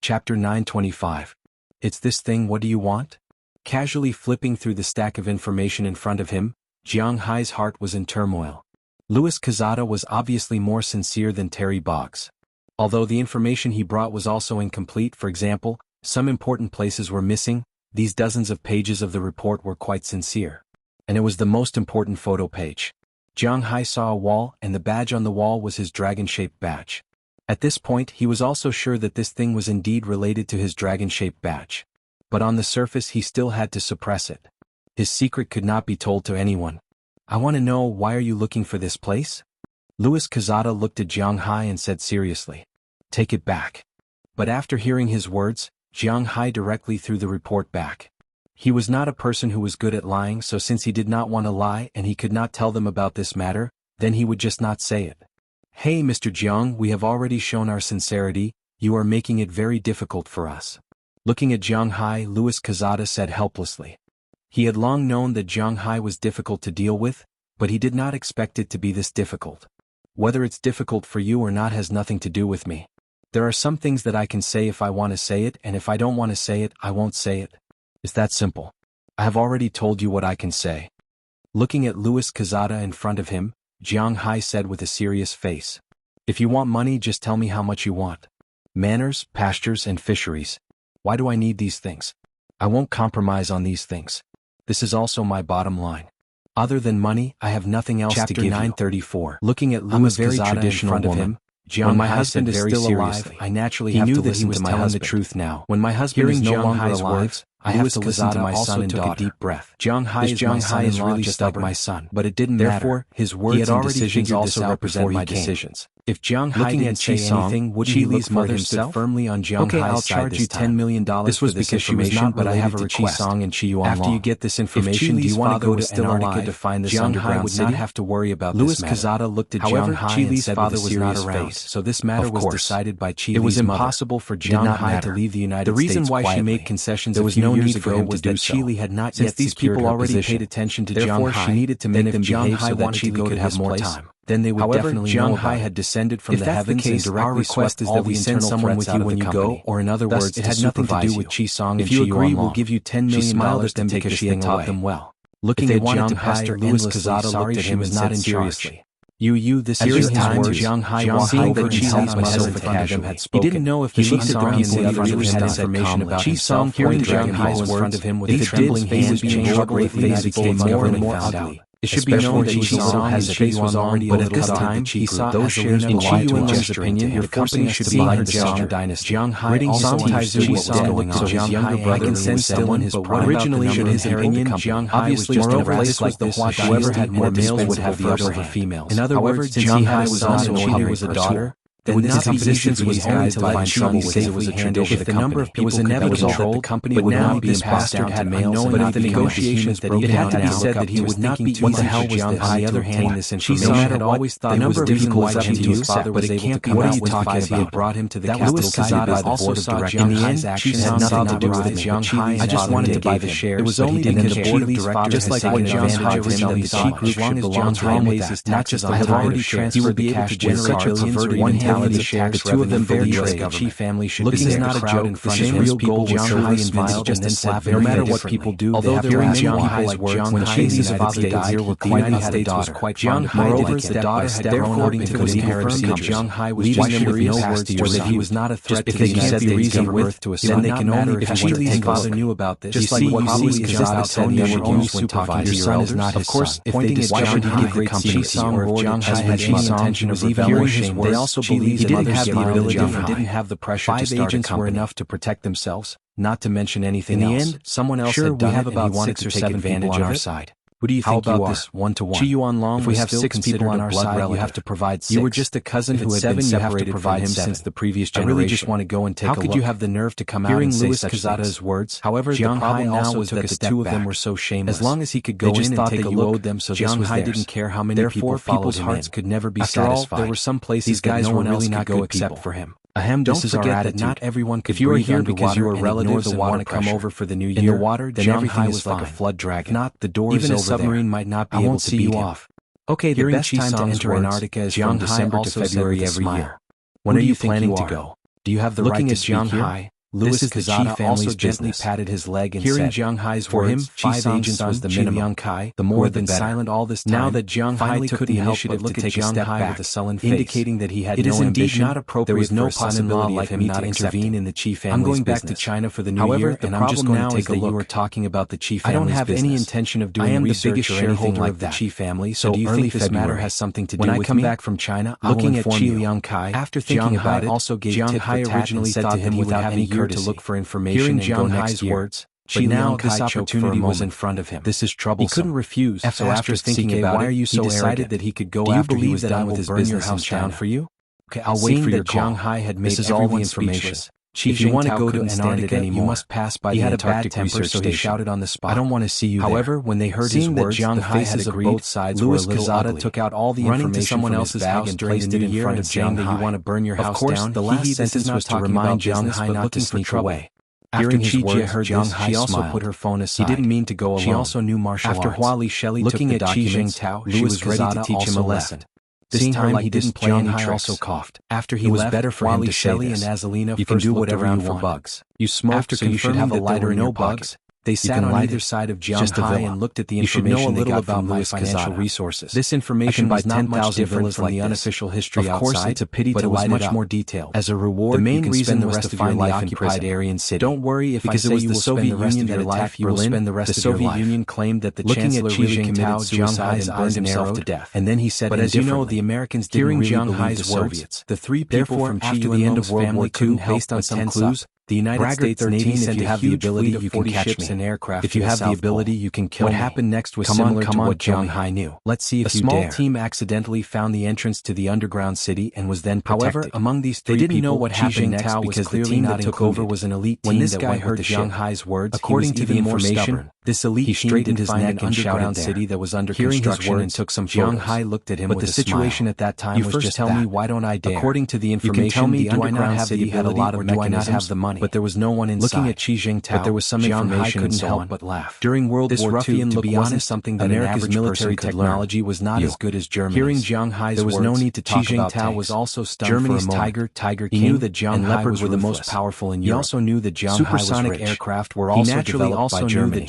Chapter 925. It's this thing, what do you want? Casually flipping through the stack of information in front of him, Jiang Hai's heart was in turmoil. Louis Quezada was obviously more sincere than Terry Boggs. Although the information he brought was also incomplete, for example, some important places were missing, these dozens of pages of the report were quite sincere. And it was the most important photo page. Jiang Hai saw a wall, and the badge on the wall was his dragon-shaped badge. At this point, he was also sure that this thing was indeed related to his dragon-shaped badge. But on the surface he still had to suppress it. His secret could not be told to anyone. I want to know, why are you looking for this place? Louis Quezada looked at Jiang Hai and said seriously. Take it back. But after hearing his words, Jiang Hai directly threw the report back. He was not a person who was good at lying, so since he did not want to lie and he could not tell them about this matter, then he would just not say it. Hey Mr. Jiang, we have already shown our sincerity, you are making it very difficult for us. Looking at Jiang Hai, Louis Quezada said helplessly. He had long known that Jiang Hai was difficult to deal with, but he did not expect it to be this difficult. Whether it's difficult for you or not has nothing to do with me. There are some things that I can say if I want to say it, and if I don't want to say it, I won't say it. It's that simple. I have already told you what I can say. Looking at Louis Quezada in front of him, Jiang Hai said with a serious face. If you want money, just tell me how much you want. Manors, pastures, and fisheries. Why do I need these things? I won't compromise on these things. This is also my bottom line. Other than money, I have nothing else to give you. Chapter 934. Looking at Louis Quezada in front of him, Jiang Hai said very seriously. I naturally have to listen to my husband. The truth now. When my husband is no longer alive, I have to listen to my son and daughter. A deep breath. Jiang Hai is really just like my son, but it didn't matter. Therefore, his words and decisions also represent my decisions. If Jiang Hai didn't say anything, wouldn't he look for himself firmly on Jiang Hai's side? Okay, I'll charge you $10 million. This was because she was not, but I have a request. After you get this information, do you want to go to Antarctica to find this underground city? Jiang Hai would not have to worry about this matter. Louis Quezada looked at Jiang Hai and said with a serious face. So this matter was decided by Qi Li's mother. It was impossible for Jiang Hai to leave the United States quietly. The reason why she made concessions a few years ago was that Qi Li had not yet secured her position. Since these people already paid attention to Jiang Hai, she needed to make them behave so that Qi Li could have more time. Then they would definitely know about it. Jiang Hai had descended from the heavens and directly swept all the internal threats out of the company. Or in other words, it had nothing to do with Qi Song and Qi Yuanlong. If you agree, we'll give you $10 million to take because she had taught them well. Looking at Jiang Hai, Louis Quezada looked at him and said seriously. This is time Jiang Hai walked over and held myself casually. He didn't know if the Qi Song and the others really had information about himself. Hearing Jiang Hai's words in front of him with a trembling hand and struggling face became more and more ugly. It should be known that Qi Song has face was already but at this time he saw those shares in Qi Yuanlong's opinion your company should be in the Song dynasty. Jiang Hai also ties to Qi Song so his younger brother can send still in his prime. Originally in his opinion, Jiang Hai was just in a race like this, whoever had more males would have the upper hand. Females. In other words, since Jiang Hai was also cheated was a daughter, then this competition was only to find trouble because it was a tradition. If the number of people that was that the company would not be passed down to males, but if the negotiations broke down, it had to be said that he would not be what the hell was this. On the other hand, Qi Song had always thought it was difficult for him to use father was able to come out with as he had brought him to the capital guided by the board of directors. In the end, Qi Song had nothing to do with Jiang Hai. I just wanted to buy the shares. It was only because the board of directors just like what Jiang Hai originally thought. As long as Jiang Hai pays his taxes on the already transferred the cash to such a perverted mentality. The two of them believe the Qi family should be there. Not a joke in front of him. Real goal Jiang Hai smiled and then said, no matter what people do, although there were Jiang Hai's words when Qi Li's father died, the United States was quite fond of him. Moreover, the daughter had grown up into the legal procedure. Jiang Hai was leaving them with no words or that he was not a threat to the United States government, then they can only if Qi Li's father knew about this. Just like what Louis Quezada said he should use when talking to your elders. Of course, if they did, why should he give great Qi Song or if Jiang Hai had any intention of rebelling? They also believed he didn't have the ability. He didn't have the pressure to start a company. 5 agents were enough to protect themselves, not to mention anything else. In the end, someone else had done it and he wanted to take advantage of our side. Who do you think you are? How about this 1-to-1? Qi Yuanlong, if we have 6 people on our side, you have to provide 6. You were just a cousin who had been separated from him since the previous generation. I really just want to go and take a look. How could you have the nerve to come out and say such things? Words. However, the problem now was that the two of them were so shameless. As long as he could go in and take a look, Jiang Hai didn't care how many people followed him in. Could never be satisfied. After all, there were some places that no one else could go except for him. Don't forget that not everyone could breathe underwater because you are relatives and want to come over for the new year. In the water, then everything was like a flood dragon. Not the doors over there. Even a submarine might not be able to beat him. Okay, the best time to enter Antarctica is from December to February every year. When are you planning to go? Do you have the right to speak here? Louis Kazada also gently patted his leg and said, "Hearing Jiang Hai's words, 5 agents was the minimum. The more the better." Silent all this time. Now that Jiang Hai took the initiative to take a step back with a sullen face, indicating that he had no ambition, indeed not appropriate. There was no possibility of him not intervene in the Qi family's business. "I'm going back to China for the new year, and I'm just going to take a look. You were talking about the Qi family's business. I don't have any intention of doing research or anything like that. The Qi family, so do you think this matter has something to do with me? When I come back from China, looking at Qi Liang Kai, after thinking about it, also gave Jiang Hai originally said to him without any courtesy to look for information and go next year. But now this opportunity was in front of him. This is troublesome. He couldn't refuse. So after thinking about it, he decided that he could go after he was done with his business in China. For you? Okay, I'll wait for your call. Jiang Hai had made all the information. If you want to go to Antarctica, you must pass by the Antarctic research station. So he shouted on the spot, "I don't want to see you there." However, when they heard his words, the faces of both sides were a little ugly. Took out all the information from his bag and placed it in front of Jiang Hai. "You want to burn your house down?" Of course, the last sentence was to remind Jiang Hai not to sneak away. After his words, heard this, she also put her phone aside. He didn't mean to go alone. She also knew martial arts. After Hua Li Shelley took the documents, she was ready to teach him a lesson. This time he didn't play any tricks. Also coughed. After he left, better for him to say this. And Azalina, you can do whatever you want. Bugs. You smoke, so you should have a lighter in your pocket. They sat on either side of Jiang Hai and looked at the information they got from Louis financial resources. This information was not much different from the unofficial history outside. Of course, it's a pity to light it up, much more detailed. As a reward, the main reason the rest of your life occupied Aryan city. Don't worry if I say you will spend the rest of your life. You will spend the rest of your life. The Soviet Union claimed that the Chancellor really committed suicide and burned himself to death. And then he said, but as you know, the Americans didn't really believe the Soviets. The three people from after the end of World War II, based on some clues, the United States Navy sent a huge fleet of 40 ships and aircraft. If you have the ability, you can kill me. What happened next was similar to what Jiang Hai knew. Let's see if you dare. A small team accidentally found the entrance to the underground city and was then protected. However, among these three people, they didn't know what happened next because the team that took over was an elite team. When this guy heard Jiang Hai's words, according to the information, this elite team straightened his neck and shouted city that was under construction and took some photos. Jiang Hai looked at him with a smile. But the situation at that time was just that. You first tell me, why don't I dare? According to the information, the underground city had a lot of mechanisms, but there was no one inside. Looking at Xi Jingtao, but there was some information couldn't help but laugh. During World War II, to be honest, something that America's military technology was not as good as Germany's. Hearing Jiang Hai's words, there was no need to talk about tanks. Xi Jingtao was also stunned Germany's for a moment. Tiger King, he knew that Jiang Hai were the most powerful in Europe. He also knew that Jiang Hai was rich. Supersonic aircraft were also developed by Germany.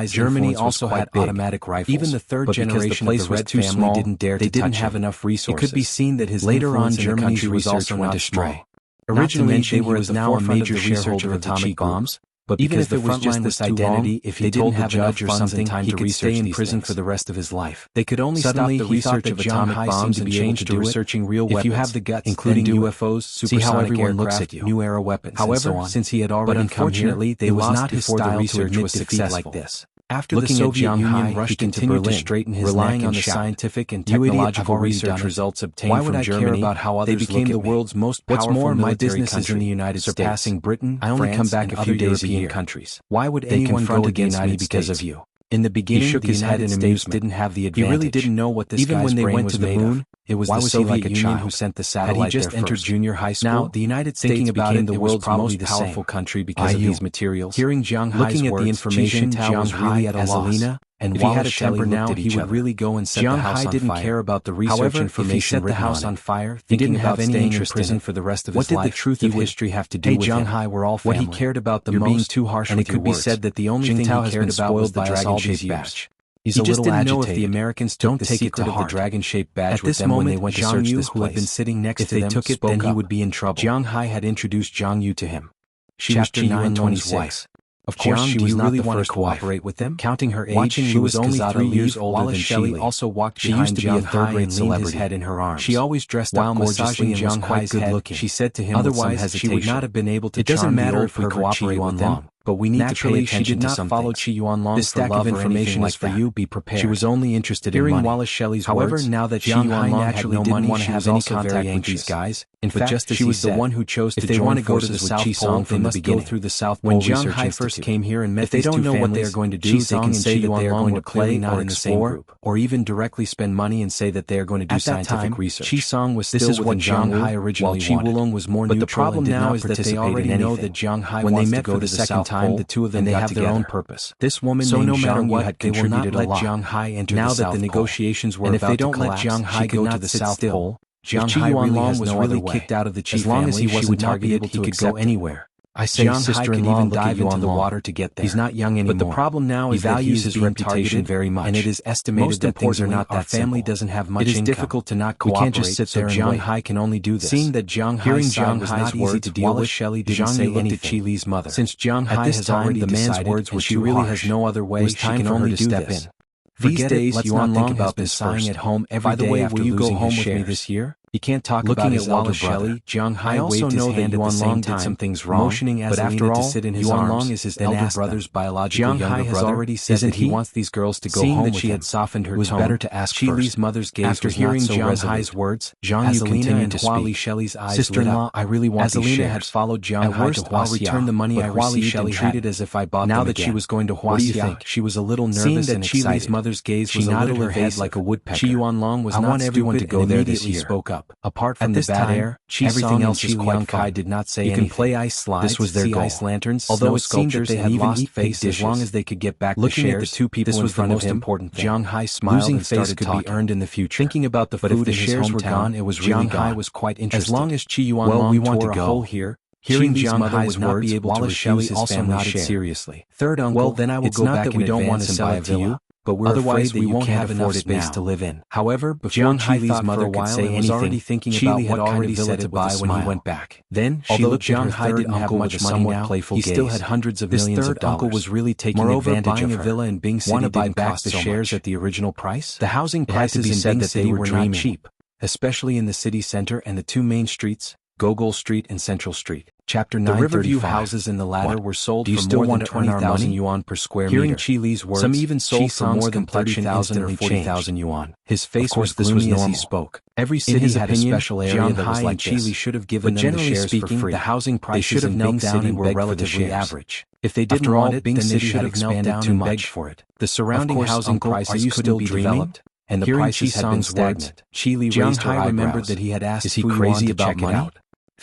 Germany also had automatic rifles. Even the third generation of the Red family didn't dare to touch him. They didn't have enough resources. It could be seen that his later on Germany's research went astray. Originally, they were now a major shareholder of atomic bombs, but even if it was just this identity, if he didn't have judge or something, he could stay in prison for the rest of his life. They could only stop the research of atomic bombs and change to researching real weapons. If you have the guts, including UFOs, supersonic aircraft, new era weapons, however, since he had already come here, it was not his style to admit defeat like this. After the Soviet Union rushed into Berlin, to straighten his relying on the scientific and technological research results obtained from Germany, care about how others they became the world's most powerful military country, in the United States, surpassing Britain, I only come back a few European countries. Why would anyone go against me because of you? In the beginning, he shook his head in amusement. Didn't have the advantage. He really didn't know what this guy's brain was made of. It was the Soviet Union who sent the satellite there. Had he just entered junior high school? Now, the United States became the world's most powerful country because of these materials. Hearing Jiang Hai's words, looking at the information, Jiang was really at a loss. And if he had a temper now, he would really go and set the house on fire. Jiang Hai didn't care about the research information. If he set the house on fire, he didn't have any interest in prison for the rest of his life. What did the truth of history have to do with him? Jiang Hai were all family. What he cared about the most, being too harsh and it could be said that the only thing he cared about was the dragon-shaped badge. He just didn't know if the Americans took the secret of the dragon-shaped badge with them when they went to search this place. Who had been sitting next to them, took it, then he would be in trouble. Jiang Hai had introduced Zhang Yu to him. She was Yuanlong's wife. Of course, she was not the first to cooperate with them. Counting her age, she was only 3 years older than Shelley. Also walked behind Jiang Hai and leaned his head in her arms. She always dressed up gorgeously and was quite good looking. She said to him, otherwise she would not have been able to. It doesn't matter if we cooperate with them, but we need to pay attention to some things. Qi Yuanlong this stack of information is for you. Be prepared. She was only interested in money. Wallace Shelley's however, words, now that Jiang Hai naturally didn't want to have any contact with these guys. In fact, just as she was the one who chose to join forces with Qi Song from the beginning. Through the South Pole when Jiang Hai first came here and met these two families, if they don't know what they are going to do, they can say that they are going to play not in the same group, or even directly spend money and say that they are going to do scientific research. Qi Song was still with Jiang Hai originally wanted, while Qi Wulong was more neutral. But the problem now is that they already know that Jiang Hai wants to go to the second time. The two of them have their own purpose. This woman named Zhang Yu had contributed a lot. Jiang Hai entered now that the negotiations were about to collapse, Jiang Hai go to the South Pole. Jiang Hai really was really kicked out of the Qi family. As long as he wasn't targeted, he could go anywhere. I say sister-in-law, look at you on the water to get there. He's not young anymore. But the problem now is that he values his reputation very much, and it is estimated that things are not that family doesn't have much income. It is difficult to not cooperate. We can't just sit there and wait. Jiang Hai can only do this. Seeing that Jiang Hai's side was not easy to deal with, Shelley didn't say anything. At Chi Li's mother. Since Jiang Hai has already decided, the man's words were too harsh, has no other way, she can only step in. These days, Yuan Long has been sighing at home every day after losing his shares. Will you go home with me this year? He can't talk about his elder brother. Jiang Hai waved his hand at the same time, did some things wrong, motioning Azalina to sit in his arms. Yuan Long is his elder brother's biological younger brother. Jiang Hai has already said that he wants these girls to go home with him. Seeing that she had softened her tone, better to ask Chi Li's mother's gaze was not so resolute. After hearing Jiang Hai's words, Azalina and Hua Li Shelley's eyes lit up. Sister-in-law, I really want these shares. Azalina had followed Jiang Hai to Huaxia. I'll return the money I received and treat it as if I bought them again. Now that she was going to Huaxia, she was a little nervous and excited. Seeing that Chi Li's mother's gaze was a little her head like a woodpecker. Chi Yuan Long was not stupid and immediately spoke up. Apart from the bad air, everything else was quite fine. Did not say anything. You can play ice slides, this was their goal. Ice lanterns, although it seemed that they had lost faith as long as they could get back the shares. Looking at the two people in front of him, important thing. Jiang Hai smiled and started talking. Be earned in the future. Thinking about the food, but if the shares were gone, it was really gone. Jiang Hai was quite interested. As long as Chi Yuan Long tore a hole here, hearing Jiang Hai's words, Wallace Shelley also nodded seriously. Third uncle, well then I will go back in advance and buy a villa. But we're afraid that we won't have enough space to live in. However, before Chi Li's mother could say anything, Chi Li had already said to buy when he went back. Then, although Jiang Hai didn't have much money now, he still had hundreds of millions of dollars. This third uncle was really taking advantage of her. Buying a villa in Bing City didn't cost the shares at the original price. The housing prices in Bing City were not cheap, especially in the city center and the two main streets, Gogol Street and Central Street. Chapter 9. The Riverview houses in the latter were sold for more than 20,000 yuan per square meter. Hearing Chi Li's words, some even sold for more than 30,000 or 40,000 yuan. His face was gloomy as he spoke. Every city had a special area that was like this. Chi Li should have given them the shares for free. The housing prices in Bing City were relatively average. If they didn't want it, then they should have expanded too much for it. The surrounding housing prices couldn't be developed, and the prices had been stagnant. Chi Li raised her eyebrows. Remembered that he had asked Is he crazy about money?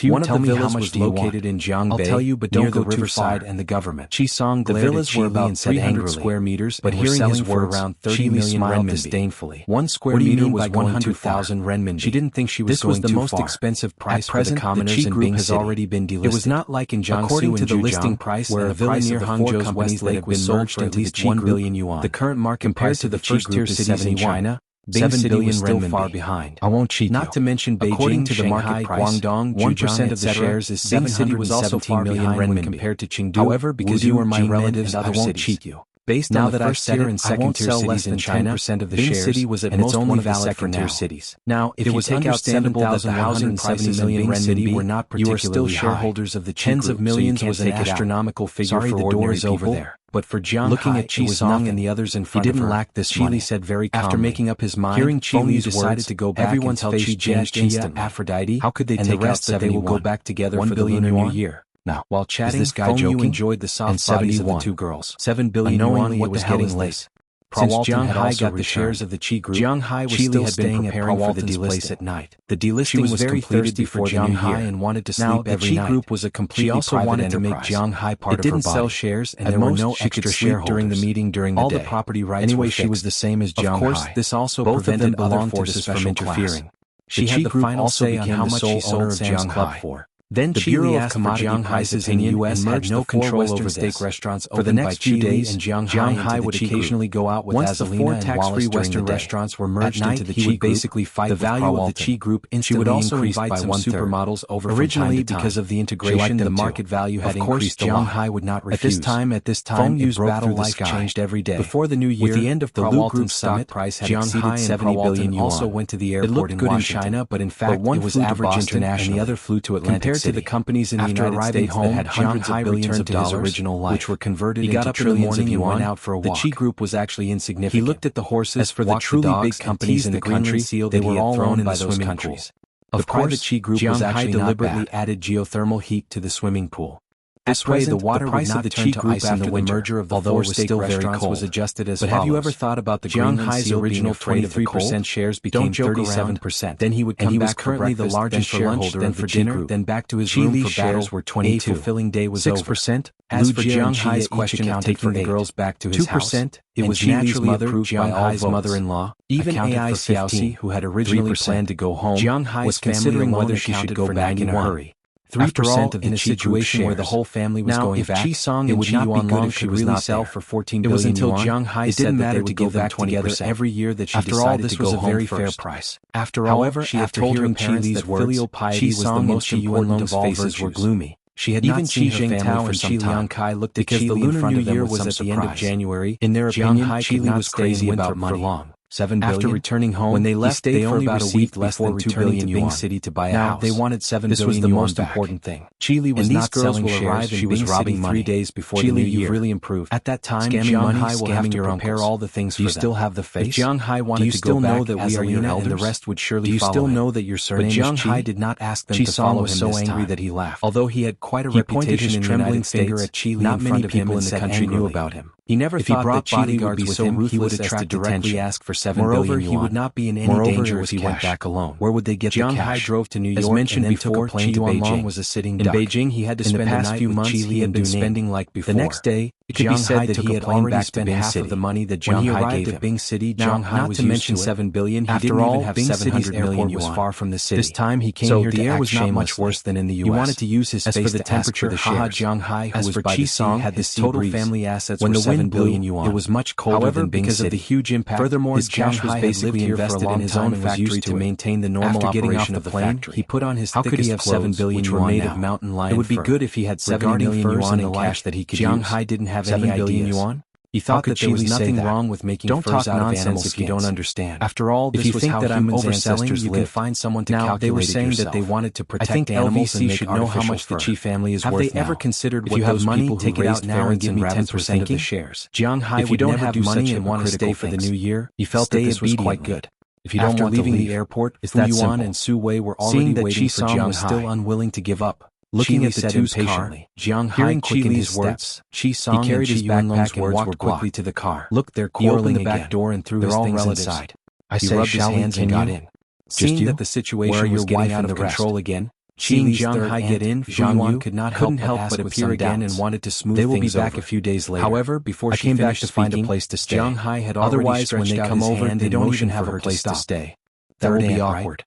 One of the villas was located in Jiangbei. I'll tell you, but don't go too far. And the government. Qisong glared at Chi Li and said 300 square meters, but hearing his words, around 30 million renminbi. Disdainfully. 1 square meter was 100,000 renminbi. She didn't think she was going too far. This was the most expensive price for the commoners in Bing has already been delisted. It was not like in Jiangsu. According to the listing price, where a villa near Hangzhou's West Lake was sold for at least 1 billion yuan. The current market compared to the first-tier cities in China, Bing City was still far behind. I won't cheat you. Not to mention Beijing, according to the market price, Guangdong, 1% of the shares is 717 million renminbi compared to Chengdu. However, because you are my relatives, I won't cheat you. Based on the first-tier and second-tier cities in China, Bing City was at most one of the second-tier cities. Now, if you take out 7,000 housing prices in Bing City were not particularly high, you are still shareholders of the tens of millions was an astronomical figure for ordinary people. Over there. But for Jiang Looking Hai, at Qisong and the others in front of her, he didn't lack this money. Chi Li said very calmly. After making up his mind, hearing Chi Li decided to go back everyone's and face Chia, Aphrodite, how could they take out that they will go back together for the lunar new year? Now, while chatting, this guy joking? Enjoyed the soft bodies of the two girls. 7 billion yuan what was getting late. Since Jiang Hai got the shares of the Chi Group, Jiang Hai was still staying at Prawalton's place at night. The delisting was very thirsty for Jiang Hai and wanted to sleep every night. The Chi Group was a completely private enterprise. To make Jiang Hai part of her body. It didn't sell shares, and there were no extra shareholders during the meeting during the day. All the property rights were fixed. Anyway, she was the same as Jiang Hai. Of course, this also prevented other forces from interfering. She had the final say on how much she sold Jiang Hai for. Then the Bureau of Commodity Prices in the U.S. had no control over steak restaurants for the next few days, and Jiang Hai would occasionally go out with Azalina and Wallace Western restaurants were merged into the Chi Group. Basically fight the value of the Chi Group instantly increased by one-third. Supermodels over originally because of the integration, the market value had increased. Jiang Hai would not refuse. At this time, it broke through the sky. Changed every day. Before the new year, with the end of the Lu Group stock price had exceeded 70 billion yuan. Also went to the airport in Washington. China, but in fact, it was average international, and the other flew to Atlantic City. To the companies in the United States that had hundreds of billions of dollars, which were converted into trillions of yuan, out for a walk. The Chi Group was actually insignificant. He looked at the horses. As for the truly big companies in the country, they were all owned by those countries. Of course, the Chi Group was actually deliberately added geothermal heat to the swimming pool. This way, the water would not turn to ice after the merger of the four steak restaurants was adjusted as follows. But have you ever thought about the Jiang Hai's original 23% shares became 37%? Then he would come back currently the largest shareholder then for dinner, then back to his room for battles were 22. A fulfilling day was 6%. As for Jiang Hai's question of taking the girls back to his house, 2%. It was naturally approved by Hai's mother-in-law. Even Ai Xiaoxi, who had originally planned to go home, was considering whether she should go back in a hurry. 3% of the situation where the whole family was going back. If Qi it would not be good if she was not there. For 14 billion yuan. It was until Jiang Hai said that they would go back together every year that she decided to go home first. After all, this was a very fair price. However, she had told her parents that filial piety was the most important of all virtues. Were gloomy. She had not seen her family for some time. Kai looked at because the Lunar New Year was at the end of January. In their opinion, Qi was crazy about money. For long. 7 billion. After returning home, when they left, they only received less than 2 billion to Bing City to buy a house. They wanted 7 billion. This was the most important thing. Chile was not selling shares. She was robbing money 3 days before the new year. You've really improved. At that time, Jiang Hai will have to prepare all the things for them. Do you still have the face? Jiang Hai wanted to go back as Alina and the rest would surely follow. Do you still know that your surname is Qi? But Jiang Hai did not ask them to follow him this time. Qi was so angry that he laughed. Although he had quite a reputation in the United States, not many people in the country knew about him. He never thought that Chile would be so ruthless as to directly ask for 7 billion yuan. Moreover, he would not be in any danger if he went back alone. Where would they get the cash? Jiang Hai drove to New York. As mentioned before, Qi Yuanlong was a sitting duck. In Beijing, he had to spend the night with Qi he had been spending like before. The next day, it could be said that he had already spent half of the money that Jiang Hai gave him. Bing City, Jiang Hai was used to 7 billion. After all, Bing City's airport was far from the city. This time, he came here to act shamelessly. The air was not much worse than in the U.S. He wanted to use his space to ask for the shares. Jiang Hai, who was by the sea, had his total family assets were 7 billion yuan. It was much colder than Bing City. Of the huge impact, furthermore, his cash was basically invested in his own factory to maintain the normal operation of the factory. He put on his thickest clothes, which were made of mountain lion fur. It would be good if he had 7 million yuan in cash that he could use. Jiang Hai didn't have any ideas. He thought that there was nothing wrong with making furs out of animal skins if you don't understand. After all, this was how humans' ancestors lived. You can find someone to calculate it yourself. Now, they were saying that they wanted to protect animals and make should know how much the Qi family is worth now. Have they ever considered what those people who take it out now and give me 10% of the shares? Jiang Hai would never have money and want to stay for the new year. He felt that this was quite good. If you don't want to leave the airport, Fu Yuan and Su Wei were already waiting for Jiang Hai. Was still unwilling to give up. Looking at the two's car, Jiang Hai quickened his steps. He carried his backpack and walked quickly to the car. Look, they're quarreling again. He opened the back door and threw his things inside. He rubbed his hands and got in. Seeing that the situation was getting out of control again, seeing Jiang Hai get in, Fu Yuan couldn't help but appear again and wanted to smooth things over. They will be back a few days later. However, before she came back to find a place to stay, Jiang Hai had already stretched out his hand they don't even have a place to stay. That will be awkward.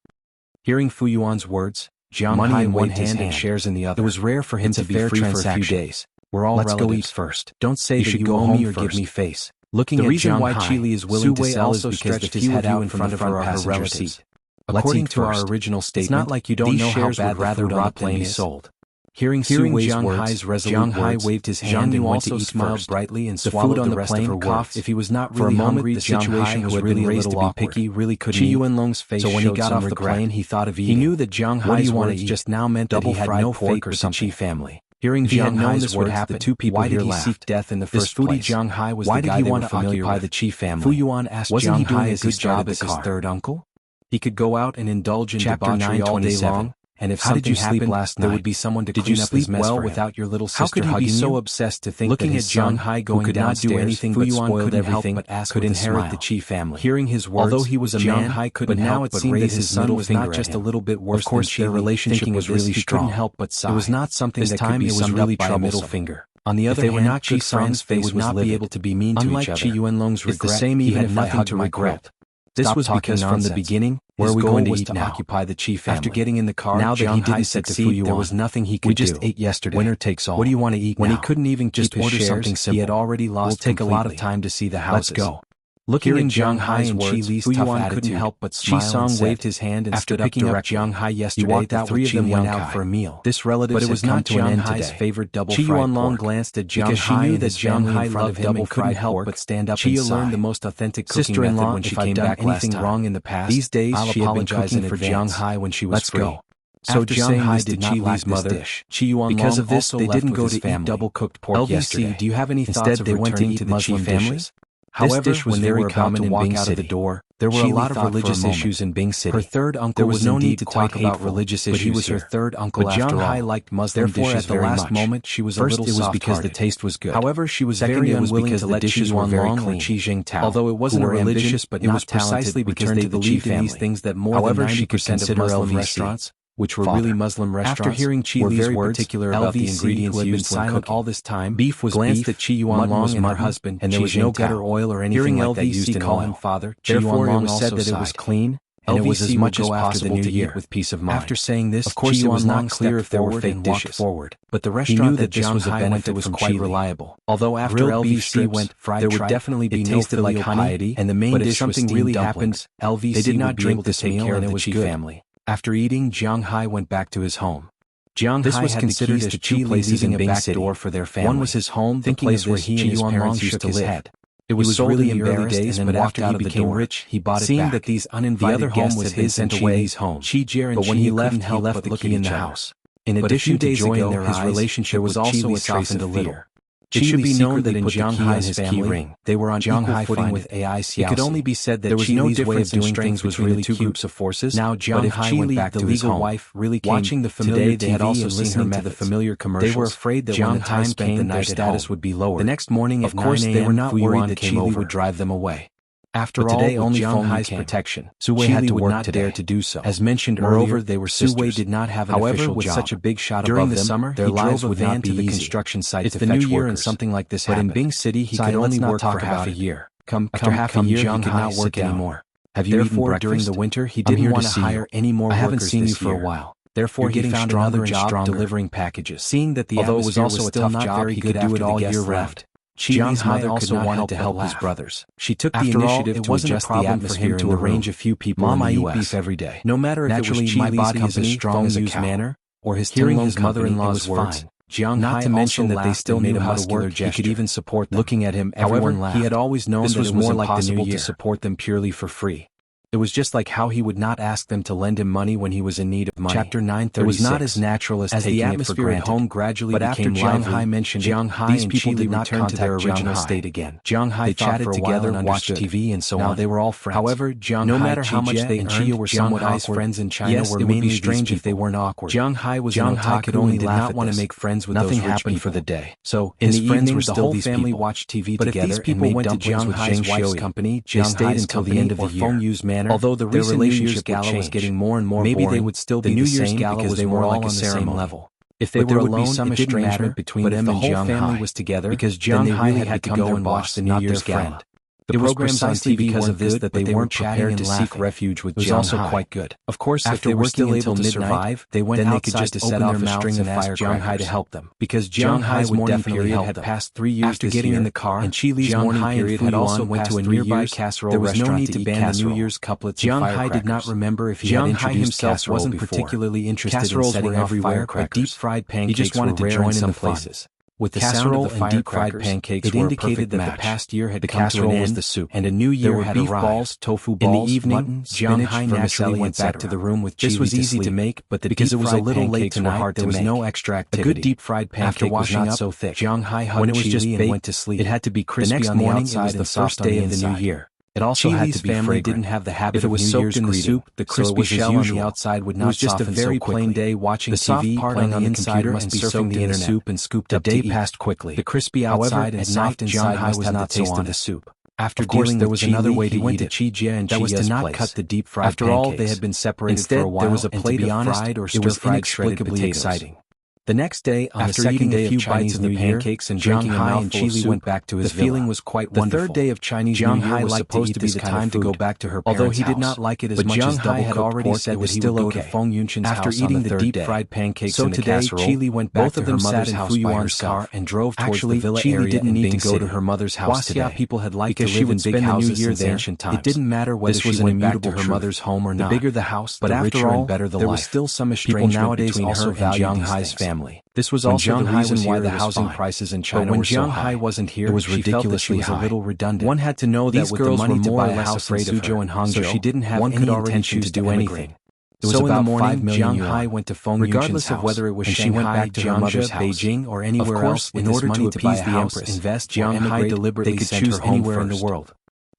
Hearing Fu Yuan's words, Jiang Hai in one hand and shares in the other. It was rare for him to be free for a few days. We're all relatives. Let's go eat first. Don't say that you go home or give me face. Looking at Jiang Hai, Chile is willing to sell is because the few of you in front of her are her relatives. According to our original statement, it's not like you don't know how bad the food on the plane is sold. Hearing Jiang Hai's resolute words, waved his hand and went to eat smiled brightly and swallowed the rest of her words. If he was not really hungry, the situation was really raised to be picky, really couldn't eat. Qi Yuanlong's face so when he got off the plane, he thought of eating. He knew that Jiang Hai's words just now meant that he had no faith with the Qi family. Hearing Jiang Hai's words, the two people here laughed. Why did he seek death in the first place? Jiang Hai was the guy they were familiar with. The Qi family? Fu Yuan asked Jiang Hai a good job as his third uncle? He could go out and indulge in debauchery all day long. And if something happened last night, there would be someone to clean up his mess for him. Without your little sister hugging you? How could he be so obsessed to think that his son, who could not do anything but spoiled everything, could inherit the Qi family? Hearing his words, although he was a man, but now it seemed that his son was not just a little bit worse than Qi. Their relationship was really strong. He couldn't help but sigh. It was not something that could be summed up by a middle finger. On the other hand, they were not Qi friends, they would not be able to be mean to each other. Unlike Qi Yuanlong's regret, he had nothing to regret. This was because from the beginning, his goal was to occupy the Qi family. After getting in the car, now that he didn't succeed, there was nothing he could do. We just ate yesterday. Winner takes all. What do you want to eat now? When he couldn't even just order something simple, he had already lost completely. We'll take a lot of time to see the houses. Let's go. Looking at Jiang Hai's words, Fu Yuan couldn't help but smile and waved his hand and stood up directly. Jiang Hai yesterday, the three of them went out for a meal. This relative but it was not Jiang Hai's favorite double-fried pork. Qi Yuanlong glanced at Jiang Hai and his family in front of him and couldn't help but stand up and sigh. Learned the most authentic cooking method when she came back last time. Wrong in the past, these days she had been cooking for Jiang Hai when she was free. So Jiang Hai did not like this dish. Because of this, they didn't go to eat double-cooked pork yesterday. Do you have any thoughts of returning to the Qi families? However, when they were about to walk out of the door, there were a lot of religious issues in Bing City. Her third uncle was no need to talk about religious issues, but he was her third uncle after all. But Jiang Hai liked Muslim dishes very much. Therefore, at the last moment, she was a little soft-hearted. First, it was because the taste was good. However, she was very unwilling to let Qi Yuanlong or Qi Jingtao, although it wasn't a religion, but it was precisely because they believed in these things that more than 90% of Muslim restaurants, which were really Muslim restaurants, after hearing Qi Li's words, particular about the ingredients who had been silent all this time, beef was glanced at Qi Yuanlong and her husband, and there was no gutter oil or anything like that used in oil. Father, therefore it was said that it was clean, and it was as much as possible to eat with peace of mind. After saying this, of course it was not clear if there were fake dishes, but the restaurant that this was a benefit was quite reliable. Although after LVC went fried, there would definitely be no filial piety, and the main dish was something really happened. LVC did not drink this meal, and it was good. Family. After eating, Jiang Hai went back to his home. This was considered as two places in Bing City. Door for their family. One was his home, the place where he and his parents used to live. It was really embarrassed, but after he became rich, he bought it back. Seeing that these uninvited guests had been sent away, but when he left, he left looking in the house. In addition to joy in their eyes, his relationship was also a trace of fear. It should be known that in Jiang Hai's family, they were on equal footing with AI Xiaoxi. It could only be said that there was no difference in doing things between the two groups of forces. Now Jiang Hai went back to his home. Wife really came. Watching the familiar TV, they had also listened to the familiar commercials. They were afraid that when the time came, their status would be lowered. The next morning at 9 a.m., they were not worried that Chili would drive them away. After all, today only Jiang Hai's protection. Suwei had to work today. Dare to do so. As mentioned earlier, they were sisters. Suwei did not have an official with job. Such a big shot during the summer, their lives would not be to the construction site to fetch workers. It's the new year and something like this happened. But in Bing City, he could only work for half a year. After half a year, he could not work anymore. Have you eaten breakfast? During the winter, he didn't want to hire any more workers. I haven't seen you for a while. Therefore, he found another job delivering packages. Seeing that the atmosphere was still not very good, he could do it all year round. Jiang's mother also wanted to help his brothers. She took the initiative to adjust the atmosphere to arrange a few people in the U.S. Beef every day. No matter if it was Chili's company, strong as a manner, or his hearing his mother-in-law's words. Not to mention that they still knew how to work. He could even support them. Looking at him, everyone laughed. He had always known that it wasn't possible to support them purely for free. It was just like how he would not ask them to lend him money when he was in need of money. Chapter 936. It was not as natural as taking the atmosphere at home gradually became lively. But after Jiang Hai mentioned these people did not return to their original state again. Jiang Hai chatted together and watched TV and so on. Now they were all friends. However, no matter how much they earned, were somewhat awkward. Friends in China were mainly strange if they weren't awkward. Jiang Hai was an otaku and did not want to make friends with those rich people. Nothing happened for the day. So in the evenings, the whole family watched TV together. But if these people went to Jiang Hai's wife's company, they stayed until the end of the year. Although the recent New Year's gala was getting more and more boring. Maybe they would still be the same because they were all on the same level. If they were alone, some estrangement between them and Jiang Hai was together because Jiang Hai had to go and watch the New Year's gala. The programs on TV because of this that they weren't prepared to seek refuge with Jiang Hai. It was also quite good. Of course, if they were still able to survive, they went outside to set off a string of Jiang Hai to help them. Because Jiang Hai's morning period had passed 3 years after getting in the car, and Chili's morning period had also went to a nearby casserole restaurant. There was no need to ban the New Year's couplets and firecrackers. Jiang Hai did not remember if he had introduced casserole wasn't particularly interested in setting off firecrackers. Deep-fried pancakes he just wanted to join in the places. With the casserole and deep-fried pancakes, it indicated that the past year had come to an end, the soup, and a new year had arrived. Balls, tofu balls, in the evening, Jiang Hai naturally went back to the room with Chili. This was easy to make, but because it was a little late tonight, there was no extra activity. A good deep-fried pancake was not so thick. Jiang Hai hugged Chili and went to sleep. It had to be crispy on the outside and soft on the inside. The first day of the new year. It also had to be family didn't have the habit of New Year's greeting. Soup, the crispy shell on the outside would not soften so quickly. It was just a very plain day watching TV, playing on the computer, and surfing the internet. Soup and scooped up. The day passed quickly. The crispy outside and soft inside must have the taste of the soup. After dealing there was another way to eat it. Chijia and that was to not cut the deep-fried pancakes. After all, they had been separated for a while. There was a plate of fried or stir-fried shredded potatoes. Exciting. The next day, after eating a few bites of the pancakes and drinking a mouthful of soup, went back to his feeling was quite wonderful. The third day of Chinese New Year was supposed to be the time to go back to her parents' house. Although he did not like it as much as double had already said that he would go to Feng Yunshin's house after eating the deep-fried pancakes and the casserole. Chili went back to her mother's house by herself and drove towards the villa area. Chili didn't need to go to her mother's house today. Wuxia people had liked to live in big houses since ancient times. It didn't matter whether she went back to her mother's home or not. The bigger the house, the richer and better the life. There was still some estrangement between her and Jiang Hai's family. This was also the reason why the housing prices in China were so high. But when Jiang Hai wasn't here, it was ridiculously high. A little redundant. One had to know that with the money to buy a house in Suzhou and Hangzhou, so she didn't have any intention to do anything. It was about 5 million Jiang Hai went to Feng Yunshin's house, whether it was and Shanghai, she went back to her mother's house, Beijing, or anywhere else. In order to appease the empress, Jiang Hai deliberately sent her anywhere in the world.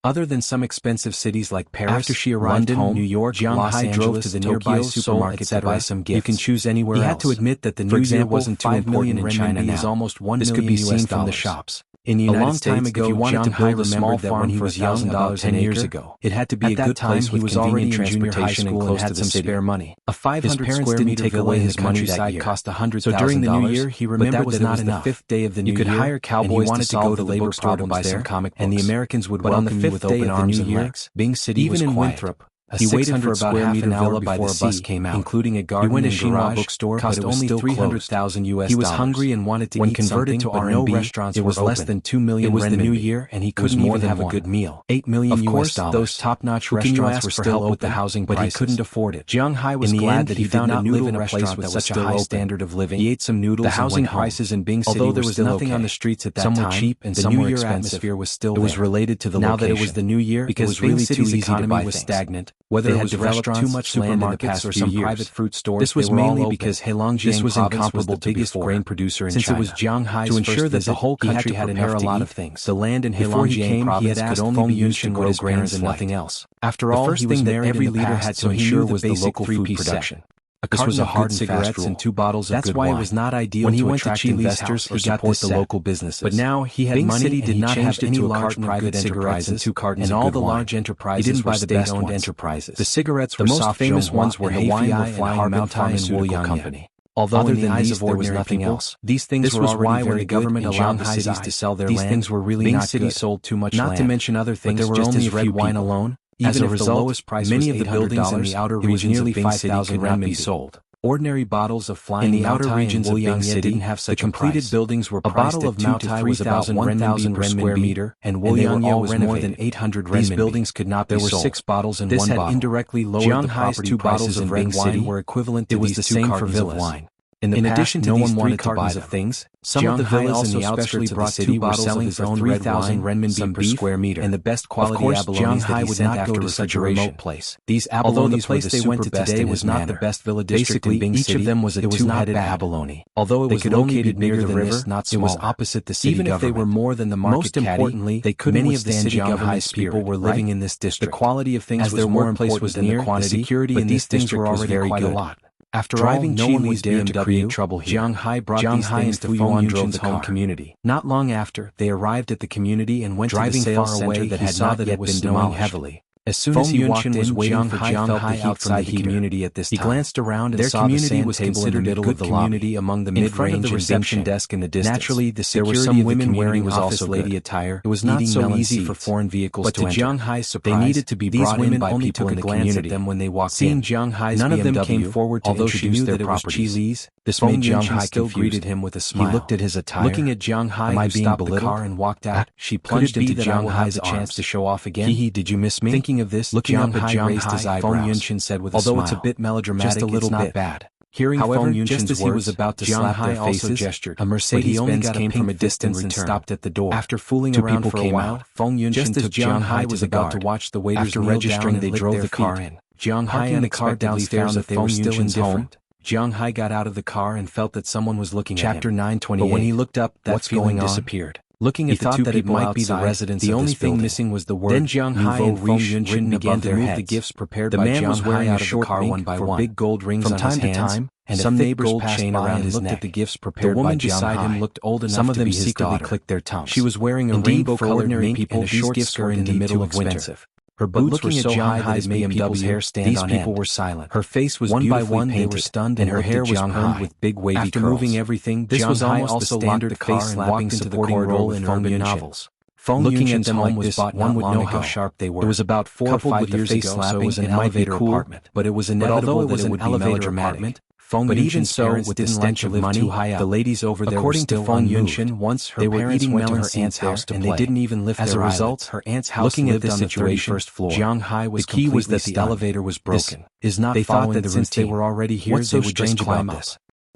Other than some expensive cities like Paris, after she arrived home, New York, Jiang Hai drove to the nearby supermarket to buy some gifts. You can choose anywhere else. He had to admit that the New Year wasn't too important in China now. Is almost 1 million. This could be seen from the shops. In the United States, if you wanted to build a small farm for $1,000 10 years ago, it had to be a good place with convenient transportation and close to some spare money. A 500 square meter villa in his countryside cost $100,000. So during the New Year, he remembered that it was the 5th day of the New Year. You could hire cowboys to solve the labor problem by some comic books, and the Americans would welcome you with open arms and legs. Bing City was quiet. Even in Winthrop, He waited for about half an hour before a bus came out, including a garden and garage bookstore, cost only $300,000. He was hungry and wanted to eat something, but no restaurants were open. It was less than 2 million. It was the new year, and he couldn't even have a good meal. $8 million. Of course, those top-notch restaurants were still open with the housing prices, but he couldn't afford it. Jiang Hai was glad that he found a noodle restaurant with such a high standard of living. He ate some noodles. The housing prices in Bing City, although there was nothing on the streets at that time, some were cheap and some were expensive. Atmosphere was still there. It was related to the location. Now that it was the new year, because Bing City's economy was stagnant. Whether it was developed too much land in the past or some private fruit stores, this was mainly because Heilongjiang was incomparable, the biggest grain producer in China. Since it was Jiang Hai's to ensure that the whole country had enough to eat, things. The land in Heilongjiang province could only be used to grow grains and nothing else. After all, the first thing that every leader had to ensure was the local food production. This was a hard cigarettes and 2 bottles of good wine. That's why it was not ideal when he went to investors. He got the local businesses. But now he had money. City did not have any large private enterprises and 2 cartons and all the large enterprises. He didn't buy the best-owned enterprises. The cigarettes were the most famous ones were Wuxia and Harbin Pharmaceutical Company. Although in the eyes of there was nothing else, these things were already when the government allowed the cities to sell their land. These things were really not good. Bing City sold too much land. Not to mention other things. But there were only red wine alone. As a result, the lowest price many of the buildings in the outer regions of Bing City could not be sold. Ordinary bottles of flying in the outer regions of Bing City didn't have such a completed buildings were priced at 2,000 to 3,000 renminbi per square meter, and Wuxia was more than 800 renminbi. These buildings could not be sold. There were 6 bottles and 1 bottle. This had indirectly lowered the property prices in red wine were equivalent to these 2 cartons of wine. In addition to these 3 cartons of things, some of the villas in the outskirts of the city were selling for 3,000 renminbi per square meter, and the best quality abalones that he sent after such a remote place. These abalones, although the place they went to today was not the best villa district in Bing City, each of them was a 2-headed abalone. Although it was located near the river, it was opposite the city government. Even if they were more than the market most importantly, they couldn't withstand Jiang Hai's people were living in this district. The quality of things was more important than the quantity, the security in this district was very good. After driving no one would dare to create trouble here. Jiang Hai brought these things to Feng Yunshin's home community. Not long after, they arrived at the community and went driving to the sales center that had not yet been snowing heavily. As soon as he walked in, Jiang Hai outside the community at this time. He glanced around and saw the sand table in the middle of the lobby. Among the mid-range and reception desk in the distance. Naturally, the security there were some women wearing office lady attire. It was not so easy for foreign vehicles to enter. But to Jiang Hai's surprise, they needed to be brought in by people in the community. Them when they walked in. Seeing Jiang Hai's none of them came forward to introduce their properties. This made Jiang Hai still greeted him with a smile. He looked at his attire. Looking at Jiang Hai, who stopped the car and walked out. She plunged into Jiang Hai's a chance to show off again. Did you miss me? Thinking of this, looking up at Jiang Hai, Feng Yunshin said with a smile. Although it's a bit melodramatic, just a little bit bad. Hearing Feng Yunshin's words, he was about to slap their faces, gestured. A Mercedes-Benz came from a distance and stopped at the door. After fooling around for a while, Feng Yunshin took Jiang Hai was about to watch the waiters. After registering, they drove the car in. Jiang Hai and the car downstairs that they were still indifferent. Jiang Hai got out of the car and felt that someone was looking at him. Chapter 928. But when he looked up, that feeling disappeared. Looking at the 2 people outside, be the residents the only thing missing was the word. Then Jiang Hai and Feng Yunshin began to move the gifts prepared by Jiang Hai. The man was wearing a short car one by one, big gold rings on his hands, and some neighbors passed by and looked at the gifts prepared by Jiang Hai. The woman beside him looked old enough to be his daughter. Some of them secretly clicked their tongues. She was wearing a rainbow-colored mink and a short skirt in the middle of winter. Her boots were so high that it made people's hair stand on end. These people were silent. Her face was one by one they were stunned, and her hair was permed with big wavy curls. After moving everything, this was almost the standard face slapping supporting role in urban novels. Looking at them like this, one would know how sharp they were. It was about 4 or 5 years ago, so it was an elevator apartment. But it was inevitable that it would be melodramatic. But even so, with the stench of money, the ladies over there were still unmoved. Once her parents went to her aunt's house to play, and they didn't even lift their eyelids. As a result, her aunt's house lived on the 31st floor. Jiang Hai was the key was that the elevator was broken. They thought that since they were already here, they would just climb up.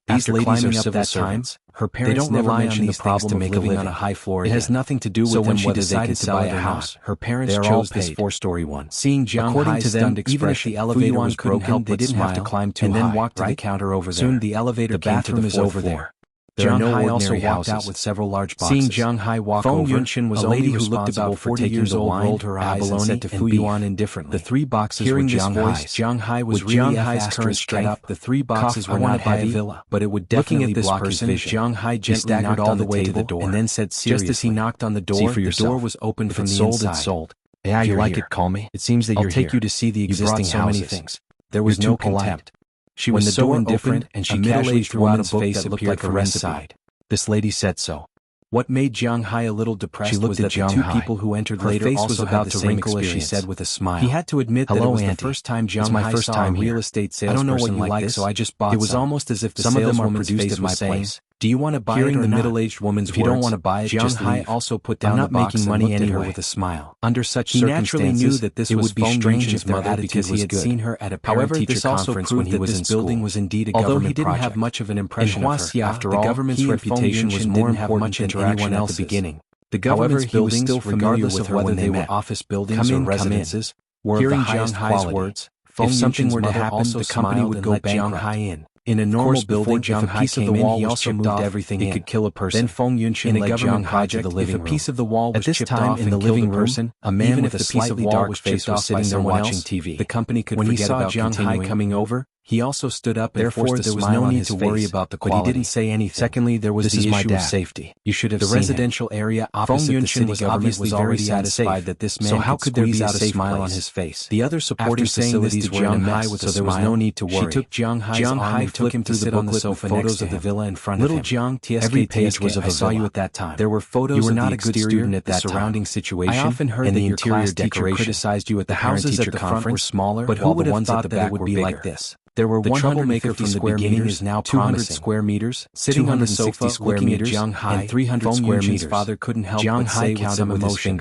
These ladies are civil servants. Her parents never mentioned the problem to make a living on a high floor. It has nothing to do with them whether they could sell a house. Her parents chose this 4-story one. Seeing Jiang Hai's stunned expression, even if the elevator was broken, they didn't have to climb too high, and then walk to the counter over there. Soon the elevator came to the 4th floor. Jiang Hai also walked out with several large boxes. Seeing Jiang Hai walk over, Feng Yunshin was a lady who looked about 40 years old, rolled her eyes and said to Fu Yuan indifferently. The 3 boxes were Jiang Hai's. Jiang Hai was really Jiang Hai's current strength. The 3 boxes were not heavy, but it would definitely block his vision. Jiang Hai gently knocked all the way to the door, and then said seriously, just as he knocked on the door, the door was opened from the inside. It sold. Yeah, you like it, call me. It seems that you're here. I'll take you to see the existing houses. There was no contempt. She was so indifferent, and she casually threw out a book that looked like a recipe. This lady said so. What made Jiang Hai a little depressed was that the two people who entered later also had the same experience. She said with a smile. He had to admit that it was the first time Jiang Hai saw a real estate salesperson like this. I don't know what you like, so I just bought some. It was almost as if the saleswoman's face was saying, "Do you want to buy it or not?" Hearing the middle-aged woman's words, if you don't want to buy it, Jiang Hai also put down the box and looked at her with a smile. Under such circumstances, he naturally knew that this would be strange if their attitude was good. Seen her at a parent-teacher conference when he was in school. Building was indeed a government project. Although he didn't have much of an impression of her, after all, the government's reputation was more important than anyone else's. Beginning. The government's buildings, still regardless of whether they were office buildings or residences, were of the highest quality. If something were to happen, the company would go bankrupt. In a normal building, if a piece of the wall was chipped off, it could kill a person. Then Feng Yunshin in a government project, if a piece of the wall was chipped off in the living room, a man with a slightly dark face was sitting there watching TV. The company could forget about continuing. When he saw Jiang Hai coming over, he also stood up and forced a smile on his face. Therefore, there was no need to worry about the quality. But he didn't say anything. Secondly, there was the issue of safety. You should have seen the residential area opposite the city government was already satisfied that this man so how could there be a smile on his face? The other supporting facilities were in a mess, so there was no need to worry. She took Jiang Hai's arm and took him to sit on the sofa next to him. Photos of the villa in front of him. Little Jiang, every page was of a villa. I saw you at that time. There were photos of the exterior and the surrounding situation. I often heard that your class teacher criticized you at the parent-teacher conference were smaller, but who would have thought that it would be like this? There were 150 square meters, now 200 square meters, sitting on the sofa, looking at Jiang Hai, and 300 square meters. Father couldn't help but say with some emotion.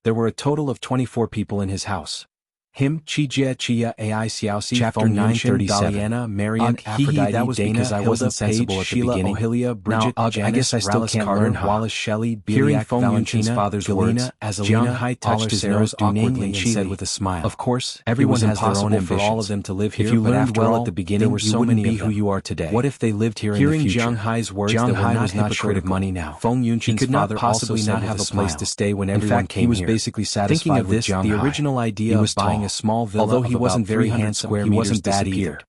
There were a total of 24 people in his house. Him, Chijia Chia Ai Xiaoxi, Chapter 937, Daliana, Marian, Aphrodite, that was Dana, because I wasn't sensible at the beginning. Ohilia, Bridget, Janice, I guess I still can't learn Wallace, Shelley, Hearing Feng Yunshin's father's words, Jiang Hai touched his nose awkwardly and said with a smile, "Of course, everyone has their own ambitions. For all of them to live here, if you learned well at the beginning, there were so many of them. Who you are today. What if they lived here in the future?" Hearing Jiang Hai's words, Jiang Hai was not short of money now. Feng Yunshin's father possibly not have a place to stay when everyone came here. He was basically satisfied. Thinking of this, the original idea of buying a small villa, although he wasn't very handsome, he wasn't bad either.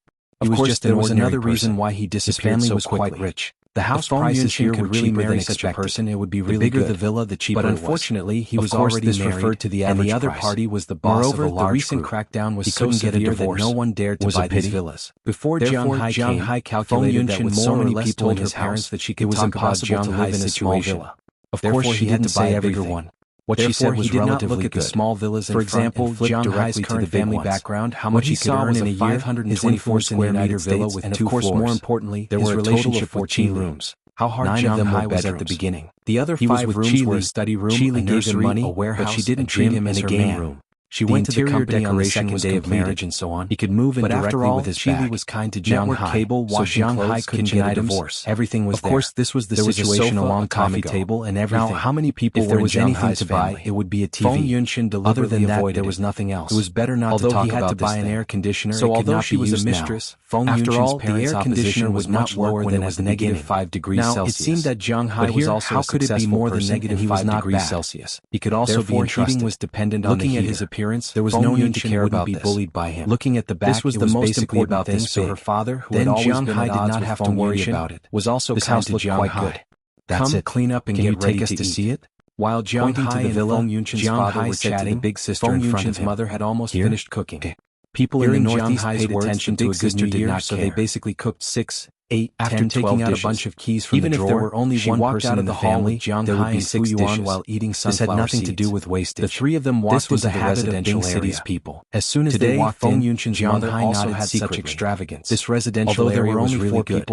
Of course, there was another reason why he disappeared so quickly. His family was quite rich. The house prices here could really marry such a person. It would be really good. The bigger the villa, the cheaper it was. But unfortunately, he was already married, and the other party was the boss of a large group. The recent crackdown was so severe that no one dared to buy these villas. Before Jiang Hai calculated that with so many people in his house that she could talk about Jiang Hai in a small villa. Of course, she had to buy a bigger one. What she said was relatively good. The small villas for example, Jiang Hai's current family background, how much he could earn in a year, 524 square meter villa with 2 floors. More importantly, there were a total of 14 rooms. How hard Jiang Hai was at the beginning. The other 5 rooms were a study room, a nursery, a warehouse, but she didn't treat him as a game room. She went to the company on the second day of marriage and so on. He could move in directly with his bag. Was kind to Jiang Hai, cable, washing so Jiang Hai couldn't get a divorce. Everything was there. Of course, this was the situation a long time ago. Table and everything. Now, how many people if there was anything to buy, it would be a TV. Feng Yunshin deliberately avoided. There was nothing else. It was better not to talk about this. Although he had to buy an air conditioner, so although she was a mistress, after all, the air conditioner was much lower than as negative 5 degrees Celsius. Now, it seemed that Jiang Hai was also a successful person, and he was not 5 degrees Celsius. He could also be entrusted. Heating was dependent on the heater. Looking at his appearance, there was no need to care about this. Bullied by him. Looking at the back, this was the most important thing. So her father, who had always been at odds with Feng Yunshin, was also kind to Jiang Hai. That's it. Clean up and get ready to see it. While Jiang Hai and Feng Yunshin's father were chatting, the big sister in front of him. Mother had almost finished cooking. People in the Northeast paid attention to a good New Year, so they basically cooked 6, 8, after 10, taking out a bunch of keys from the drawer. Even if there were only one person in the family, Jiang Hai and Fu Yuan while eating sunflower seeds. This had nothing to do with wastage. The 3 of them walked into the habit of Bing City's people. As soon as they walked in, Feng Yunshin's mother also had such extravagance. This residential area was really good.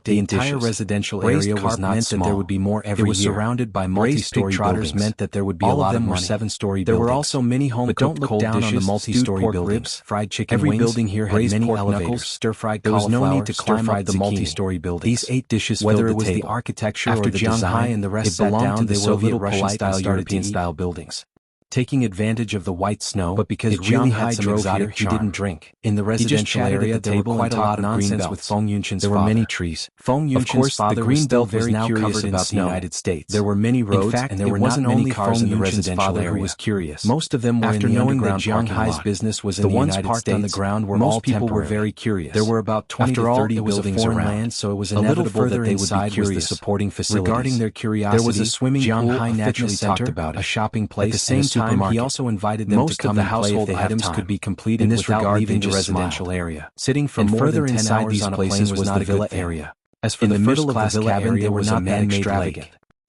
The entire residential area was not small. There would be more every year. It was surrounded by multi-story buildings. Meant that there would be a lot of money. 7-story buildings. There were also many home-cooked cold dishes, multi-story buildings, fried chicken wings. Every building here had many elevators, stir-fried cauliflower. There was no need to climb up the multi-story buildings. These 8 dishes whether it was the architecture or the design, and the rest sat down, they were little Russian-style, European-style buildings. Taking advantage of the white snow, but because Jiang Hai drove here, he didn't drink. In the residential area, there were quite a lot of nonsense with Feng Yunshin's father. There were many trees. Feng Yunshin's father was still very curious about the United States. There were many roads, and there were not many cars in the residential area. Who was curious. Most of them were after knowing that Jiang Hai's business was in the United States. On the ground were most people were very curious. There were about 20 to 30 buildings around, so it was inevitable that they would be curious. Supporting facilities. Regarding their curiosity, there was a swimming pool, Jiang Hai naturally talked about a shopping place. At the same time, he also invited them to come and play if the items could be completed in this regard leaving the residential area. Sitting for more than 10 hours on a plane was not a villa area. As for the middle of the villa area, there was a man-made lake.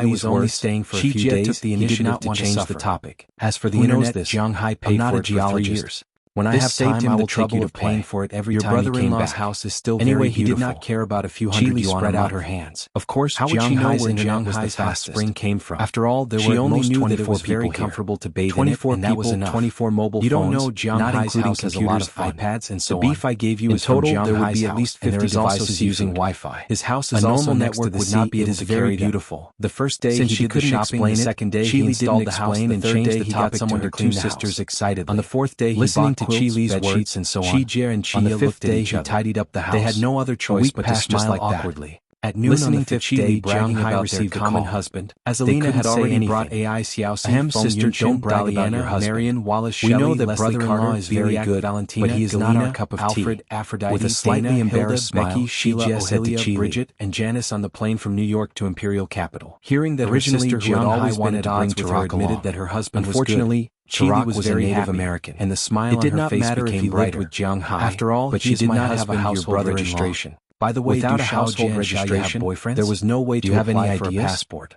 Hai was only staying for a few days, took the initiative to change the topic. As for the internet, Jiang Hai paid for it for 3 years. When I have time, I will take you to paying for it every time he came back. Your brother-in-law's house is still very beautiful. He did not care about a few hundred yuan spread out her hands. Of course, how would she know where Jiang Hai's fast spring came from? After all, there were only 24 people comfortable to bathe in it, and that was enough. 24 mobile phones. You don't know Jiang Hai's house has a lot of iPads and so on. The beef I gave you is from Jiang Hai's house, and there is also using Wi-Fi. His house is also next to the sea. It is very beautiful. The first day he did the shopping, the second day he installed the house, the third day he got someone to clean the house. Sisters excitedly. On the fourth day, listening to Chi Li's words and so on. Chi and Chia on the fifth day, he tidied up the house. They had no other choice but to smile awkwardly. At noon on the fifth day, Jiang Hai received a common husband. As Alina had already brought AI Xiaoxi, sister, don't brag about your husband. Marion, Wallace, Shelley, we know that brother-in-law is very good, but he is not our cup of tea. Alfred, Aphrodite, with a slightly embarrassed smile, Becky, Sheila, Ohilia, Bridget, and Janice on the plane from New York to Imperial Capital. Hearing that originally her sister, who had always been at odds with her, admitted that her husband was good. Chili was very Native American, and the smile on her face became brighter with Jiang Hai. After all, but she did not have a household registration. By the way, without a household registration, there was no way to apply for a passport.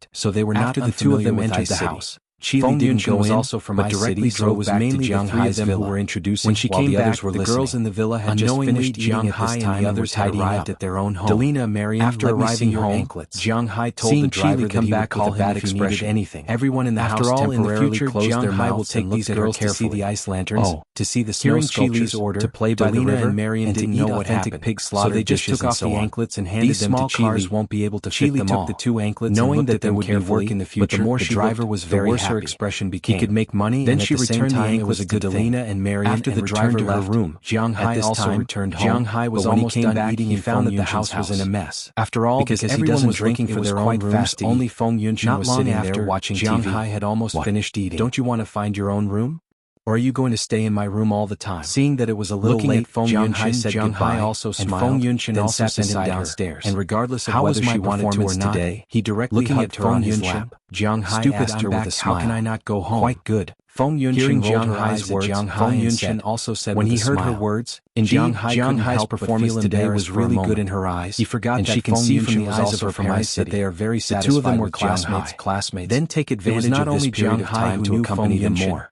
left. So they were not After the two of them entered the house, Feng didn't go was in, also from but my directly city, so it was mainly the three of them who were introducing. When she while came the back, others were the listening. girls in the villa had just Unknowingly, finished eating at this time and the others had tidying arrived up at their own home. Delina and Marian, After arriving your home, anklets. Jiang Hai told Seeing the driver Chile that come he back would call with a him bad if he expression. needed anything. Everyone in the After house all, in the temporarily future, closed Jiang their Hai will mouths take and looked these at girls her to see the carefully. ice lanterns, to see the snow Hearing sculptures, Chile's order, to play by the Delina river, and Marian and to didn't eat know what authentic happened. pig So slaughter they just dishes took and off so the on. anklets and handed These them to small cars Chile. won't be able to fit Chile them took all. the two anklets Knowing and that looked at there them would be carefully, work in the but the future, more the she driver looked, was the very worse her happy. expression He became. could make money, Then and she at the same returned the time, it anklets was a to good thing. Delina and Marian After the and driver returned to her left, room. Jiang Hai At this also time, returned home. Jiang Hai was but when he almost came done back, eating he in found Feng that the Yunshin's house was in a house. mess. After all, because he everyone doesn't was drink, looking it for was their own quite room. fast to Only eat. Feng Yunshin Not was long sitting after, there watching Jiang TV. Hai had almost What? finished eating. Don't you want to find your own room? Or are you going to stay in my room all the time? Seeing that it was a little Looking late, at Feng Jiang Hai Yunshin, said Jiang goodbye, Hai also and smiled, Feng Yunshin then also sat sent him beside her. downstairs. And regardless of How whether was my she wanted to or performance not, today, he directly looking hugged at her on Feng his Yunshin, lap. Jiang Hai Stupid, asked I'm her back, with a how smile. can I not go home? Quite good. Feng Yunshin Hearing rolled Jiang her Hai's eyes at words, Jiang Hai Feng and Yunshin said, also said when with he a heard her smile. words, Indeed, Jiang Hai's help but performance feel today embarrassed was for a really good moment. in her eyes. He forgot and that she can Feng see from Yunshin the was eyes also of her from parents city. that they are very The two of satisfied them were with Jiang Hai. classmates. Then take It was advantage not of this only period Jiang of Hai time who to knew accompany Feng them Yunshin. more.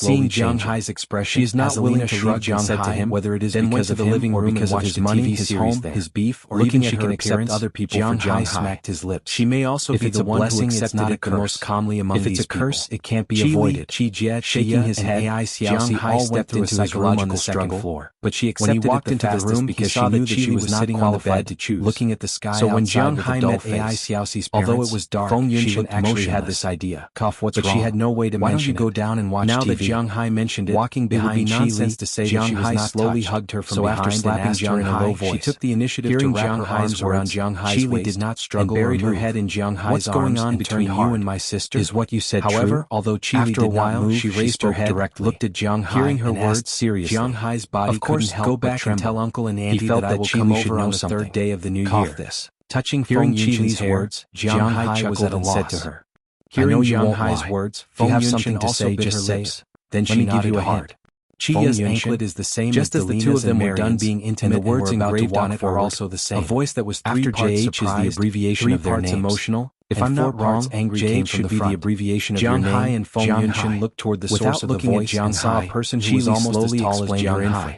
Seeing Jiang Hai's expression, she is not willing to leave Jiang Hai to him, whether it is because of the living room because of his money, his home, his beef, or even she can accept other people for Jiang Hai smacked his lips. She may also be the one who accepted it the most calmly among these people. If it's a curse, it can't be avoided. Shaking his head, Jiang Hai stepped into his room on the second floor. But she accepted it the fastest because she knew that she was sitting on the bed to choose, looking at the sky. So when Jiang Hai met Ai Xiaoxi's parents, although it was dark, she looked actually had this idea. But she had no way to mention it. Why don't you go down and watch TV? Now that Jiang Hai mentioned it, walking behind nonsense to say that she was not slowly hugged her from behind and asked her in a low voice. She took the initiative to wrap her arms around Jiang Hai's waist did not struggle and buried her head in Jiang Hai's arms. What's going on between you and my sister? Is what you said true? However, although Qili did not move, she raised her head, looked at Jiang Hai, hearing her words seriously. Jiang Hai's body couldn't help go back and tell Uncle and Auntie that I will come over on the third day of the new year. Touching Feng Yunshin's words, Jiang Hai chuckled and said to her, hearing Jiang Hai's words, if you have something to say, just say it. Then she nodded hard. Chia's anklet is the same just as the two of them were done being intimate, and the words engraved on it were also the same. A voice that was three parts surprised, is the abbreviation of their names. Emotional. If I'm not wrong, angry came from the front. The abbreviation of Jiang Hai and Feng Yunshin looked toward the source of the voice and saw a person who was almost as tall as Jiang Hai.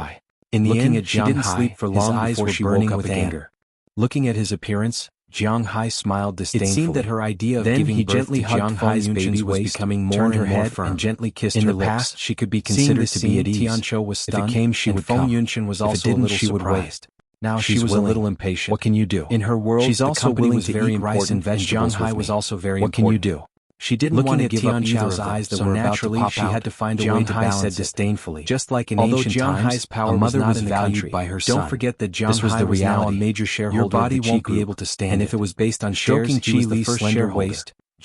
Hai. In the end, she didn't sleep for long before she woke up with anger. Looking at his appearance, Jiang Hai smiled disdainfully. It seemed that her idea of giving birth to Jiang Hai's baby was becoming more and more firm, and gently kissed her lips. In the past, she could be considered to be at ease. Tianqiu was stunned, if it came, she would come. Yunshin was also a little surprised. Now she was a little impatient. What can you do? In her world, she's also willing to eat rice and vegetables. Jiang Hai was also very important. What can you do? She didn't want to give up either of them, eyes that were naturally about to pop out. She had to find a way to balance it. Disdainfully. Just like in ancient times, a mother was valued by her son. Don't forget that Jiang Hai was now a major shareholder. Your body won't be able to stand. And if it was based on shares, he was the first shareholder.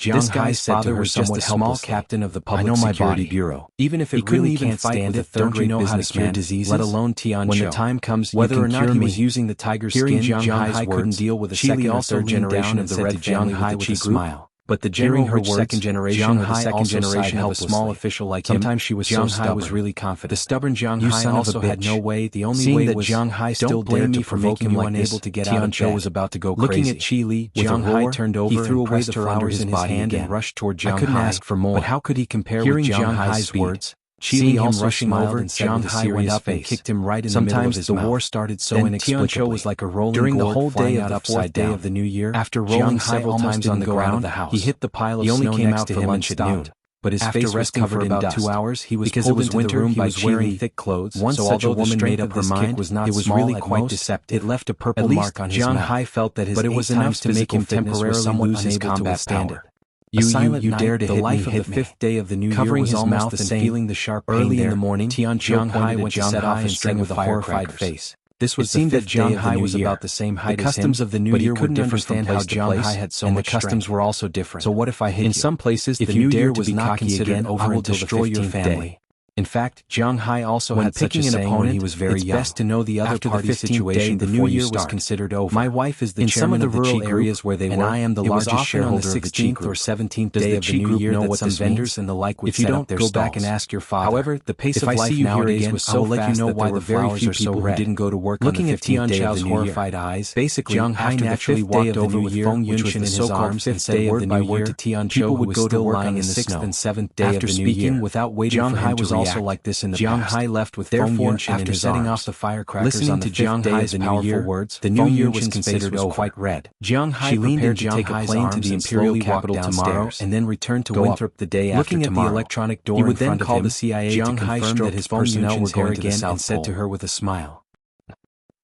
This guy's father was just a small captain of the Public Security Bureau. Even if it really can't stand it, don't you know how to cure diseases? Let alone Tianqiu. When the time comes, whether or not he was using the tiger's skin, Jiang Hai couldn't deal with a second or third generation of the red family with a smile. But the general her second generation or the second generation of a small official like him, sometimes she was so stubborn. Was really confident. The stubborn Jiang Hai also had no way. The only way was Jiang Hai still dared to provoke him like unable to get out of bed. Was about to go crazy. Looking at Qi Li, Jiang Hai turned over. He threw away the flowers in his hand and rushed toward Jiang Hai. I couldn't ask for more. But how could he compare with Jiang Hai's words? Seeing him rushing over, Jiang Hai went up and kicked him right in the middle of his mouth. The war started so inexplicably. Was like a rolling during the whole day of the fourth day of the new year. After rolling several times on the ground, he hit the pile of snow next to him and stopped. But his face was covered in about 2 hours. He was pulled into the room by wearing thick clothes. Once such a woman made up her mind, it was really quite deceptive. It left a purple mark on his mouth. Jiang Hai felt that his 8 times to make him temporarily lose his combat power. You dare to hit me, hit the fifth day of the new year was almost the same. Feeling the sharp pain early in the morning, Jiang Hai went to set off a string with a horrified face. This was the fifth day of the new year. About the same height as him, customs of the new year were different from place to place, and the customs were also different. So what if I hit you? In some places, the new year was not considered over until the 15th day. In fact, Jiang Hai also had such a saying when he was very young. It's best to know the other party's situation. The new year was considered over. My wife is the chairman of the rural areas where they were, and I am the largest shareholder of the 16th or 17th day of the new year. Know what some vendors and the like would set up their stalls. If you don't, go back and ask your father. However, the pace of life nowadays was so fast that there were very few people who didn't go to work on the 15th day of the new year. Horrified eyes, basically, Jiang Hai naturally walked over with Feng Yunshin in his arms and said word by word to Tianqiu, who was still working in the 6th and 7th day of the new year. Without waiting for him to react, Jiang Hai was also like this in the Jiang Hai left with Feng Yunshin in his setting off the firecrackers on the fifth day of the powerful words. The new year was considered quite red. Jiang Hai prepared to take a plane to the imperial capital tomorrow and then return to Winthrop the day after tomorrow. Looking at the electronic door in front of him, the CIA Jiang Hai confirmed that his personnel were going to the South Pole and said to her with a smile.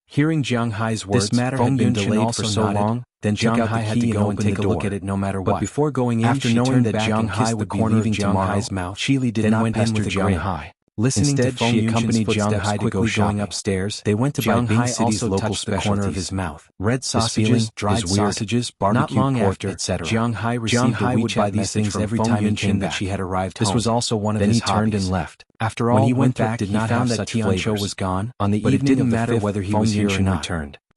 Hearing Jiang Hai's words, this matter had been delayed for so long, then Jiang Hai had to go and take a look at it no matter what. But before going in, after knowing that Jiang Hai would be leaving Jiang Hai's mouth, Chili did not went in with Jiang Hai. Listening to she accompanied Jiang Hai to go shopping upstairs. They went to Jiang Hai City's local specialties. The corner of his mouth. Red sausages, dried sausages, barbecue pork, etc. Jiang Hai received a WeChat these things every time he came back. She had arrived home. This was also one of his hobbies. Then he turned and left. After all, when he went back, he found that Tianqiu was gone. On the evening, it didn't matter whether he was here or not.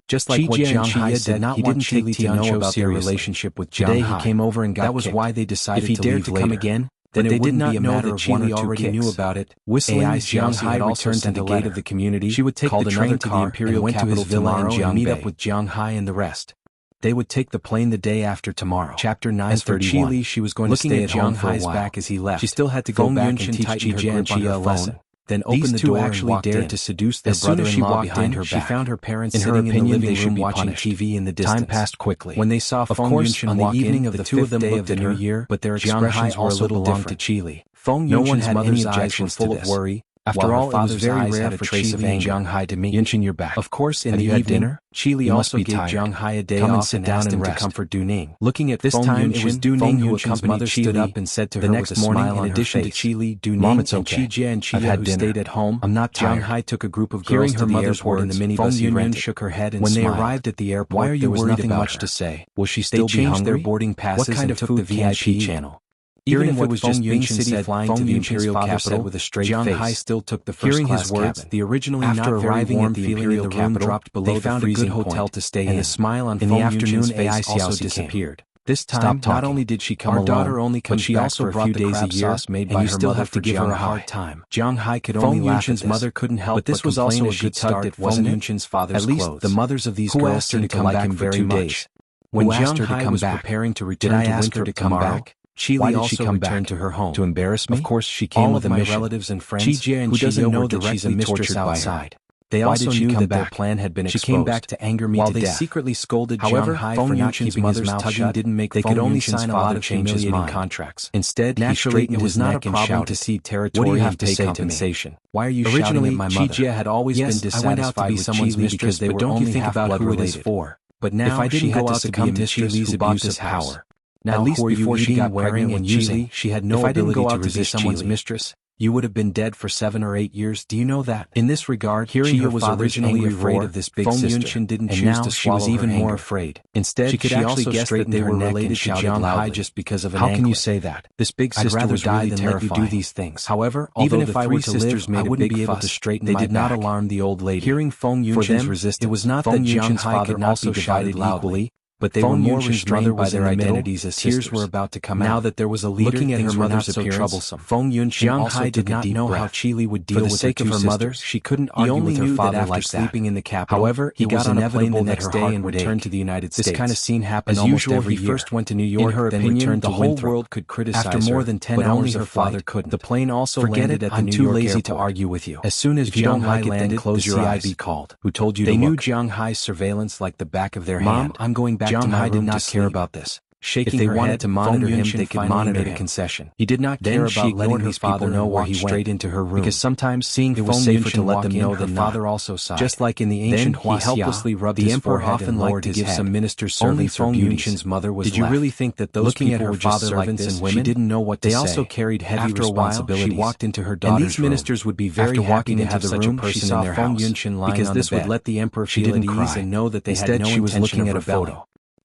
Just like what Jiang Hai said, he didn't take Tianqiu about their relationship with Jiang Hai. Today he came over and got kicked. That was why they decided to leave later. Come again, then it wouldn't be a matter of one or two already knew about it. Whistling, Jiang Hai returned to the gate of the community. She would take the train to the imperial capital tomorrow and meet up with Jiang Hai and the rest. They would take the plane the day after tomorrow. Chapter 9:31. As for Chili, she was going to stay at Jiang Hai's back as he left. She still had to go back and teach Jian a lesson. Then opened the door and walked in. To seduce their brother-in-law behind her back. She found her parents sitting in the living room watching TV in the distance. Time passed quickly. When they saw Feng Yunshin on the evening of the fifth day of the new year, but their expressions were a little different to Chili. No one had any objections full of worry. After all, it was very rare for Chili and Jiang Hai to meet. Yunshin, you're back. Of course, in the evening, dinner, Chili also gave Jiang Hai a day off and asked him to comfort Du Ning. Looking at this time, it was Du Ning who accompanied Chili. Stood up and said to her the next morning, in addition to Chili, Du Ning and Qijie and Chia who stayed at home, I'm not tired. Jiang Hai took a group of girls to the airport in the minibus he rented. Shook her head and when smiled. They arrived at the airport, why are you worried? Nothing much to say. Will she still be hungry? Their boarding passes. What kind of food? The VIP channel. Even if it was just Bing City flying to the imperial capital with a straight face, Jiang Hai still took the first-class cabin. The originally not very warm feeling in the room dropped below the freezing point. They found a good hotel to stay in, and the smile on Feng Yunshin's face also disappeared. This time, not only did she come alone, but she also brought the crab sauce made by her mother. And you still have to give her a hard time. Jiang Hai could only laugh at this. Mother couldn't help, but this was also a good start at Feng Yunshin's father's clothes. At least the mothers of these girls seemed to like him very much. When Jiang Hai was preparing to return to Winter to come back, Chili also returned to her home. To embarrass me? Of course she came with a mission. All of my relatives and friends who doesn't know that she's a mistress outside. They also knew that their plan had been exposed. She came back to anger me to death. While they secretly scolded Jiang Hai for not keeping his mouth shut, didn't make they could only sign a lot of humiliating contracts. Instead, naturally, it was not a problem to cede territory. What do you have to say compensation? Why are you shouting at my mother? Qijie had always been dissatisfied with someone's mistress, but don't you think about who it is for? But now, if I didn't go out to be a mistress who bought this power. Now, at least before she got wearing and using, she had no ability to resist someone's mistress. You would have been dead for 7 or 8 years. Do you know that? In this regard, hearing her was originally afraid of this big sister, Yunshin didn't choose to swallow she was even more afraid. Instead, she could actually guess that they were related to Jiang Hai just because of an anklet. How can you say that? This big sister would die than let you do these things. However, even if I were to live, I wouldn't be able to straighten my back. They did not alarm the old lady. Hearing Feng Yunshin's resistance, it was not that Jiang Hai could not be divided equally. but they were more restrained by their identities as sisters. Tears were about to come out. Now that there was a leader, looking at her mother's appearance, troublesome. Feng Yunshin also did not know how Qili would deal with her two sisters. For the sake of her mother, she couldn't argue with her father like that. Sleeping in the capital, however, he got on a plane the next day and returned to the United States. This kind of scene happened almost every year. He first went to New York, then returned to Winthrop. The whole world could criticize her, after more than 10 hours her father couldn't. The plane also landed at the New York airport. I'm too lazy to argue with you. As soon as Jiang Hai landed, the CIB called. Who told you to look? They knew Jiang Hai's surveillance like the back of their hand. Mom, I'm going back to my room. Jiang Hai did not care about this. Shaking if they wanted to monitor him, they could monitor a concession. He did not care about letting his father know where he went straight into her room, because sometimes seeing it was safer to let them know that father also sighed. Just like in the ancient Wuxia, he helplessly rubbed the emperor often liked to give some ministers servants or beauties. Mother was Did you really think that those looking at her father like this, she didn't know what to say? They also carried heavy responsibilities. She walked into her daughter's room, and these ministers would be very happy to have such a person in their house, because this would let the emperor feel at ease and know that they had no intention of rebelling.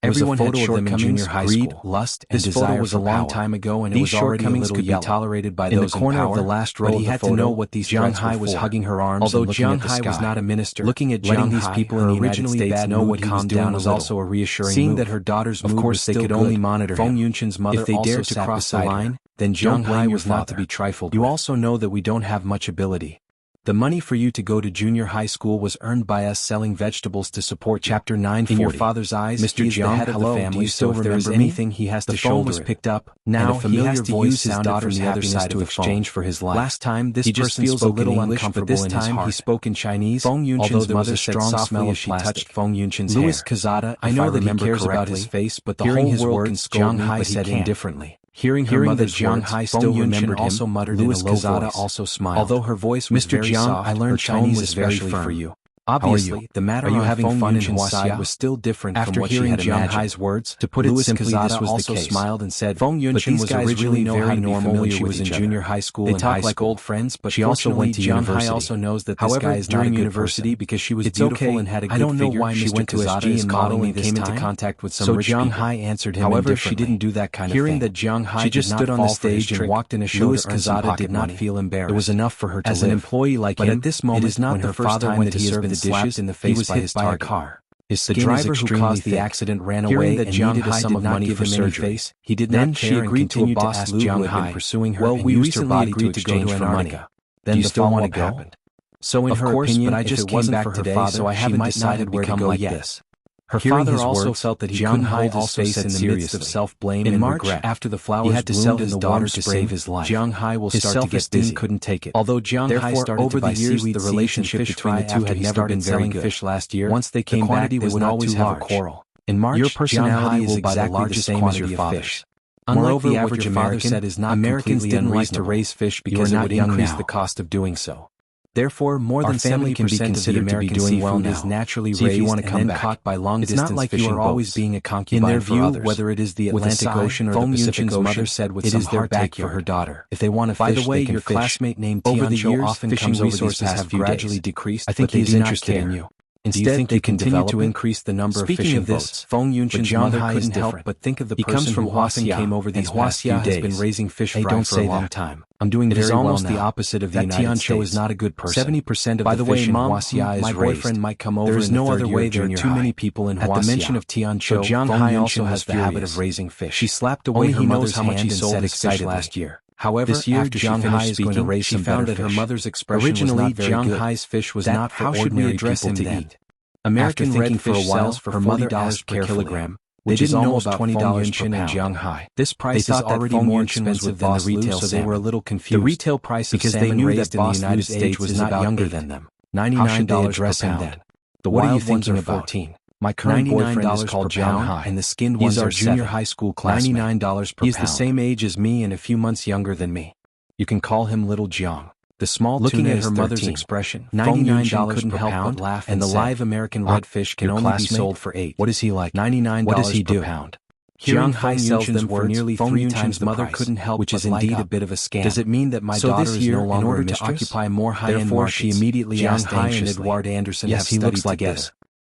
Everyone had shortcomings, greed, lust, and desire. This photo was a long time ago, and it was already a little yellow. Be tolerated by those in corner of the last row. But he had to know what these Jiang Hai was hugging her arms. Although Jiang Hai was not a minister, looking at letting these people in the United States know what he was doing was also a reassuring. Seeing that her daughter's mood was still good, they could only monitor Feng Yunshin's mother. If they dared to cross the line, then Jiang Hai was not to be trifled with. You also know that we don't have much ability. The money for you to go to junior high school was earned by us selling vegetables to support. Chapter 940. In your father's eyes, Mr. Jiang, the head of the family, do you still remember anything he has to shoulder? The phone was picked up. Now he has to use his daughter's from the other side to exchange for his life. Last time, this person feels a little uncomfortable, but this time he spoke in Chinese. Feng Yunshin's mother said softly as she touched Feng Yunshin's hair. Louis Kazada, I know that he cares about his face, but the whole world can scold me, but said indifferently. Hearing that Jiang Hai still remembered him, also muttered Louis in a low voice. Also smiled. Although her voice was very soft, I learned Chinese especially for you. Obviously, the matter on having fun in Wuxia was still different from what she had imagined. Jiang Hai's words, to put it simply, this was the case. Smiled and said, Feng Yunshin was originally very normal when she was in junior high school. They talked like old friends, but she also went to university. Jiang Hai also knows that this guy is not a good person because she was beautiful and had a good figure. I don't know why she went to SG and modeling and came into contact with some rich people. So Jiang Hai answered him indifferently. However, she didn't do that kind of thing. Hearing that Jiang Hai did not fall for his trick, walked in a show to earn some pocket money. It was enough for her to live. As an employee like him, but at this moment, when her father went to serve the dishes in the face, he was hit by a car. The driver who caused the accident ran away and needed a sum of money for surgery. He did not care and agreed to a boss Jiang Hai pursuing her and used her body to exchange for money. Then the follow-up happened. So in her opinion, if it wasn't for her father, so I haven't decided where to go yet. Her father also felt that he couldn't hold his face in the midst of self-blame and regret. After the flowers had to sell his daughter to save his life. Jiang Hai will start to get busy. Couldn't take it. Although Jiang Hai started over the years, the relationship between the two had never been very good. Fish last year, once they came back, they would always have a quarrel. In March, your personality is exactly the same as your father's. Unlike the average American, Americans didn't like to raise fish because it would increase the cost of doing so. Therefore, more than 70% of the American seafood is naturally raised and then caught by long-distance fishing boats. It's not like you are always being a concubine. In their view, whether it is the Atlantic Ocean or the Pacific Ocean, mother said with some heartache for her daughter. If they want to fish, by the way, your classmate named Tiancho often fishing resources have gradually decreased. I think he's interested in you. Instead, they continue to increase the number of fishing boats. Feng Yunshin's mother couldn't help but think of the person who often came over these past few days. Has been raising fish fry for a long time. I'm doing very well now. It is almost the opposite of the United States. Tiancho is not a good person. 70% of the fish in Wuxia is raised. My boyfriend might come over. There is no other way. There are too many people in Wuxia. At the mention of Tiancho, Jiang Hai also has the habit of raising fish. She slapped away her mother's hand and said excited last year. However, this year, after Jiang Hai is going to raise some better fish. She found that her mother's expression was not very good. Originally, Jiang Hai's fish was not for ordinary people to eat. American redfish sells for $40 per kilogram, which is almost $20 per pound. Jiang Hai. This price is already more expensive than the retail, so they were a little confused. The retail price of salmon raised in the United States was not younger than them. $99 per pound. The wild ones are 14. My current boyfriend is called Jiang Hai, and the skinned ones are junior high school classmate. $99 per pound. He's the same age as me and a few months younger than me. You can call him Little Jiang. The small looking at her mother's expression, $99 couldn't help but laugh, and the live American redfish can only be sold for $8. What is he like? $99 per pound. Jiang Hai sells them for nearly 3 times the price, couldn't help which is indeed a bit of a scam. Does it mean that my daughter is no longer in order to occupy more high-end markets? She immediately asked Jiang Hai and Edward Anderson have studied together.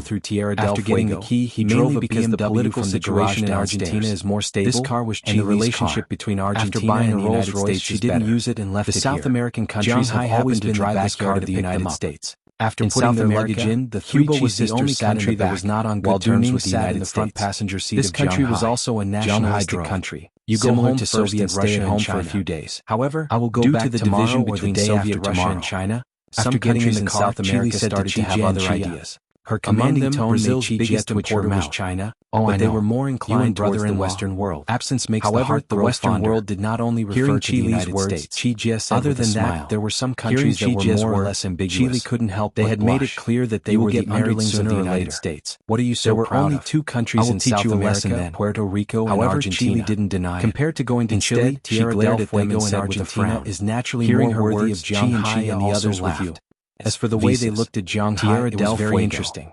go through Tierra del Fuego. After getting the key, he drove a because the BMW political from the situation in garage Argentina downstairs. is more stable. This car was and the Chile's relationship car. between After Argentina buying and a the United Rolls-Royce, States she is didn't better. use it and left The it South here. American countries Jiang have Hai always happened to been the drive this car backyard to of the pick them United up. States. After In putting South the America, luggage in, the Cuba three was the Chief only sisters sat in country the that was back, not on while good terms Duni with the sat in United the front States. passenger seat This of country Jiang was Hai. also a Jiang Hai nationalistic drove. country, You go similar home to first Soviet and stay Russia at home and for a China. few days. However, I will go due back to the tomorrow division or the between day Soviet after Russia tomorrow. and China, After some countries in car, South America Chile started to have other ideas. Her Among commanding them, tone Brazil's made Chi biggest jet importer twitch her was mouth. China, Oh, but I they know. were more You inclined and towards the brother-in-law. Western world. Absence makes the However, heart the grow Western fonder. world did not only refer Hearing to the Chile's United words, States. Chi Jie said Other with a than smile. that, there were some countries that Hearing were Chi Jie's more or words, less ambiguous. Chile couldn't help They but had made it blush. clear that they You will were the get married underlings of sooner the or United later. States. What are you There so were proud only of? two I countries will in teach South you a America, lesson then. Puerto Rico and However, Argentina. Chile didn't deny it. Compared to going to Chile, Instead, Tierra she del glared at them Fuego and and said with a Argentina frown. is naturally Hearing more her worthy words, of Jiang Chi Hai and the also others with laughed. you. As for the way they Visas. looked at Jiang Hai, Tierra it was del very Fuego. interesting.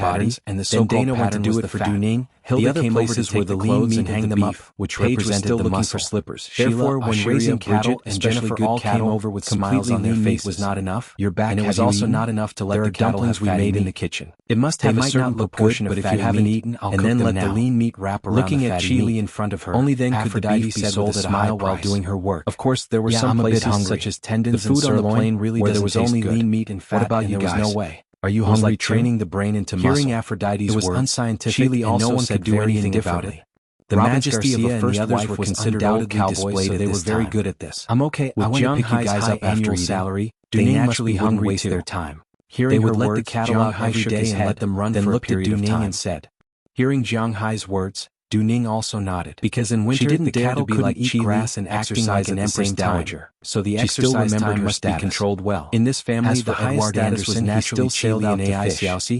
patterns, and the so-called pattern was the fat. The other places were the clothes and hang them up, which represented the muscle. For slippers. Therefore, when raising cattle, and Jennifer all came over with smiles on their faces, was not enough. Your back, and it was also not enough to let the cattle have fatty meat. We made in the kitchen. It must have a certain proportion of fatty meat, and then let the lean meat wrap around the fatty meat. Looking at Chile in front of her, only then could the beef be sold at a smile while doing her work. Of course, there were some places such as tendons and sirloin where there was only lean meat and fat. What about you guys? There was no way. Are you hungry? Like training the brain into muscle. Hearing Aphrodite's words, it was unscientific, and no one could do anything about it. The majesty of a first wife was undoubtedly displayed, so they were very good at this. I'm okay. I want to pick you guys up after salary. They naturally hungry waste their time. Hearing they would let the cattle out every day and let them run for a period of time. And said, hearing Jiang Hai's words, Du Ning also nodded. Because in winter, the cattle be like eat grass and exercise like an empress dowager. So the exercise time must be controlled well. In this family, the highest status was naturally sailed out to fish.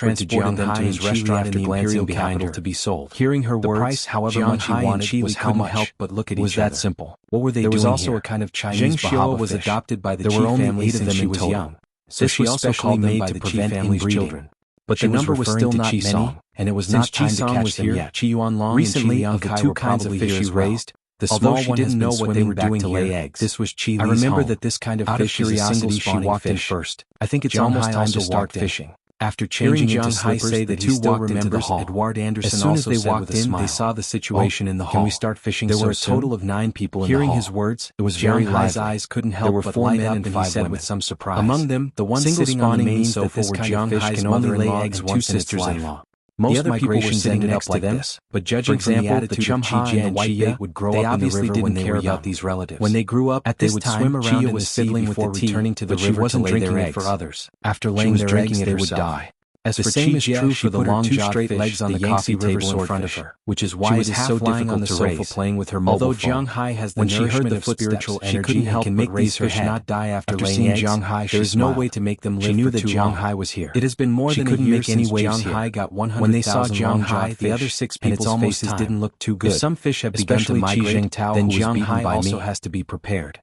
transported them to his restaurant in the imperial capital to be sold. Hearing her words, the price, however much he wanted, was how much help but look at each other. Was that simple? What were they doing here? There was also a kind of Chinese Bahaba was adopted by the Qi family since she was young, so she also called them by the Qi family's children. But the number was still not many, and it was not time to catch them yet. Qi Yuanlong recently, of the two kinds of fish she raised, the small one didn't know what they were doing to lay eggs. This was Chi Li's home. I remember that this kind of fish is a single spawning fish. First. I think it's almost time to start fishing. After changing into slippers, the two walked into the hall. Edward Anderson as soon as they walked in, they saw the situation in the hall. Can we start fishing? There were a total of 9 people in the hall. Hearing his words, it was very lively. His eyes couldn't help but light up, and he said with some surprise. Among them, the one sitting on the main sofa were Jiang Hai's can only lay eggs once in its life. Most migrations ended up like this, but judging from the attitude of Chi and the whitebait would grow up in the river when they were young. These relatives. When they grew up, they would swim around in the sea before returning to the river to lay their eggs. For others. After laying their eggs, they would die. As the same is true for the long-jawed fish, legs on the coffee table in front of her, which is why it is so difficult to raise. Playing with her mobile phone. Although Jiang Hai has the nourishment of spiritual energy, she couldn't help but raise her head. Not die after laying eggs. There is no way to make them live. She knew that Jiang Hai was here. It has been more than a year since Jiang Hai got 100,000. When they saw Jiang Hai, the other 6 people's faces didn't look too good. If some fish have begun to migrate, then Jiang Hai also has to be prepared.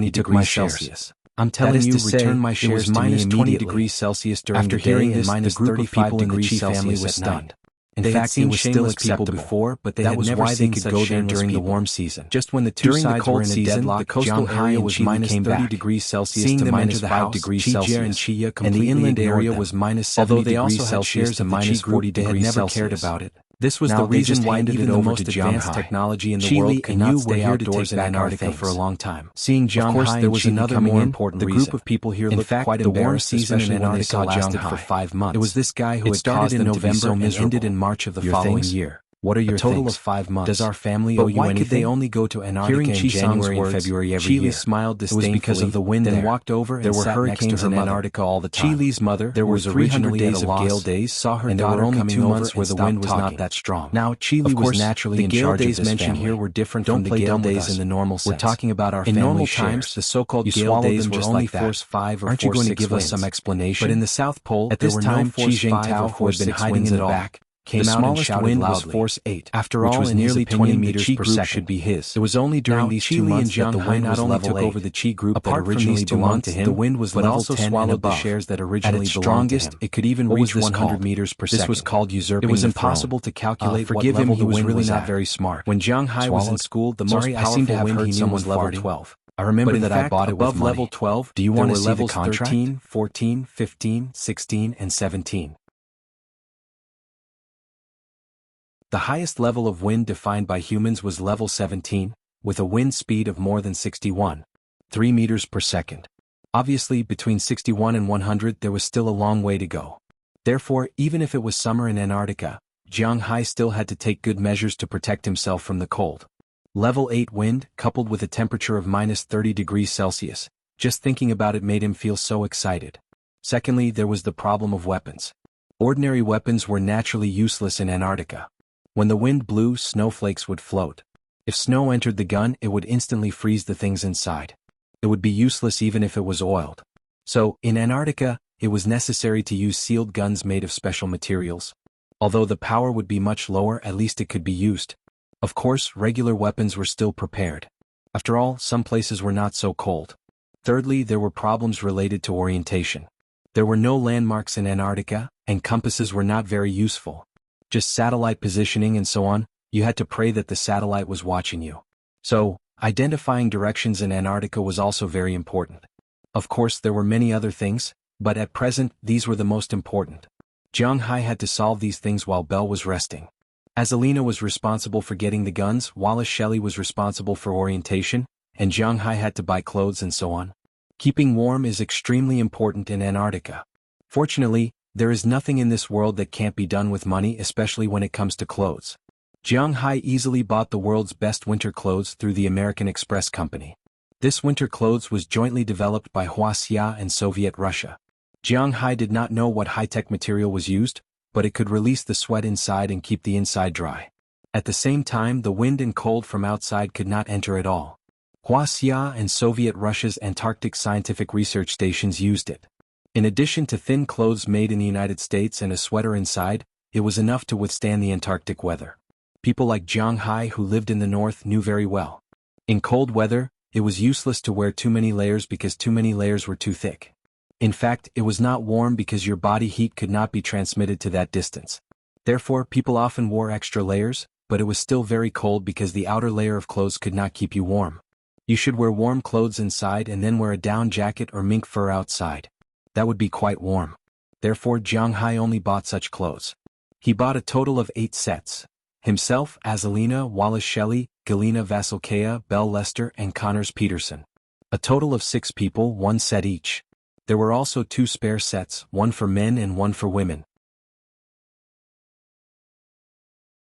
20 degrees Celsius. I'm telling you, return my shares to me minus 20 immediately. degrees Celsius during After the day, hearing and this, minus the group of 35 people in the degrees Chi family Celsius was at night. stunned. In They had fact, seen it was still shameless people acceptable before, but they that had was never why seen they could such go there shameless during the people. warm season. Just when the two During the sides cold were in a season, deadlock, the coastal Jiang area Hai was and Chi minus came 30 back. degrees Celsius Seeing to them minus enter the 5 house, degrees Chi Jia Celsius, and Chia and the completely inland ignored area them. was minus 70 Although they degrees also had Celsius shares to of the Chi minus group, 40 they had degrees never Celsius. cared about it. This was Now the they reason just why handed even it the over most to advanced Jiang Hai. technology in the Chi world Li could and not you were stay here to outdoors take in back our Antarctica things. for a long time. Seeing Of Jiang course, Hai there and was Chi another coming more in, important the reason. group of people here In looked fact, quite the warm embarrassed, season in especially when they Antarctica saw lasted Jiang for Hai. 5 months. It was this guy who It had started caused in them to be November so and miserable. ended in March of the Your following things? year. What are your A total things? of 5 months. Does our family But owe you why anything? could they only go to Antarctica Hearing in Chi January and words, February every Chi Li year? smiled It was disdainfully, because of the wind then there. walked over and There were sat hurricanes next to in her mother. Antarctica all the Chi time. Li's mother, There who were was 300 originally days at a of gale loss, days, saw her and there were daughter only coming 2 over months where and the stopped wind was not talking. that strong. Now Chi Li Of course, was naturally the in gale charge of days this mentioned family. here were different Don't from the play gale dumb with days us. in the normal We're sense. talking about our In family normal shares. times, the so-called You gale swallowed days them were just only like that. force 5 or Aren't you force going to 6 give us some winds. explanation? But in the South Pole, At there this were time, no Chi force 5 Jingtao, or who had force been 6 hiding winds in at the all. back, came the out and smallest shouted wind loudly. was force 8, After which all, was in his nearly opinion, 20 the meters Qi per group second. should be his. It was only during Now, these Qi 2 Li months and that the Jiang Hai wind not was only level took over 8. the Qi group that Apart from originally these 2 belonged months, to him, the wind was but level also 10 and swallowed the above. shares that At originally its belonged to strongest, him. it could even What was reach this 100 called? meters per This second. was called usurping It was the impossible throne. to calculate what Forgive him, level he the was wind really was not at. very smart. When Jiang Hai was in Swallowed? school, the Sorry, most I seem to powerful have wind heard he knew someone was level farting. 12. I remember But in that I fact, bought it with above money. level 12, Do you there want were to see the levels contract? 13, 14, 15, 16, and 17. The highest level of wind defined by humans was level 17, with a wind speed of more than 61.3 meters per second. Obviously, between 61 and 100 there was still a long way to go. Therefore, even if it was summer in Antarctica, Jiang Hai still had to take good measures to protect himself from the cold. Level 8 wind, coupled with a temperature of minus 30 degrees Celsius, just thinking about it made him feel so excited. Secondly, there was the problem of weapons. Ordinary weapons were naturally useless in Antarctica. When the wind blew, snowflakes would float. If snow entered the gun, it would instantly freeze the things inside. It would be useless even if it was oiled. So, in Antarctica, it was necessary to use sealed guns made of special materials. Although the power would be much lower, at least it could be used. Of course, regular weapons were still prepared. After all, some places were not so cold. Thirdly, there were problems related to orientation. There were no landmarks in Antarctica, and compasses were not very useful. Just satellite positioning and so on, you had to pray that the satellite was watching you. So, identifying directions in Antarctica was also very important. Of course, there were many other things, but at present, these were the most important. Jiang Hai had to solve these things while Belle was resting. Azalina was responsible for getting the guns, Wallace Shelley was responsible for orientation, and Jiang Hai had to buy clothes and so on. Keeping warm is extremely important in Antarctica. Fortunately, there is nothing in this world that can't be done with money, especially when it comes to clothes. Jiang Hai easily bought the world's best winter clothes through the American Express Company. This winter clothes was jointly developed by Wuxia and Soviet Russia. Jiang Hai did not know what high-tech material was used, but it could release the sweat inside and keep the inside dry. At the same time, the wind and cold from outside could not enter at all. Wuxia and Soviet Russia's Antarctic scientific research stations used it. In addition to thin clothes made in the United States and a sweater inside, it was enough to withstand the Antarctic weather. People like Jiang Hai who lived in the north knew very well. In cold weather, it was useless to wear too many layers because too many layers were too thick. In fact, it was not warm because your body heat could not be transmitted to that distance. Therefore, people often wore extra layers, but it was still very cold because the outer layer of clothes could not keep you warm. You should wear warm clothes inside and then wear a down jacket or mink fur outside. That would be quite warm. Therefore, Jiang Hai only bought such clothes. He bought a total of 8 sets. Himself, Azalina, Wallace Shelley, Galina Vasilkaya, Belle Lester, and Connors Peterson. A total of 6 people, 1 set each. There were also 2 spare sets, one for men and one for women.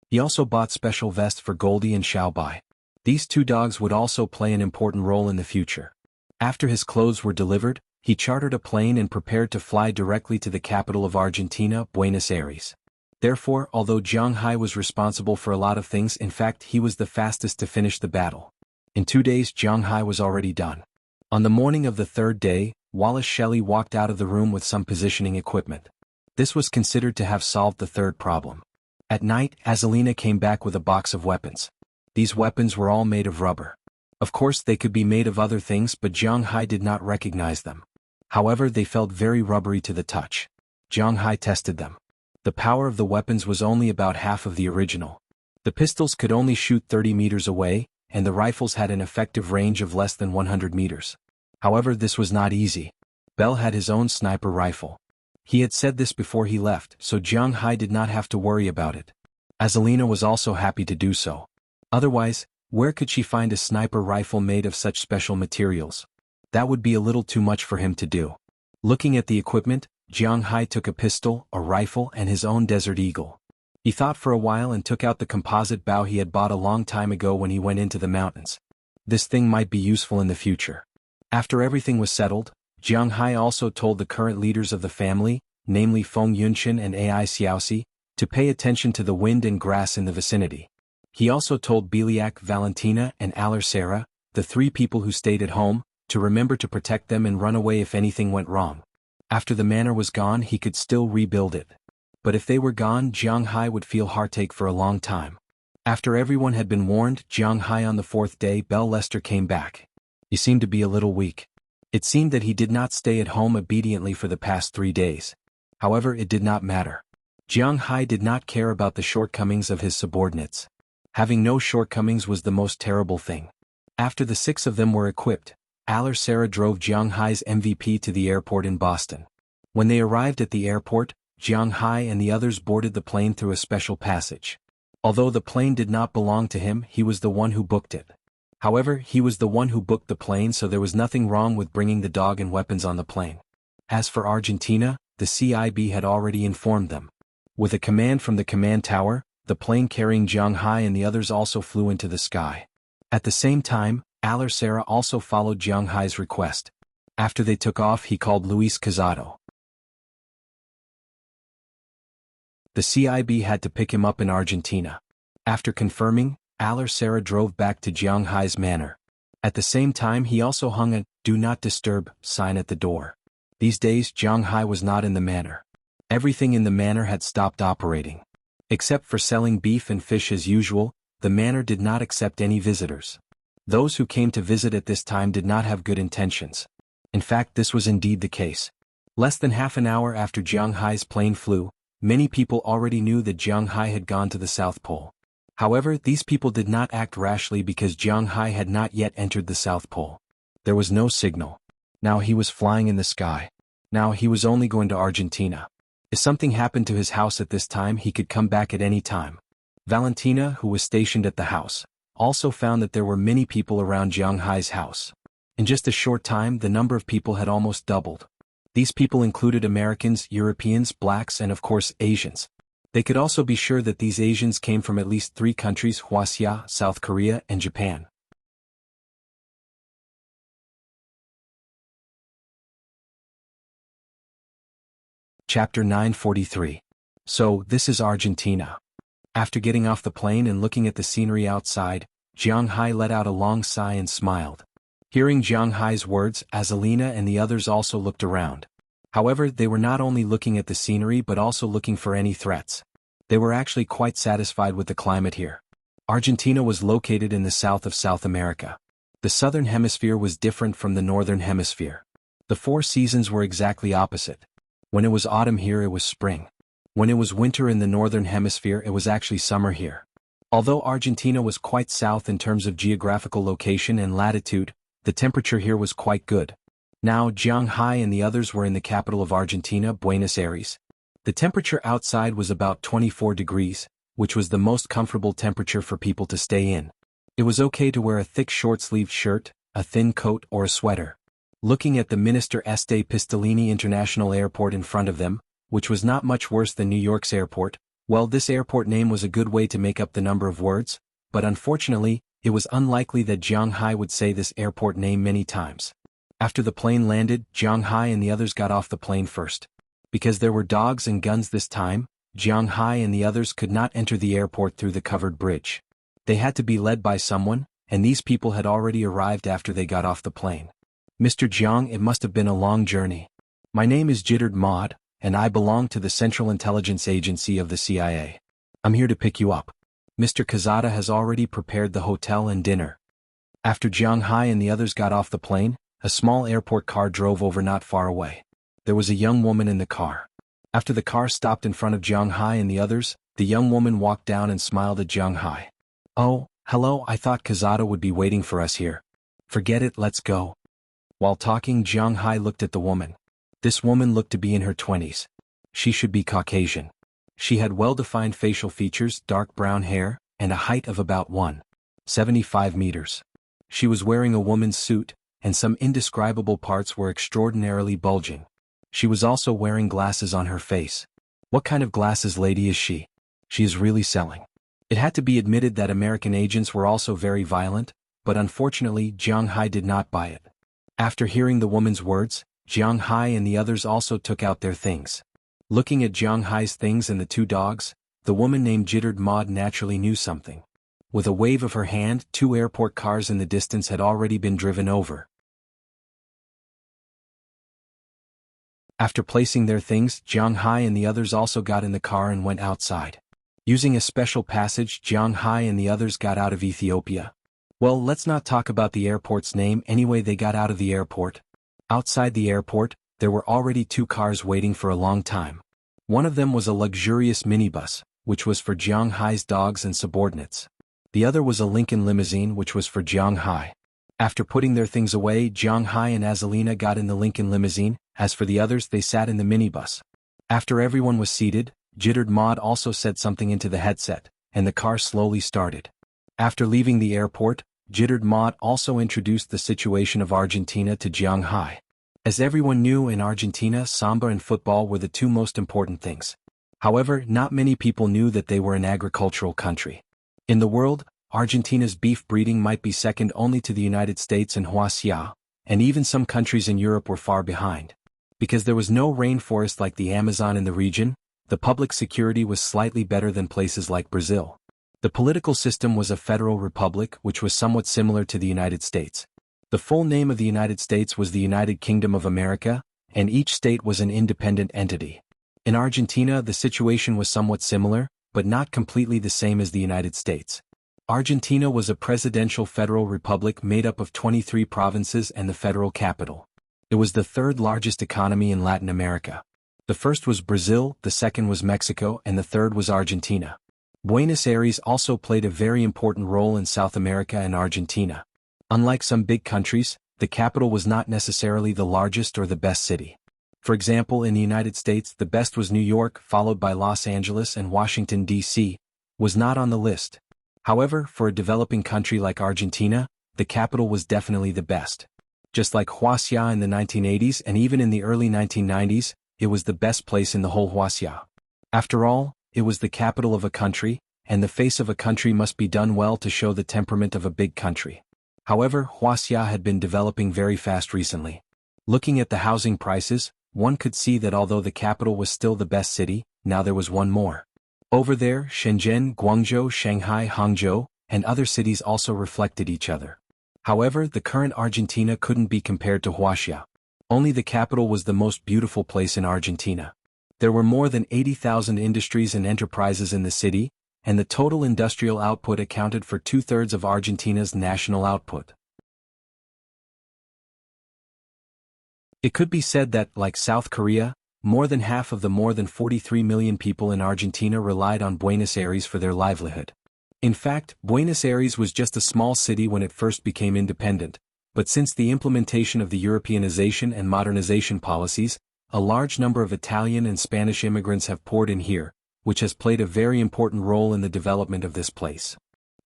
He also bought special vests for Goldie and Xiaobai. These 2 dogs would also play an important role in the future. After his clothes were delivered, he chartered a plane and prepared to fly directly to the capital of Argentina, Buenos Aires. Therefore, although Jiang Hai was responsible for a lot of things, in fact he was the fastest to finish the battle. In 2 days Jiang Hai was already done. On the morning of the 3rd day, Wallace Shelley walked out of the room with some positioning equipment. This was considered to have solved the 3rd problem. At night, Azalina came back with a box of weapons. These weapons were all made of rubber. Of course they could be made of other things, but Jiang Hai did not recognize them. However, they felt very rubbery to the touch. Jiang Hai tested them. The power of the weapons was only about half of the original. The pistols could only shoot 30 meters away, and the rifles had an effective range of less than 100 meters. However, this was not easy. Bell had his own sniper rifle. He had said this before he left, so Jiang Hai did not have to worry about it. Azalina was also happy to do so. Otherwise, where could she find a sniper rifle made of such special materials? That would be a little too much for him to do. Looking at the equipment, Jiang Hai took a pistol, a rifle, and his own Desert Eagle. He thought for a while and took out the composite bow he had bought a long time ago when he went into the mountains. This thing might be useful in the future. After everything was settled, Jiang Hai also told the current leaders of the family, namely Feng Yunshan and Ai Xiaoxi, to pay attention to the wind and grass in the vicinity. He also told Biliak, Valentina, and Aller Sarah, the 3 people who stayed at home, to remember to protect them and run away if anything went wrong. After the manor was gone he could still rebuild it. But if they were gone, Jiang Hai would feel heartache for a long time. After everyone had been warned, Jiang Hai on the fourth day, Bell Lester came back. He seemed to be a little weak. It seemed that he did not stay at home obediently for the past 3 days. However, it did not matter. Jiang Hai did not care about the shortcomings of his subordinates. Having no shortcomings was the most terrible thing. After the 6 of them were equipped, Sarah drove Jiang Hai's MVP to the airport in Boston. When they arrived at the airport, Jiang Hai and the others boarded the plane through a special passage. Although the plane did not belong to him, he was the one who booked it. However, he was the one who booked the plane, so there was nothing wrong with bringing the dog and weapons on the plane. As for Argentina, the CIB had already informed them. With a command from the command tower, the plane carrying Jiang Hai and the others also flew into the sky. At the same time, Sarah also followed Jiang Hai's request. After they took off, he called Luis Casado. The CIB had to pick him up in Argentina. After confirming, Sarah drove back to Jiang Hai's manor. At the same time, he also hung a "Do Not Disturb" sign at the door. These days, Jiang Hai was not in the manor. Everything in the manor had stopped operating. Except for selling beef and fish as usual, the manor did not accept any visitors. Those who came to visit at this time did not have good intentions. In fact, this was indeed the case. Less than half an hour after Jiang Hai's plane flew, many people already knew that Jiang Hai had gone to the South Pole. However, these people did not act rashly because Jiang Hai had not yet entered the South Pole. There was no signal. Now he was flying in the sky. Now he was only going to Argentina. If something happened to his house at this time, he could come back at any time. Valentina, who was stationed at the house, also found that there were many people around Jiang Hai's house. In just a short time, the number of people had almost doubled. These people included Americans, Europeans, blacks, and of course Asians. They could also be sure that these Asians came from at least 3 countries: Wuxia, South Korea, and Japan. Chapter 943. So, this is Argentina. After getting off the plane and looking at the scenery outside, Jiang Hai let out a long sigh and smiled. Hearing Jiang Hai's words, Azalina and the others also looked around. However, they were not only looking at the scenery but also looking for any threats. They were actually quite satisfied with the climate here. Argentina was located in the south of South America. The southern hemisphere was different from the northern hemisphere. The 4 seasons were exactly opposite. When it was autumn here, it was spring. When it was winter in the northern hemisphere, it was actually summer here. Although Argentina was quite south in terms of geographical location and latitude, the temperature here was quite good. Now Jiang Hai and the others were in the capital of Argentina, Buenos Aires. The temperature outside was about 24 degrees, which was the most comfortable temperature for people to stay in. It was okay to wear a thick short-sleeved shirt, a thin coat, or a sweater. Looking at the Minister Este Pistolini International Airport in front of them, which was not much worse than New York's airport, well, this airport name was a good way to make up the number of words, but unfortunately, it was unlikely that Jiang Hai would say this airport name many times. After the plane landed, Jiang Hai and the others got off the plane first. Because there were dogs and guns this time, Jiang Hai and the others could not enter the airport through the covered bridge. They had to be led by someone, and these people had already arrived after they got off the plane. Mr. Jiang, it must have been a long journey. My name is Jittered Maud, and I belong to the Central Intelligence Agency of the CIA. I'm here to pick you up. Mr. Kazada has already prepared the hotel and dinner. After Jiang Hai and the others got off the plane, a small airport car drove over not far away. There was a young woman in the car. After the car stopped in front of Jiang Hai and the others, the young woman walked down and smiled at Jiang Hai. Oh, hello, I thought Kazada would be waiting for us here. Forget it, let's go. While talking, Jiang Hai looked at the woman. This woman looked to be in her 20s. She should be Caucasian. She had well-defined facial features, dark brown hair, and a height of about 1.75 meters. She was wearing a woman's suit, and some indescribable parts were extraordinarily bulging. She was also wearing glasses on her face. What kind of glasses lady is she? She is really selling. It had to be admitted that American agents were also very violent, but unfortunately Jiang Hai did not buy it. After hearing the woman's words, Jiang Hai and the others also took out their things. Looking at Jiang Hai's things and the 2 dogs, the woman named Jittered Maud naturally knew something. With a wave of her hand, 2 airport cars in the distance had already been driven over. After placing their things, Jiang Hai and the others also got in the car and went outside. Using a special passage, Jiang Hai and the others got out of Ethiopia. Well, let's not talk about the airport's name. Anyway, they got out of the airport. Outside the airport, there were already 2 cars waiting for a long time. One of them was a luxurious minibus, which was for Jiang Hai's dogs and subordinates. The other was a Lincoln limousine, which was for Jiang Hai. After putting their things away, Jiang Hai and Azalina got in the Lincoln limousine. As for the others, they sat in the minibus. After everyone was seated, Jittered Maud also said something into the headset, and the car slowly started. After leaving the airport, Jittered Maud also introduced the situation of Argentina to Jiang Hai. As everyone knew, in Argentina, samba and football were the 2 most important things. However, not many people knew that they were an agricultural country. In the world, Argentina's beef breeding might be second only to the United States and Wuxia, and even some countries in Europe were far behind. Because there was no rainforest like the Amazon in the region, the public security was slightly better than places like Brazil. The political system was a federal republic, which was somewhat similar to the United States. The full name of the United States was the United Kingdom of America, and each state was an independent entity. In Argentina, the situation was somewhat similar, but not completely the same as the United States. Argentina was a presidential federal republic made up of 23 provinces and the federal capital. It was the 3rd largest economy in Latin America. The first was Brazil, the second was Mexico, and the third was Argentina. Buenos Aires also played a very important role in South America and Argentina. Unlike some big countries, the capital was not necessarily the largest or the best city. For example, in the United States, the best was New York, followed by Los Angeles, and Washington, D.C. was not on the list. However, for a developing country like Argentina, the capital was definitely the best. Just like Wuxia in the 1980s and even in the early 1990s, it was the best place in the whole Wuxia. After all, it was the capital of a country, and the face of a country must be done well to show the temperament of a big country. However, Wuxia had been developing very fast recently. Looking at the housing prices, one could see that although the capital was still the best city, now there was one more. Over there, Shenzhen, Guangzhou, Shanghai, Hangzhou, and other cities also reflected each other. However, the current Argentina couldn't be compared to Wuxia. Only the capital was the most beautiful place in Argentina. There were more than 80,000 industries and enterprises in the city, and the total industrial output accounted for 2/3 of Argentina's national output. It could be said that, like South Korea, more than half of the more than 43 million people in Argentina relied on Buenos Aires for their livelihood. In fact, Buenos Aires was just a small city when it first became independent, but since the implementation of the Europeanization and modernization policies, a large number of Italian and Spanish immigrants have poured in here, which has played a very important role in the development of this place.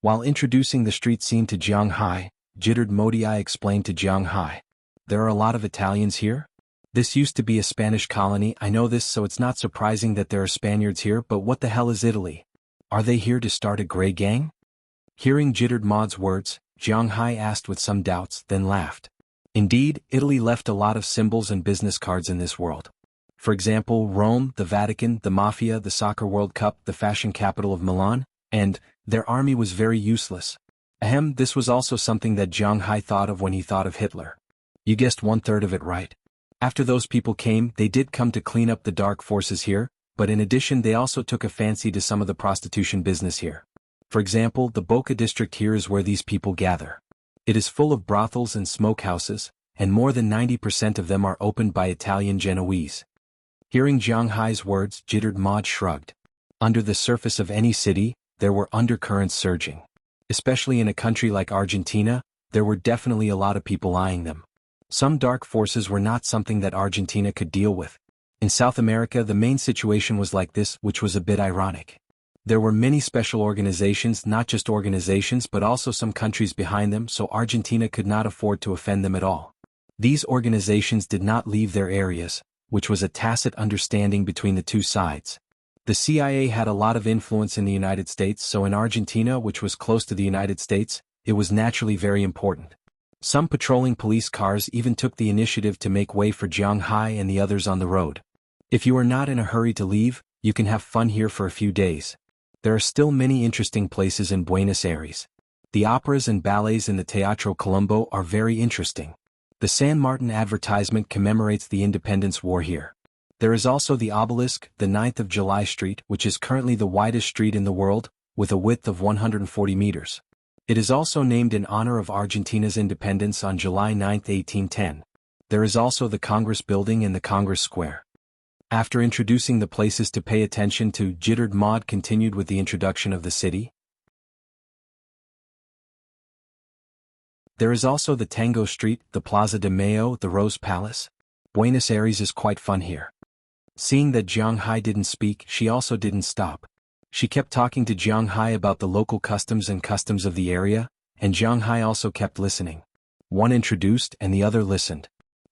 While introducing the street scene to Jiang Hai, Jittered Modi explained to Jiang Hai, "There are a lot of Italians here? This used to be a Spanish colony, I know this, so it's not surprising that there are Spaniards here, but what the hell is Italy? Are they here to start a grey gang?" Hearing Jittered Maud's words, Jiang Hai asked with some doubts, then laughed. Indeed, Italy left a lot of symbols and business cards in this world. For example, Rome, the Vatican, the Mafia, the Soccer World Cup, the fashion capital of Milan, and their army was very useless. This was also something that Jiang Hai thought of when he thought of Hitler. You guessed 1/3 of it right. After those people came, they did come to clean up the dark forces here, but in addition they also took a fancy to some of the prostitution business here. For example, the Boca district here is where these people gather. It is full of brothels and smokehouses, and more than 90% of them are opened by Italian Genoese. Hearing Jiang Hai's words, Jittered Maud shrugged. Under the surface of any city, there were undercurrents surging. Especially in a country like Argentina, there were definitely a lot of people eyeing them. Some dark forces were not something that Argentina could deal with. In South America, the main situation was like this, which was a bit ironic. There were many special organizations, not just organizations but also some countries behind them, so Argentina could not afford to offend them at all. These organizations did not leave their areas, which was a tacit understanding between the two sides. The CIA had a lot of influence in the United States, so in Argentina, which was close to the United States, it was naturally very important. Some patrolling police cars even took the initiative to make way for Jiang Hai and the others on the road. If you are not in a hurry to leave, you can have fun here for a few days. There are still many interesting places in Buenos Aires. The operas and ballets in the Teatro Colombo are very interesting. The San Martin advertisement commemorates the Independence War here. There is also the obelisk, the 9th of July Street, which is currently the widest street in the world, with a width of 140 meters. It is also named in honor of Argentina's independence on July 9, 1810. There is also the Congress Building and the Congress Square. After introducing the places to pay attention to, Jittered Maud continued with the introduction of the city. There is also the Tango Street, the Plaza de Mayo, the Rose Palace. Buenos Aires is quite fun here. Seeing that Jiang Hai didn't speak, she also didn't stop. She kept talking to Jiang Hai about the local customs and customs of the area, and Jiang Hai also kept listening. One introduced and the other listened.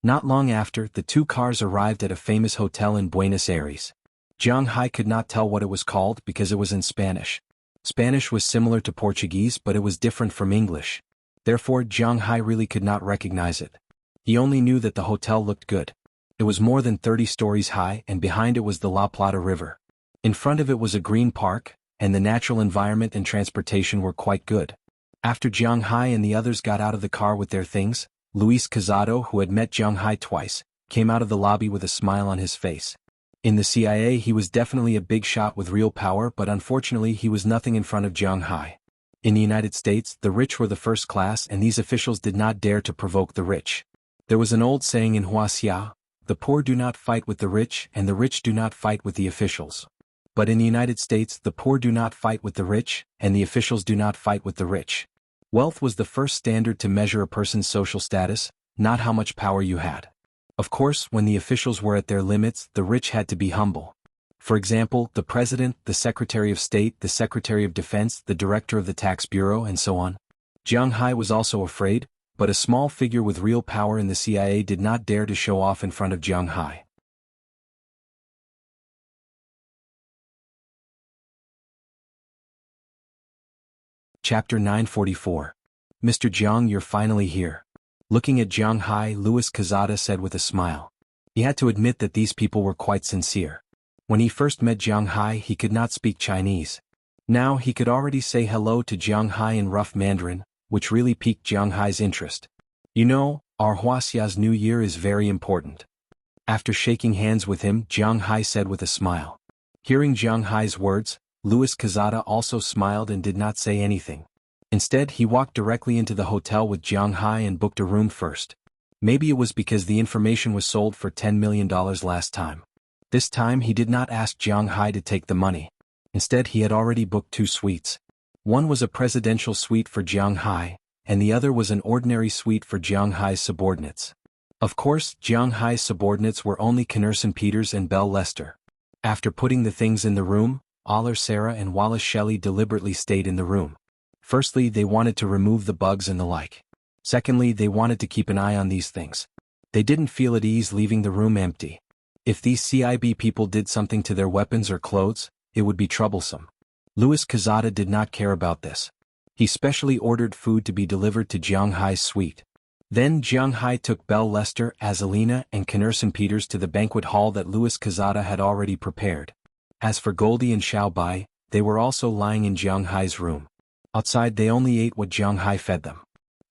Not long after, the two cars arrived at a famous hotel in Buenos Aires. Jiang Hai could not tell what it was called because it was in Spanish. Spanish was similar to Portuguese, but it was different from English. Therefore, Jiang Hai really could not recognize it. He only knew that the hotel looked good. It was more than 30 stories high, and behind it was the La Plata River. In front of it was a green park, and the natural environment and transportation were quite good. After Jiang Hai and the others got out of the car with their things, Luis Casado, who had met Jiang Hai twice, came out of the lobby with a smile on his face. In the CIA he was definitely a big shot with real power, but unfortunately he was nothing in front of Jiang Hai. In the United States, the rich were the first class, and these officials did not dare to provoke the rich. There was an old saying in Wuxia, "The poor do not fight with the rich, and the rich do not fight with the officials." But in the United States, the poor do not fight with the rich, and the officials do not fight with the rich. Wealth was the first standard to measure a person's social status, not how much power you had. Of course, when the officials were at their limits, the rich had to be humble. For example, the President, the Secretary of State, the Secretary of Defense, the Director of the Tax Bureau, and so on. Jiang Hai was also afraid, but a small figure with real power in the CIA did not dare to show off in front of Jiang Hai. Chapter 944. Mr. Jiang, you're finally here. Looking at Jiang Hai, Luis Casada said with a smile. He had to admit that these people were quite sincere. When he first met Jiang Hai, he could not speak Chinese. Now he could already say hello to Jiang Hai in rough Mandarin, which really piqued Jiang Hai's interest. You know, our Huaxia's New Year is very important. After shaking hands with him, Jiang Hai said with a smile. Hearing Jiang Hai's words, Luis Casada also smiled and did not say anything. Instead, he walked directly into the hotel with Jiang Hai and booked a room first. Maybe it was because the information was sold for $10 million last time. This time he did not ask Jiang Hai to take the money. Instead, he had already booked 2 suites. One was a presidential suite for Jiang Hai, and the other was an ordinary suite for Jiang Hai's subordinates. Of course, Jiang Hai's subordinates were only Knerson Peters and Belle Lester. After putting the things in the room, Aller Sarah and Wallace Shelley deliberately stayed in the room. Firstly, they wanted to remove the bugs and the like. Secondly, they wanted to keep an eye on these things. They didn't feel at ease leaving the room empty. If these CIB people did something to their weapons or clothes, it would be troublesome. Luis Casada did not care about this. He specially ordered food to be delivered to Jiang Hai's suite. Then Jiang Hai took Belle Lester, Azalina, and Knerson Peters to the banquet hall that Luis Casada had already prepared. As for Goldie and Xiao Bai, they were also lying in Jiang Hai's room. Outside they only ate what Jiang Hai fed them.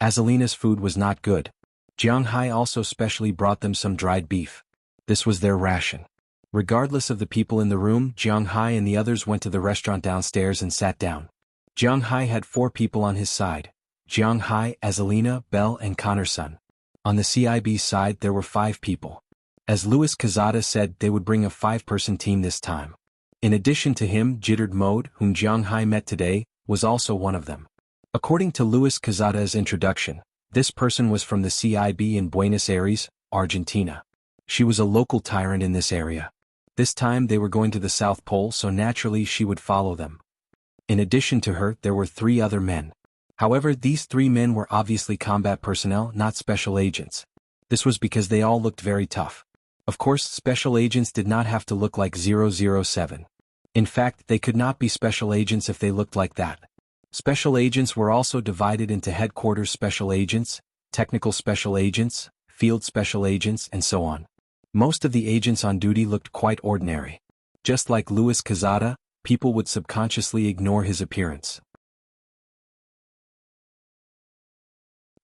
Azalina's food was not good. Jiang Hai also specially brought them some dried beef. This was their ration. Regardless of the people in the room, Jiang Hai and the others went to the restaurant downstairs and sat down. Jiang Hai had 4 people on his side: Jiang Hai, Azalina, Belle, and Knerson. On the CIB side there were 5 people. As Luis Casada said, they would bring a 5-person team this time. In addition to him, Jittered Maud, whom Jiang Hai met today, was also one of them. According to Luis Casada's introduction, this person was from the CIB in Buenos Aires, Argentina. She was a local tyrant in this area. This time they were going to the South Pole, so naturally she would follow them. In addition to her, there were 3 other men. However, these 3 men were obviously combat personnel, not special agents. This was because they all looked very tough. Of course, special agents did not have to look like 007. In fact, they could not be special agents if they looked like that. Special agents were also divided into headquarters special agents, technical special agents, field special agents, and so on. Most of the agents on duty looked quite ordinary. Just like Luis Casada, people would subconsciously ignore his appearance.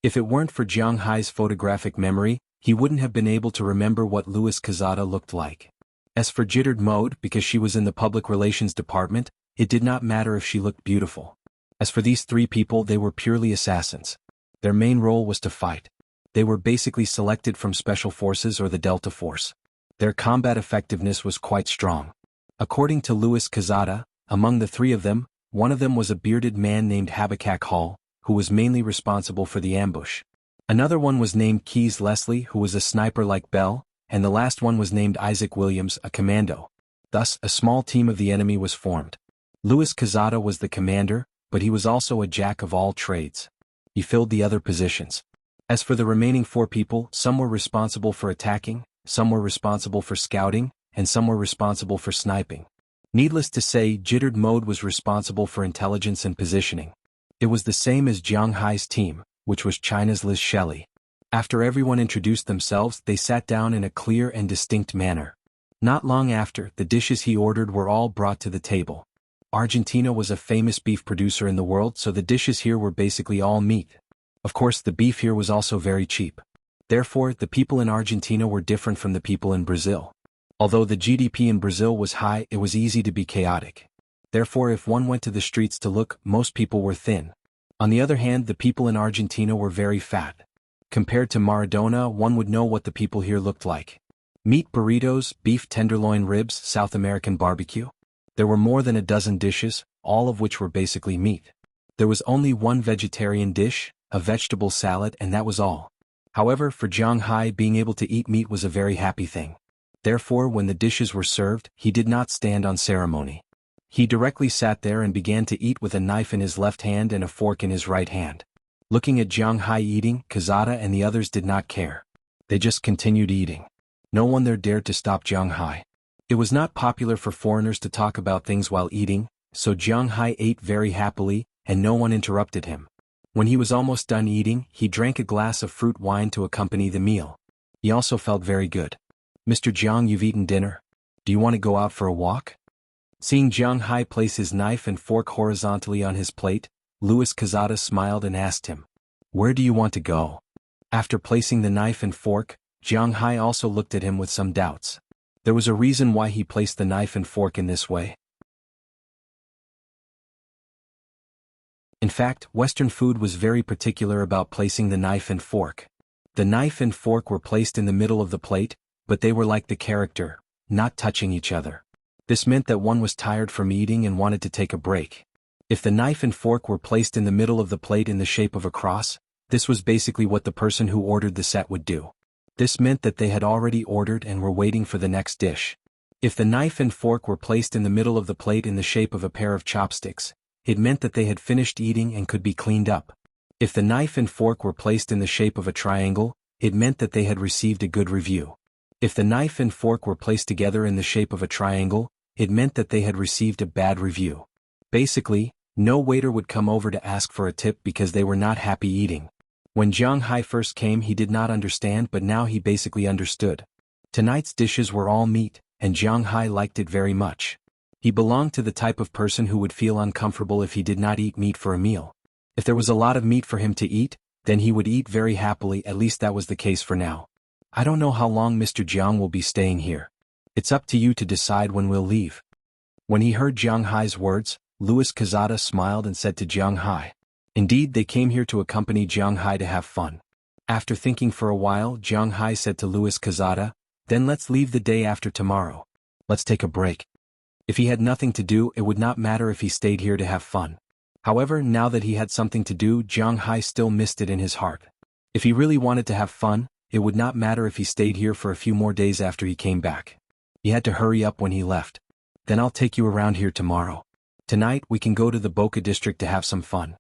If it weren't for Jiang Hai's photographic memory, he wouldn't have been able to remember what Luis Casada looked like. As for jittered mode, because she was in the public relations department, it did not matter if she looked beautiful. As for these three people, they were purely assassins. Their main role was to fight. They were basically selected from Special Forces or the Delta Force. Their combat effectiveness was quite strong. According to Louis Cazada, among the three of them, one of them was a bearded man named Habakkuk Hall, who was mainly responsible for the ambush. Another one was named Keys Leslie, who was a sniper like Bell, and the last one was named Isaac Williams, a commando. Thus, a small team of the enemy was formed. Louis Cazada was the commander, but he was also a jack of all trades. He filled the other positions. As for the remaining four people, some were responsible for attacking, some were responsible for scouting, and some were responsible for sniping. Needless to say, jittered mode was responsible for intelligence and positioning. It was the same as Jiang Hai's team, which was China's Liz Shelley. After everyone introduced themselves, they sat down in a clear and distinct manner. Not long after, the dishes he ordered were all brought to the table. Argentina was a famous beef producer in the world, so the dishes here were basically all meat. Of course, the beef here was also very cheap. Therefore, the people in Argentina were different from the people in Brazil. Although the GDP in Brazil was high, it was easy to be chaotic. Therefore, if one went to the streets to look, most people were thin. On the other hand, the people in Argentina were very fat. Compared to Maradona, one would know what the people here looked like. Meat burritos, beef tenderloin ribs, South American barbecue. There were more than a dozen dishes, all of which were basically meat. There was only one vegetarian dish, a vegetable salad, and that was all. However, for Jiang Hai, being able to eat meat was a very happy thing. Therefore, when the dishes were served, he did not stand on ceremony. He directly sat there and began to eat with a knife in his left hand and a fork in his right hand. Looking at Jiang Hai eating, Cazada and the others did not care. They just continued eating. No one there dared to stop Jiang Hai. It was not popular for foreigners to talk about things while eating, so Jiang Hai ate very happily, and no one interrupted him. When he was almost done eating, he drank a glass of fruit wine to accompany the meal. He also felt very good. "Mr. Jiang, you've eaten dinner. Do you want to go out for a walk?" Seeing Jiang Hai place his knife and fork horizontally on his plate, Louis Cazada smiled and asked him, "Where do you want to go?" After placing the knife and fork, Jiang Hai also looked at him with some doubts. There was a reason why he placed the knife and fork in this way. In fact, Western food was very particular about placing the knife and fork. The knife and fork were placed in the middle of the plate, but they were like the character, not touching each other. This meant that one was tired from eating and wanted to take a break. If the knife and fork were placed in the middle of the plate in the shape of a cross, this was basically what the person who ordered the set would do. This meant that they had already ordered and were waiting for the next dish. If the knife and fork were placed in the middle of the plate in the shape of a pair of chopsticks, it meant that they had finished eating and could be cleaned up. If the knife and fork were placed in the shape of a triangle, it meant that they had received a good review. If the knife and fork were placed together in the shape of a triangle, it meant that they had received a bad review. Basically, no waiter would come over to ask for a tip because they were not happy eating. When Jiang Hai first came, he did not understand, but now he basically understood. Tonight's dishes were all meat, and Jiang Hai liked it very much. He belonged to the type of person who would feel uncomfortable if he did not eat meat for a meal. If there was a lot of meat for him to eat, then he would eat very happily. At least that was the case for now. "I don't know how long Mr. Jiang will be staying here. It's up to you to decide when we'll leave." When he heard Jiang Hai's words, Louis Cazada smiled and said to Jiang Hai, "Indeed, they came here to accompany Jiang Hai to have fun." After thinking for a while, Jiang Hai said to Louis Cazada, "Then let's leave the day after tomorrow. Let's take a break." If he had nothing to do, it would not matter if he stayed here to have fun. However, now that he had something to do, Jiang Hai still missed it in his heart. If he really wanted to have fun, it would not matter if he stayed here for a few more days after he came back. He had to hurry up when he left. "Then I'll take you around here tomorrow. Tonight we can go to the Boca district to have some fun."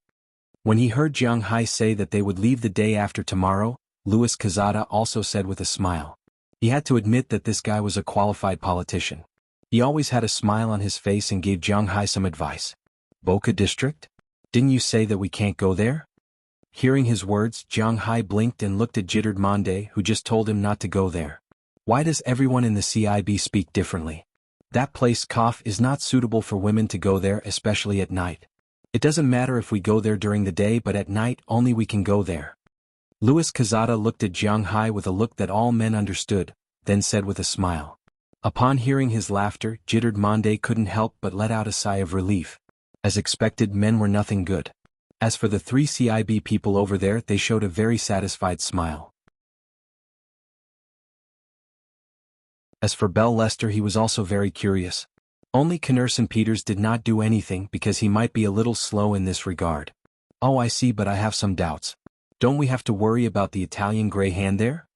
When he heard Jiang Hai say that they would leave the day after tomorrow, Louis Cazada also said with a smile. He had to admit that this guy was a qualified politician. He always had a smile on his face and gave Jiang Hai some advice. "Boca district? Didn't you say that we can't go there?" Hearing his words, Jiang Hai blinked and looked at Jittered Monde, who just told him not to go there. Why does everyone in the CIB speak differently? That place is not suitable for women to go there, especially at night. It doesn't matter if we go there during the day, but at night only we can go there. Louis Cazada looked at Jiang Hai with a look that all men understood, then said with a smile. Upon hearing his laughter, jittered Monde couldn't help but let out a sigh of relief. As expected, men were nothing good. As for the three CIB people over there, they showed a very satisfied smile. As for Bell Lester, he was also very curious. Only Knerson Peters did not do anything because he might be a little slow in this regard. Oh, I see, but I have some doubts. Don't we have to worry about the Italian gray hand there?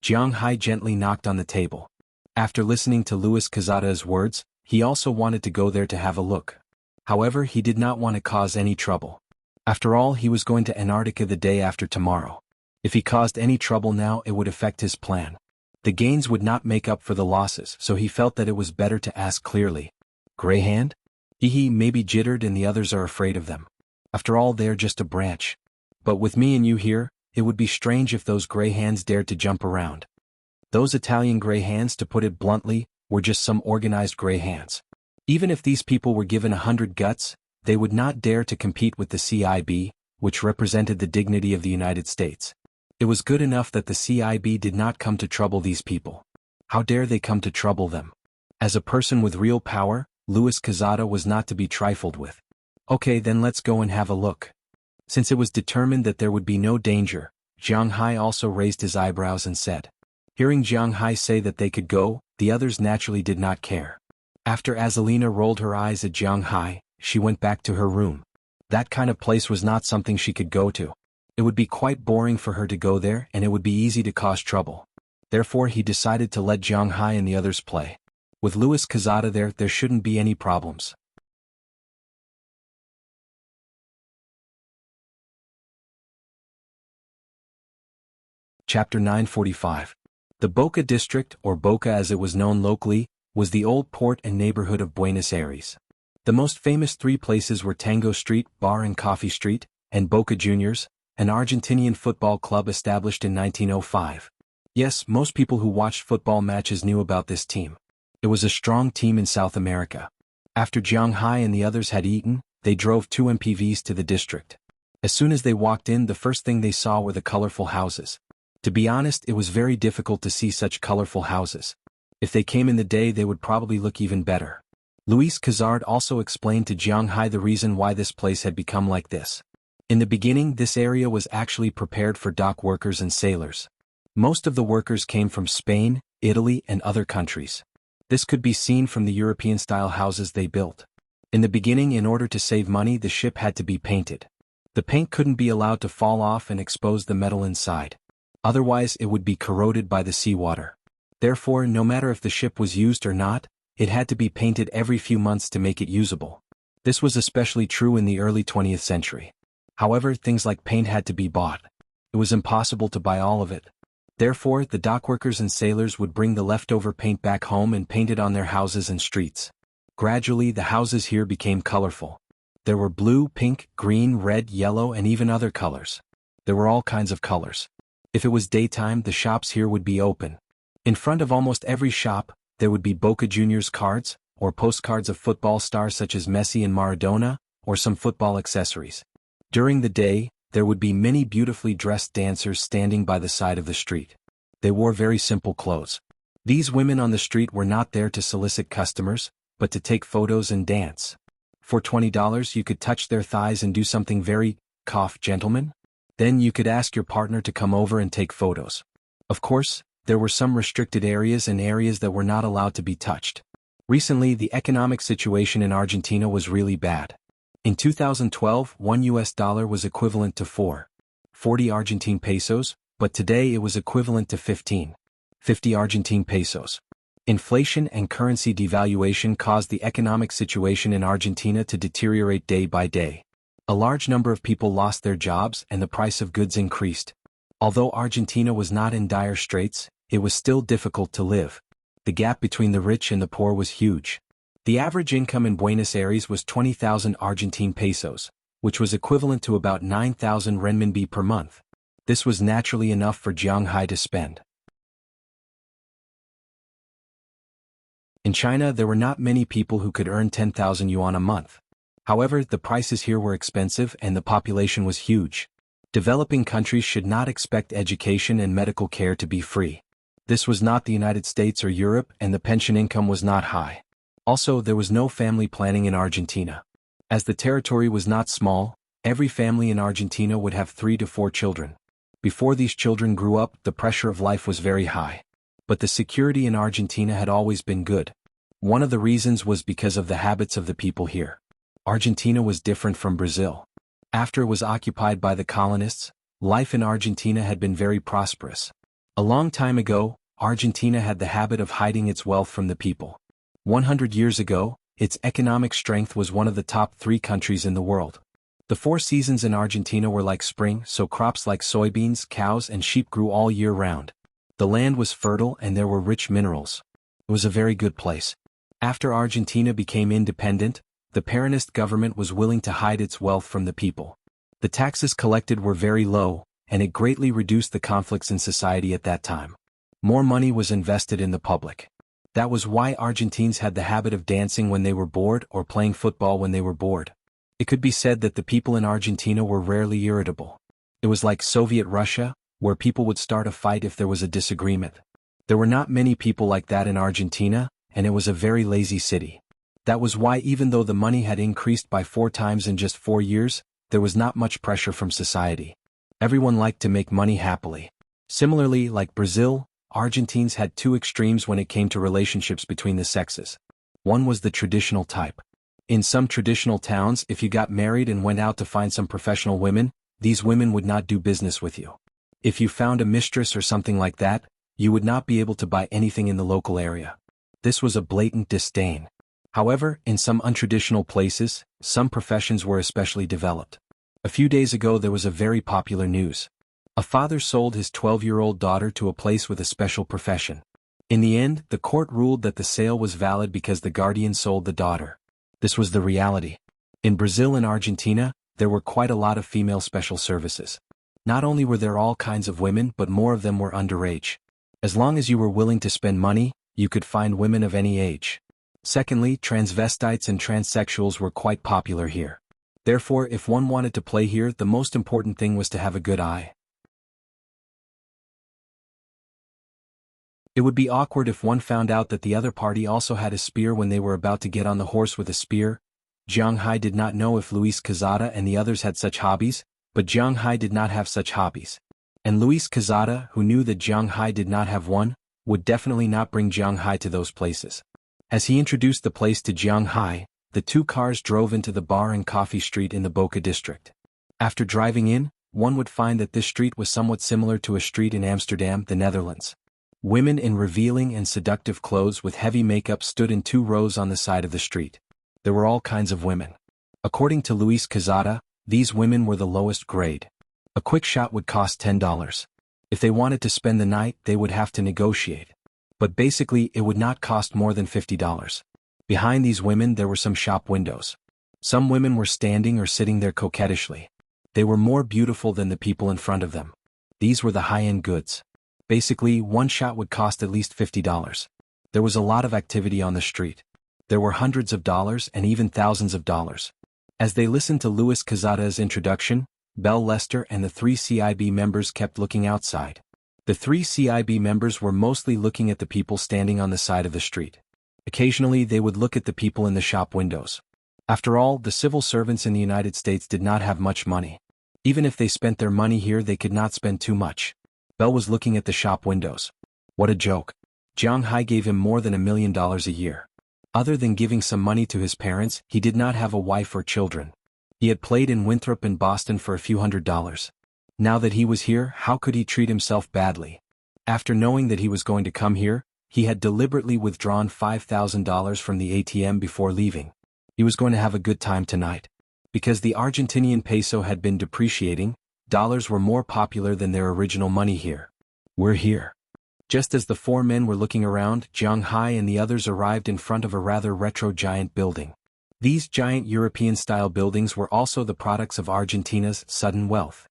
Jiang Hai gently knocked on the table. After listening to Luis Quezada's words, he also wanted to go there to have a look. However, he did not want to cause any trouble. After all, he was going to Antarctica the day after tomorrow. If he caused any trouble now, it would affect his plan. The gains would not make up for the losses, so he felt that it was better to ask clearly. Gray hand? He maybe jittered and the others are afraid of them. After all, they're just a branch. But with me and you here, it would be strange if those gray hands dared to jump around. Those Italian gray hands, to put it bluntly, were just some organized gray hands. Even if these people were given 100 guts, they would not dare to compete with the CIB, which represented the dignity of the United States. It was good enough that the CIB did not come to trouble these people. How dare they come to trouble them? As a person with real power, Luis Quezada was not to be trifled with. Okay, then let's go and have a look. Since it was determined that there would be no danger, Jiang Hai also raised his eyebrows and said. Hearing Jiang Hai say that they could go, the others naturally did not care. After Azalina rolled her eyes at Jiang Hai, she went back to her room. That kind of place was not something she could go to. It would be quite boring for her to go there, and it would be easy to cause trouble. Therefore, he decided to let Jiang Hai and the others play. With Luis Quezada there shouldn't be any problems. Chapter 945. The Boca district, or Boca as it was known locally, was the old port and neighborhood of Buenos Aires. The most famous three places were Tango Street, Bar and Coffee Street, and Boca Juniors, an Argentinian football club established in 1905. Yes, most people who watched football matches knew about this team. It was a strong team in South America. After Jiang Hai and the others had eaten, they drove 2 MPVs to the district. As soon as they walked in, the first thing they saw were the colorful houses. To be honest, it was very difficult to see such colorful houses. If they came in the day, they would probably look even better. Luis Quezada also explained to Jiang Hai the reason why this place had become like this. In the beginning, this area was actually prepared for dock workers and sailors. Most of the workers came from Spain, Italy, and other countries. This could be seen from the European-style houses they built. In the beginning, in order to save money, the ship had to be painted. The paint couldn't be allowed to fall off and expose the metal inside. Otherwise, it would be corroded by the seawater. Therefore, no matter if the ship was used or not, it had to be painted every few months to make it usable. This was especially true in the early 20th century. However, things like paint had to be bought. It was impossible to buy all of it. Therefore, the dockworkers and sailors would bring the leftover paint back home and paint it on their houses and streets. Gradually, the houses here became colorful. There were blue, pink, green, red, yellow, and even other colors. There were all kinds of colors. If it was daytime, the shops here would be open. In front of almost every shop, there would be Boca Juniors cards, or postcards of football stars such as Messi and Maradona, or some football accessories. During the day, there would be many beautifully dressed dancers standing by the side of the street. They wore very simple clothes. These women on the street were not there to solicit customers, but to take photos and dance. For $20 you could touch their thighs and do something very, gentleman. Then you could ask your partner to come over and take photos. Of course, there were some restricted areas and areas that were not allowed to be touched. Recently, the economic situation in Argentina was really bad. In 2012, $1 was equivalent to 4.40 Argentine pesos, but today it was equivalent to 15.50 Argentine pesos. Inflation and currency devaluation caused the economic situation in Argentina to deteriorate day by day. A large number of people lost their jobs and the price of goods increased. Although Argentina was not in dire straits, it was still difficult to live. The gap between the rich and the poor was huge. The average income in Buenos Aires was 20,000 Argentine pesos, which was equivalent to about 9,000 renminbi per month. This was naturally enough for Jiang Hai to spend. In China, there were not many people who could earn 10,000 yuan a month. However, the prices here were expensive and the population was huge. Developing countries should not expect education and medical care to be free. This was not the United States or Europe, and the pension income was not high. Also, there was no family planning in Argentina. As the territory was not small, every family in Argentina would have 3 to 4 children. Before these children grew up, the pressure of life was very high. But the security in Argentina had always been good. One of the reasons was because of the habits of the people here. Argentina was different from Brazil. After it was occupied by the colonists, life in Argentina had been very prosperous. A long time ago, Argentina had the habit of hiding its wealth from the people. 100 years ago, its economic strength was one of the top 3 countries in the world. The 4 seasons in Argentina were like spring, so crops like soybeans, cows, and sheep grew all year round. The land was fertile and there were rich minerals. It was a very good place. After Argentina became independent, the Peronist government was willing to hide its wealth from the people. The taxes collected were very low, and it greatly reduced the conflicts in society at that time. More money was invested in the public. That was why Argentines had the habit of dancing when they were bored or playing football when they were bored. It could be said that the people in Argentina were rarely irritable. It was like Soviet Russia, where people would start a fight if there was a disagreement. There were not many people like that in Argentina, and it was a very lazy city. That was why even though the money had increased by 4 times in just 4 years, there was not much pressure from society. Everyone liked to make money happily. Similarly, like Brazil, Argentines had 2 extremes when it came to relationships between the sexes. One was the traditional type. In some traditional towns, if you got married and went out to find some professional women, these women would not do business with you. If you found a mistress or something like that, you would not be able to buy anything in the local area. This was a blatant disdain. However, in some untraditional places, some professions were especially developed. A few days ago there was a very popular news. A father sold his 12-year-old daughter to a place with a special profession. In the end, the court ruled that the sale was valid because the guardian sold the daughter. This was the reality. In Brazil and Argentina, there were quite a lot of female special services. Not only were there all kinds of women, but more of them were underage. As long as you were willing to spend money, you could find women of any age. Secondly, transvestites and transsexuals were quite popular here. Therefore, if one wanted to play here, the most important thing was to have a good eye. It would be awkward if one found out that the other party also had a spear when they were about to get on the horse with a spear. Jiang Hai did not know if Luis Quezada and the others had such hobbies, but Jiang Hai did not have such hobbies. And Luis Quezada, who knew that Jiang Hai did not have one, would definitely not bring Jiang Hai to those places. As he introduced the place to Jiang Hai, the 2 cars drove into the bar and coffee street in the Boca district. After driving in, one would find that this street was somewhat similar to a street in Amsterdam, the Netherlands. Women in revealing and seductive clothes with heavy makeup stood in 2 rows on the side of the street. There were all kinds of women. According to Luis Quezada, these women were the lowest grade. A quick shot would cost $10. If they wanted to spend the night, they would have to negotiate. But basically, it would not cost more than $50. Behind these women there were some shop windows. Some women were standing or sitting there coquettishly. They were more beautiful than the people in front of them. These were the high-end goods. Basically, one shot would cost at least $50. There was a lot of activity on the street. There were hundreds of dollars and even thousands of dollars. As they listened to Luis Quezada's introduction, Bell Lester and the 3 CIB members kept looking outside. The 3 CIB members were mostly looking at the people standing on the side of the street. Occasionally they would look at the people in the shop windows. After all, the civil servants in the United States did not have much money. Even if they spent their money here, they could not spend too much. Bell was looking at the shop windows. What a joke. Jiang Hai gave him more than $1 million a year. Other than giving some money to his parents, he did not have a wife or children. He had played in Winthrop and Boston for a few $100s. Now that he was here, how could he treat himself badly? After knowing that he was going to come here, he had deliberately withdrawn $5,000 from the ATM before leaving. He was going to have a good time tonight. Because the Argentinian peso had been depreciating, dollars were more popular than their original money here. We're here. Just as the 4 men were looking around, Jiang Hai and the others arrived in front of a rather retro giant building. These giant European-style buildings were also the products of Argentina's sudden wealth.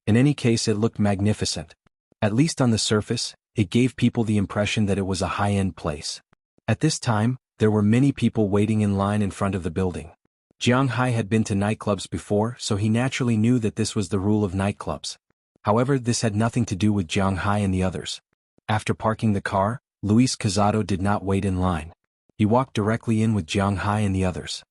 In any case, it looked magnificent. At least on the surface, it gave people the impression that it was a high-end place. At this time, there were many people waiting in line in front of the building. Jiang Hai had been to nightclubs before, so he naturally knew that this was the rule of nightclubs. However, this had nothing to do with Jiang Hai and the others. After parking the car, Luis Casado did not wait in line. He walked directly in with Jiang Hai and the others.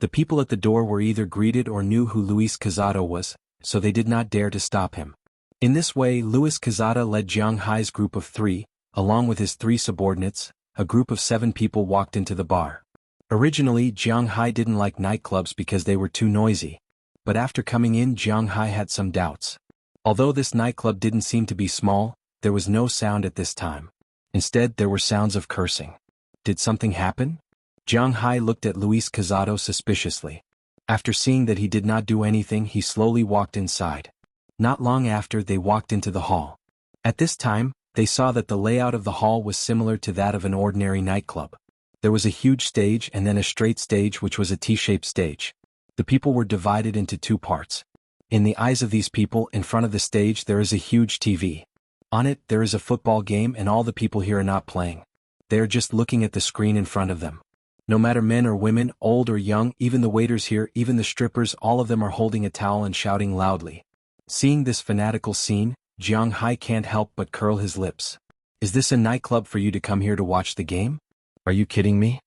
The people at the door were either greeted or knew who Luis Casado was, so they did not dare to stop him. In this way, Luis Casado led Jiang Hai's group of 3, along with his 3 subordinates. A group of 7 people walked into the bar. Originally, Jiang Hai didn't like nightclubs because they were too noisy. But after coming in, Jiang Hai had some doubts. Although this nightclub didn't seem to be small, there was no sound at this time. Instead, there were sounds of cursing. Did something happen? Jiang Hai looked at Luis Casado suspiciously. After seeing that he did not do anything, he slowly walked inside. Not long after, they walked into the hall. At this time, they saw that the layout of the hall was similar to that of an ordinary nightclub. There was a huge stage and then a straight stage which was a T-shaped stage. The people were divided into 2 parts. In the eyes of these people, in front of the stage there is a huge TV. On it, there is a football game and all the people here are not playing. They are just looking at the screen in front of them. No matter men or women, old or young, even the waiters here, even the strippers, all of them are holding a towel and shouting loudly. Seeing this fanatical scene, Jiang Hai can't help but curl his lips. Is this a nightclub for you to come here to watch the game? Are you kidding me?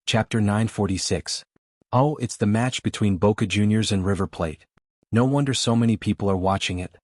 Chapter 946. Oh, it's the match between Boca Juniors and River Plate. No wonder so many people are watching it.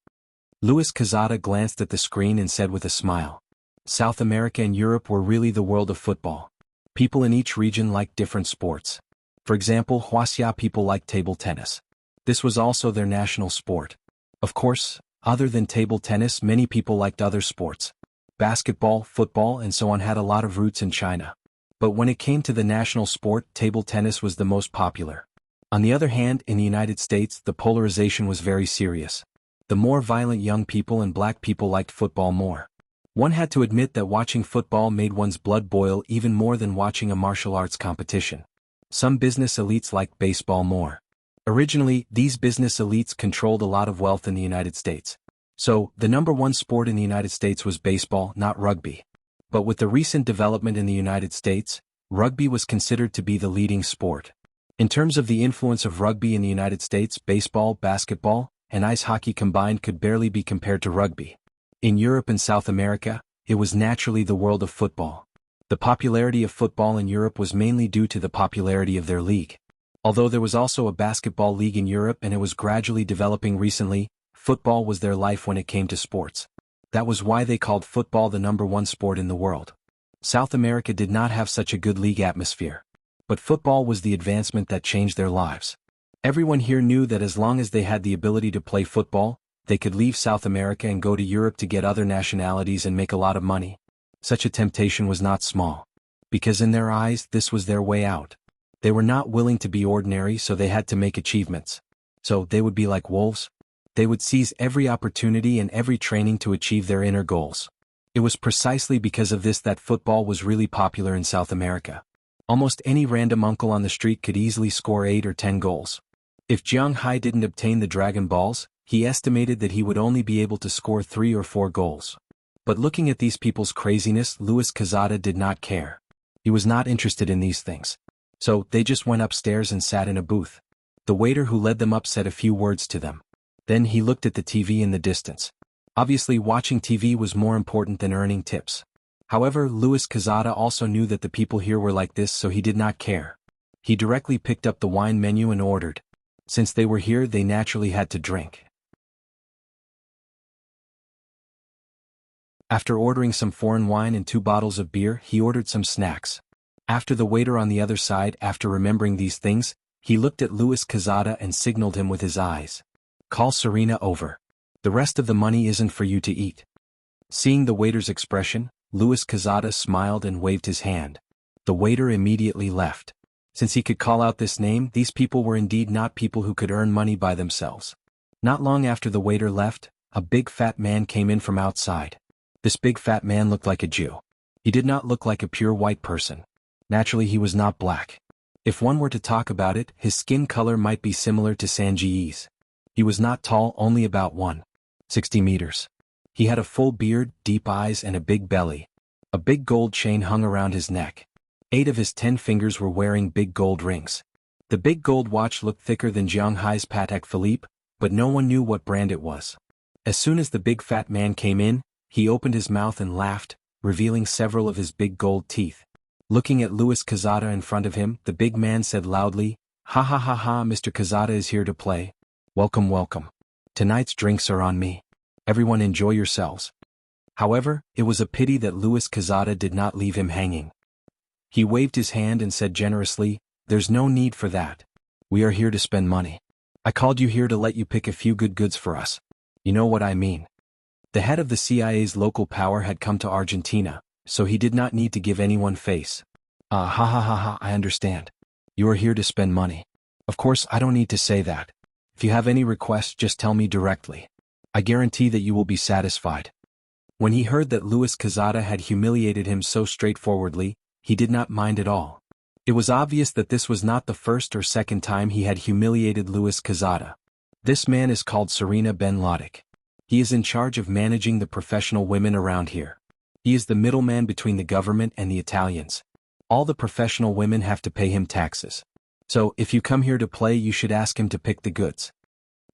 Luis Casado glanced at the screen and said with a smile. South America and Europe were really the world of football. People in each region liked different sports. For example, Wuxia people liked table tennis. This was also their national sport. Of course, other than table tennis, many people liked other sports. Basketball, football, and so on had a lot of roots in China. But when it came to the national sport, table tennis was the most popular. On the other hand, in the United States, the polarization was very serious. The more violent young people and black people liked football more. One had to admit that watching football made one's blood boil even more than watching a martial arts competition. Some business elites liked baseball more. Originally, these business elites controlled a lot of wealth in the United States. So, the #1 sport in the United States was baseball, not rugby. But with the recent development in the United States, rugby was considered to be the leading sport. In terms of the influence of rugby in the United States, baseball, basketball, and ice hockey combined could barely be compared to rugby. In Europe and South America, it was naturally the world of football. The popularity of football in Europe was mainly due to the popularity of their league. Although there was also a basketball league in Europe and it was gradually developing recently, football was their life when it came to sports. That was why they called football the #1 sport in the world. South America did not have such a good league atmosphere. But football was the advancement that changed their lives. Everyone here knew that as long as they had the ability to play football, they could leave South America and go to Europe to get other nationalities and make a lot of money. Such a temptation was not small. Because in their eyes, this was their way out. They were not willing to be ordinary, so they had to make achievements. So they would be like wolves. They would seize every opportunity and every training to achieve their inner goals. It was precisely because of this that football was really popular in South America. Almost any random uncle on the street could easily score 8 or 10 goals. If Jiang Hai didn't obtain the Dragon Balls, he estimated that he would only be able to score 3 or 4 goals. But looking at these people's craziness, Luis Casado did not care. He was not interested in these things. So, they just went upstairs and sat in a booth. The waiter who led them up said a few words to them. Then he looked at the TV in the distance. Obviously, watching TV was more important than earning tips. However, Luis Casado also knew that the people here were like this, so he did not care. He directly picked up the wine menu and ordered. Since they were here, they naturally had to drink. After ordering some foreign wine and 2 bottles of beer, he ordered some snacks. After the waiter on the other side, after remembering these things, he looked at Luis Casado and signaled him with his eyes. Call Serena over. The rest of the money isn't for you to eat. Seeing the waiter's expression, Luis Casado smiled and waved his hand. The waiter immediately left. Since he could call out this name, these people were indeed not people who could earn money by themselves. Not long after the waiter left, a big fat man came in from outside. This big fat man looked like a Jew. He did not look like a pure white person. Naturally, he was not black. If one were to talk about it, his skin color might be similar to Sanji's. He was not tall, only about 160 meters. He had a full beard, deep eyes and a big belly. A big gold chain hung around his neck. 8 of his 10 fingers were wearing big gold rings. The big gold watch looked thicker than Jiang Hai's Patek Philippe, but no one knew what brand it was. As soon as the big fat man came in, he opened his mouth and laughed, revealing several of his big gold teeth. Looking at Louis Quezada in front of him, the big man said loudly, "Ha ha ha ha, Mr. Quezada is here to play. Welcome, welcome. Tonight's drinks are on me. Everyone enjoy yourselves." However, it was a pity that Louis Quezada did not leave him hanging. He waved his hand and said generously, "There's no need for that. We are here to spend money. I called you here to let you pick a few good goods for us. You know what I mean." The head of the CIA's local power had come to Argentina, so he did not need to give anyone face. Ha ha ha ha, I understand. You are here to spend money. Of course, I don't need to say that. If you have any requests, just tell me directly. I guarantee that you will be satisfied. When he heard that Louis Quezada had humiliated him so straightforwardly, he did not mind at all. It was obvious that this was not the first or second time he had humiliated Louis Quezada. This man is called Serena Ben Lodic. He is in charge of managing the professional women around here. He is the middleman between the government and the Italians. All the professional women have to pay him taxes. So, if you come here to play, you should ask him to pick the goods.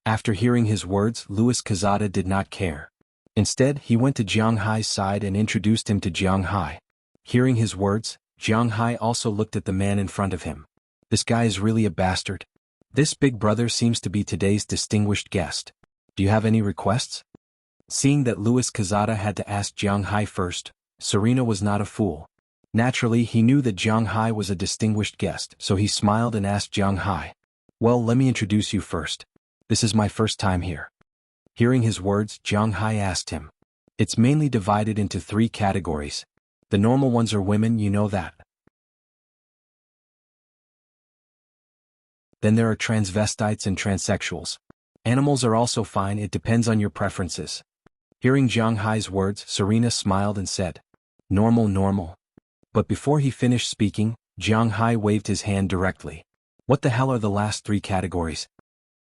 After hearing his words, Louis Quezada did not care. Instead, he went to Jiang Hai's side and introduced him to Jiang Hai. Hearing his words, Jiang Hai also looked at the man in front of him. This guy is really a bastard. This big brother seems to be today's distinguished guest. Do you have any requests? Seeing that Louis Quezada had to ask Jiang Hai first, Serena was not a fool. Naturally, he knew that Jiang Hai was a distinguished guest, so he smiled and asked Jiang Hai, "Well, let me introduce you first. This is my first time here." Hearing his words, Jiang Hai asked him. It's mainly divided into 3 categories. The normal ones are women, you know that. Then there are transvestites and transsexuals. Animals are also fine, it depends on your preferences. Hearing Jiang Hai's words, Serena smiled and said, "Normal, normal." But before he finished speaking, Jiang Hai waved his hand directly. What the hell are the last 3 categories?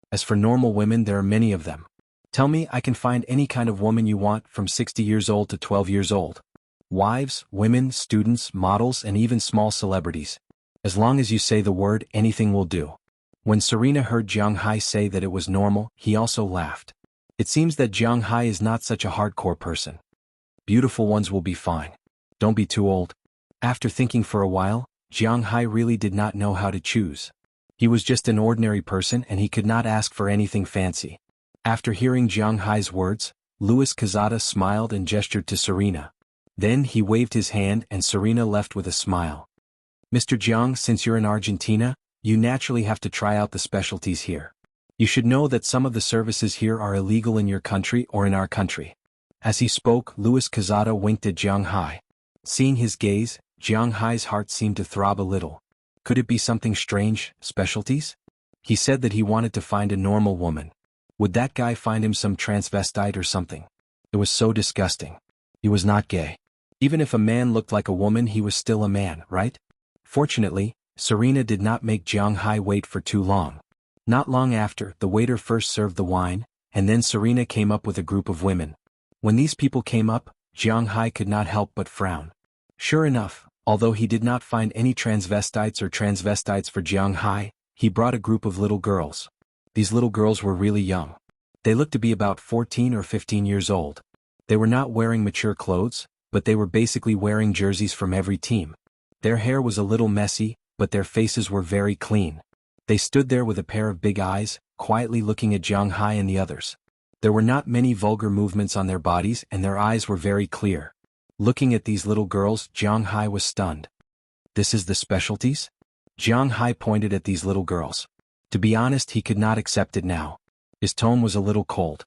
As for normal women, there are many of them. Tell me, I can find any kind of woman you want, from 60 years old to 12 years old. Wives, women, students, models, and even small celebrities. As long as you say the word, anything will do. When Serena heard Jiang Hai say that it was normal, he also laughed. It seems that Jiang Hai is not such a hardcore person. Beautiful ones will be fine. Don't be too old. After thinking for a while, Jiang Hai really did not know how to choose. He was just an ordinary person and he could not ask for anything fancy. After hearing Jiang Hai's words, Louis Quezada smiled and gestured to Serena. Then he waved his hand and Serena left with a smile. "Mr. Jiang, since you're in Argentina, you naturally have to try out the specialties here. You should know that some of the services here are illegal in your country or in our country." As he spoke, Louis Quezada winked at Jiang Hai. Seeing his gaze, Jiang Hai's heart seemed to throb a little. Could it be something strange, specialties? He said that he wanted to find a normal woman. Would that guy find him some transvestite or something? It was so disgusting. He was not gay. Even if a man looked like a woman, he was still a man, right? Fortunately, Serena did not make Jiang Hai wait for too long. Not long after, the waiter first served the wine, and then Serena came up with a group of women. When these people came up, Jiang Hai could not help but frown. Sure enough, although he did not find any transvestites for Jiang Hai, he brought a group of little girls. These little girls were really young. They looked to be about 14 or 15 years old. They were not wearing mature clothes, but they were basically wearing jerseys from every team. Their hair was a little messy, but their faces were very clean. They stood there with a pair of big eyes, quietly looking at Jiang Hai and the others. There were not many vulgar movements on their bodies and their eyes were very clear. Looking at these little girls, Jiang Hai was stunned. This is the specialties? Jiang Hai pointed at these little girls. To be honest, he could not accept it now. His tone was a little cold.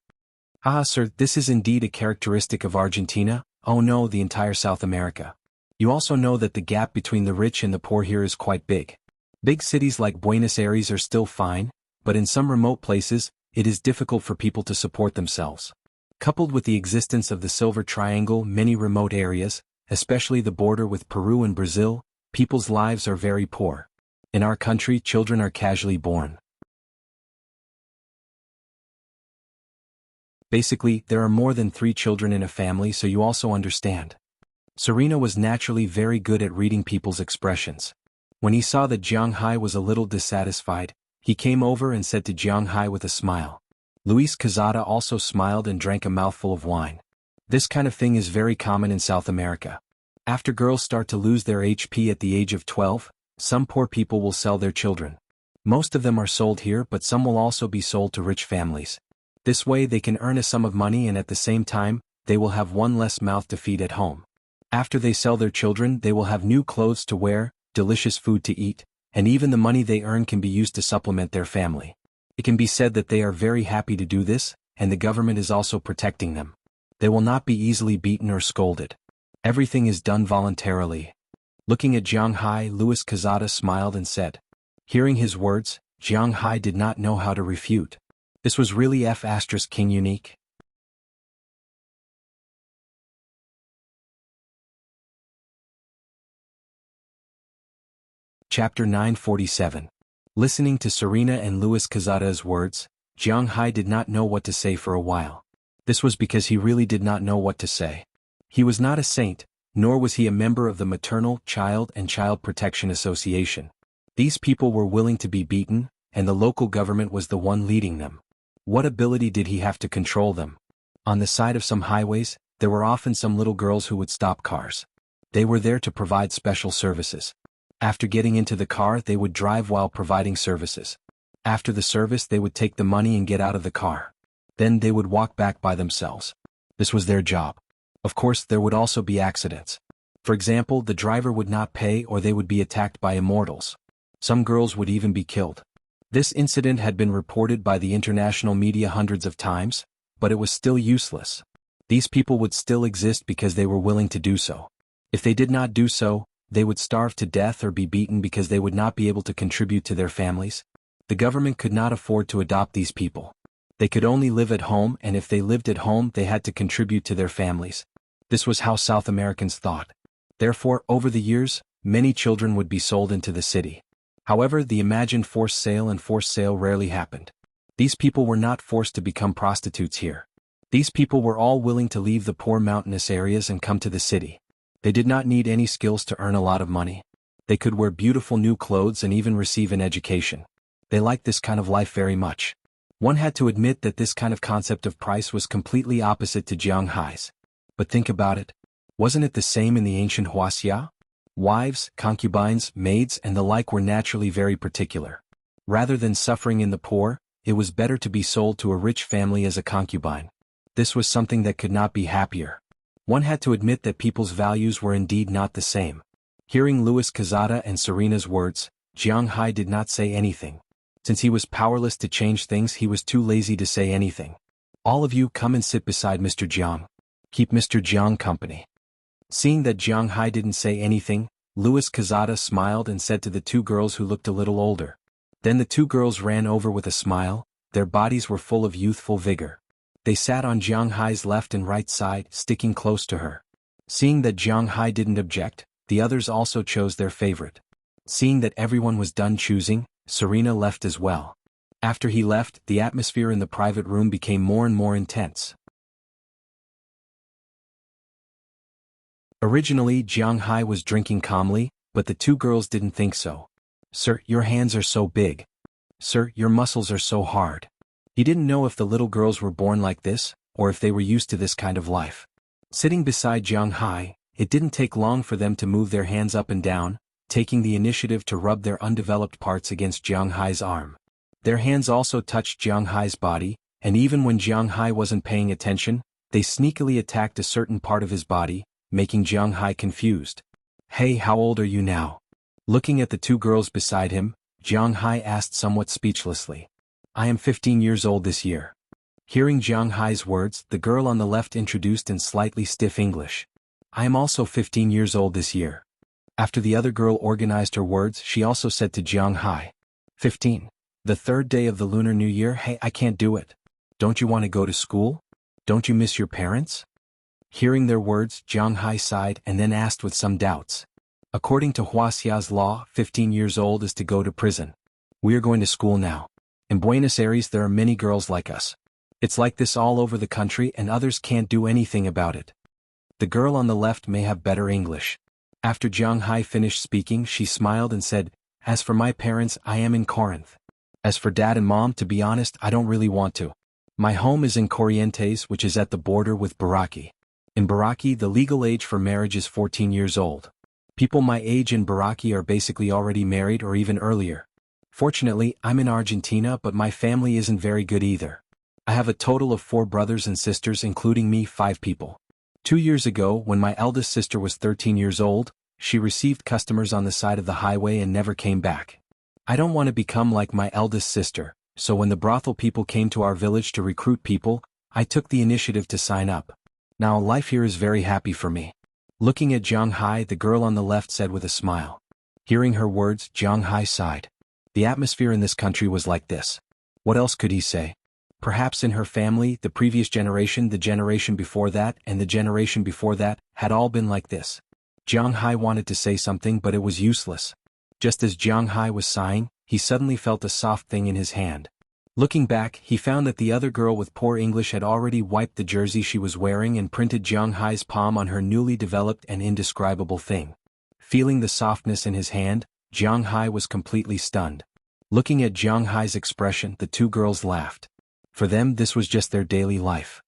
"Ah, sir, this is indeed a characteristic of Argentina, oh no, the entire South America. You also know that the gap between the rich and the poor here is quite big. Big cities like Buenos Aires are still fine, but in some remote places, it is difficult for people to support themselves. Coupled with the existence of the Silver Triangle, many remote areas, especially the border with Peru and Brazil, people's lives are very poor. In our country, children are casually born. Basically, there are more than 3 children in a family, so you also understand. Serena was naturally very good at reading people's expressions. When he saw that Jiang Hai was a little dissatisfied, he came over and said to Jiang Hai with a smile. Luis Quezada also smiled and drank a mouthful of wine. This kind of thing is very common in South America. After girls start to lose their HP at the age of 12, some poor people will sell their children. Most of them are sold here, but some will also be sold to rich families. This way they can earn a sum of money, and at the same time, they will have one less mouth to feed at home. After they sell their children, they will have new clothes to wear, delicious food to eat, and even the money they earn can be used to supplement their family. It can be said that they are very happy to do this, and the government is also protecting them. They will not be easily beaten or scolded. Everything is done voluntarily. Looking at Jiang Hai, Luis Quezada smiled and said. Hearing his words, Jiang Hai did not know how to refute. This was really F***king unique. Chapter 947. Listening to Serena and Luis Quezada's words, Jiang Hai did not know what to say for a while. This was because he really did not know what to say. He was not a saint, nor was he a member of the Maternal, Child and Child Protection Association. These people were willing to be beaten, and the local government was the one leading them. What ability did he have to control them? On the side of some highways, there were often some little girls who would stop cars. They were there to provide special services. After getting into the car, they would drive while providing services. After the service, they would take the money and get out of the car. Then they would walk back by themselves. This was their job. Of course, there would also be accidents. For example, the driver would not pay, or they would be attacked by immortals. Some girls would even be killed. This incident had been reported by the international media hundreds of times, but it was still useless. These people would still exist because they were willing to do so. If they did not do so, they would starve to death or be beaten because they would not be able to contribute to their families. The government could not afford to adopt these people. They could only live at home, and if they lived at home, they had to contribute to their families. This was how South Americans thought. Therefore, over the years, many children would be sold into the city. However, the imagined forced sale rarely happened. These people were not forced to become prostitutes here. These people were all willing to leave the poor mountainous areas and come to the city. They did not need any skills to earn a lot of money. They could wear beautiful new clothes and even receive an education. They liked this kind of life very much. One had to admit that this kind of concept of price was completely opposite to Jiang Hai's. But think about it. Wasn't it the same in the ancient Wuxia? Wives, concubines, maids, and the like were naturally very particular. Rather than suffering in the poor, it was better to be sold to a rich family as a concubine. This was something that could not be happier. One had to admit that people's values were indeed not the same. Hearing Luis Quezada and Serena's words, Jiang Hai did not say anything. Since he was powerless to change things, he was too lazy to say anything. All of you come and sit beside Mr. Jiang. Keep Mr. Jiang company. Seeing that Jiang Hai didn't say anything, Luis Quezada smiled and said to the two girls who looked a little older. Then the two girls ran over with a smile. Their bodies were full of youthful vigor. They sat on Jiang Hai's left and right side, sticking close to her. Seeing that Jiang Hai didn't object, the others also chose their favorite. Seeing that everyone was done choosing, Serena left as well. After he left, the atmosphere in the private room became more and more intense. Originally, Jiang Hai was drinking calmly, but the two girls didn't think so. "Sir, your hands are so big. Sir, your muscles are so hard." He didn't know if the little girls were born like this, or if they were used to this kind of life. Sitting beside Jiang Hai, it didn't take long for them to move their hands up and down, taking the initiative to rub their undeveloped parts against Jiang Hai's arm. Their hands also touched Jiang Hai's body, and even when Jiang Hai wasn't paying attention, they sneakily attacked a certain part of his body, making Jiang Hai confused. "Hey, how old are you now?" Looking at the two girls beside him, Jiang Hai asked somewhat speechlessly. "I am 15 years old this year." Hearing Jiang Hai's words, the girl on the left introduced in slightly stiff English. "I am also 15 years old this year." After the other girl organized her words, she also said to Jiang Hai, 15. The third day of the Lunar New Year. Hey, I can't do it. Don't you want to go to school? Don't you miss your parents?" Hearing their words, Jiang Hai sighed and then asked with some doubts. "According to Huaxia's law, 15 years old is to go to prison. We are going to school now. In Buenos Aires there are many girls like us. It's like this all over the country and others can't do anything about it." The girl on the left may have better English. After Jiang Hai finished speaking, she smiled and said, "As for my parents, I am in Corinth. As for Dad and Mom, to be honest, I don't really want to. My home is in Corrientes, which is at the border with Baraki. In Baraki, the legal age for marriage is 14 years old. People my age in Baraki are basically already married or even earlier. Fortunately, I'm in Argentina, but my family isn't very good either. I have a total of 4 brothers and sisters, including me, 5 people. 2 years ago, when my eldest sister was 13 years old, she received customers on the side of the highway and never came back. I don't want to become like my eldest sister, so when the brothel people came to our village to recruit people, I took the initiative to sign up. Now life here is very happy for me." Looking at Jiang Hai, the girl on the left said with a smile. Hearing her words, Jiang Hai sighed. The atmosphere in this country was like this. What else could he say? Perhaps in her family, the previous generation, the generation before that, and the generation before that, had all been like this. Jiang Hai wanted to say something, but it was useless. Just as Jiang Hai was sighing, he suddenly felt a soft thing in his hand. Looking back, he found that the other girl with poor English had already wiped the jersey she was wearing and printed Jiang Hai's palm on her newly developed and indescribable thing. Feeling the softness in his hand, Jiang Hai was completely stunned. Looking at Jiang Hai's expression, the 2 girls laughed. For them, this was just their daily life.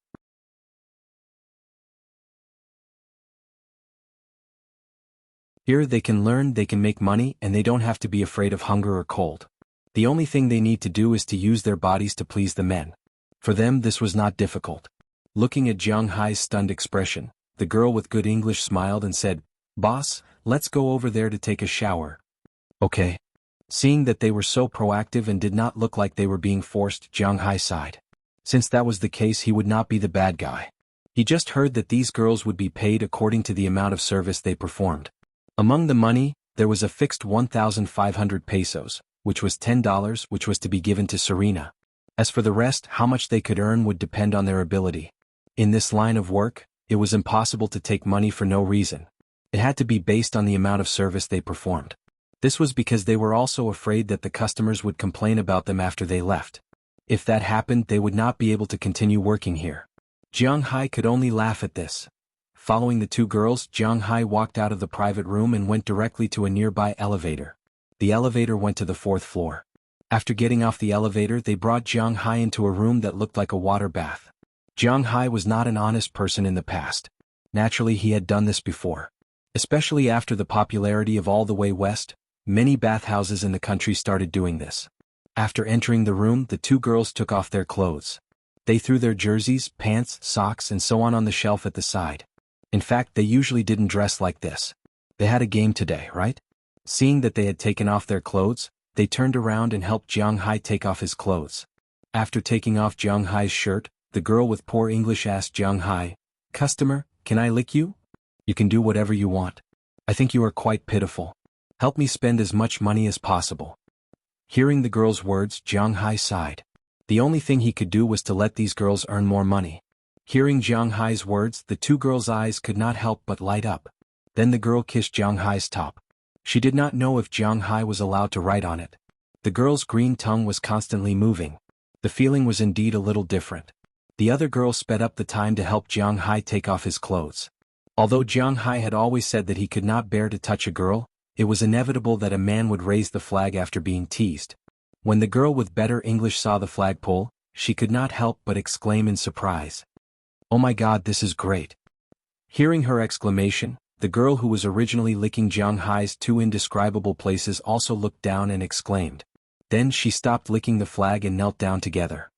Here they can learn, they can make money, and they don't have to be afraid of hunger or cold. The only thing they need to do is to use their bodies to please the men. For them, this was not difficult. Looking at Jiang Hai's stunned expression, the girl with good English smiled and said, "Boss, let's go over there to take a shower." "Okay." Seeing that they were so proactive and did not look like they were being forced, Jiang Hai sighed. Since that was the case, he would not be the bad guy. He just heard that these girls would be paid according to the amount of service they performed. Among the money, there was a fixed 1,500 pesos, which was $10, which was to be given to Serena. As for the rest, how much they could earn would depend on their ability. In this line of work, it was impossible to take money for no reason. It had to be based on the amount of service they performed. This was because they were also afraid that the customers would complain about them after they left. If that happened, they would not be able to continue working here. Jiang Hai could only laugh at this. Following the 2 girls, Jiang Hai walked out of the private room and went directly to a nearby elevator. The elevator went to the 4th floor. After getting off the elevator, they brought Jiang Hai into a room that looked like a water bath. Jiang Hai was not an honest person in the past. Naturally, he had done this before. Especially after the popularity of All the Way West, many bathhouses in the country started doing this. After entering the room, the 2 girls took off their clothes. They threw their jerseys, pants, socks, and so on the shelf at the side. In fact, they usually didn't dress like this. They had a game today, right? Seeing that they had taken off their clothes, they turned around and helped Jiang Hai take off his clothes. After taking off Jiang Hai's shirt, the girl with poor English asked Jiang Hai, "Customer, can I lick you?" "You can do whatever you want. I think you are quite pitiful. Help me spend as much money as possible." Hearing the girl's words, Jiang Hai sighed. The only thing he could do was to let these girls earn more money. Hearing Jiang Hai's words, the 2 girls' eyes could not help but light up. Then the girl kissed Jiang Hai's top. She did not know if Jiang Hai was allowed to write on it. The girl's green tongue was constantly moving. The feeling was indeed a little different. The other girl sped up the time to help Jiang Hai take off his clothes. Although Jiang Hai had always said that he could not bear to touch a girl, it was inevitable that a man would raise the flag after being teased. When the girl with better English saw the flagpole, she could not help but exclaim in surprise, "Oh my God, this is great." Hearing her exclamation, the girl who was originally licking Jiang Hai's 2 indescribable places also looked down and exclaimed. Then she stopped licking the flag and knelt down together.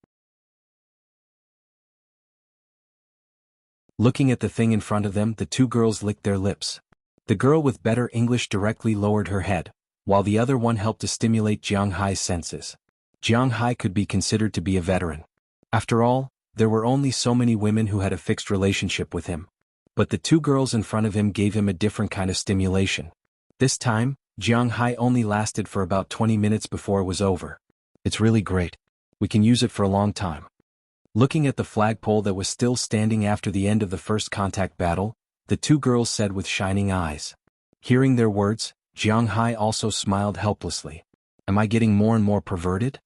Looking at the thing in front of them, the 2 girls licked their lips. The girl with better English directly lowered her head, while the other one helped to stimulate Jiang Hai's senses. Jiang Hai could be considered to be a veteran. After all, there were only so many women who had a fixed relationship with him. But the 2 girls in front of him gave him a different kind of stimulation. This time, Jiang Hai only lasted for about 20 minutes before it was over. "It's really great. We can use it for a long time." Looking at the flagpole that was still standing after the end of the first contact battle, the 2 girls said with shining eyes. Hearing their words, Jiang Hai also smiled helplessly. Am I getting more and more perverted?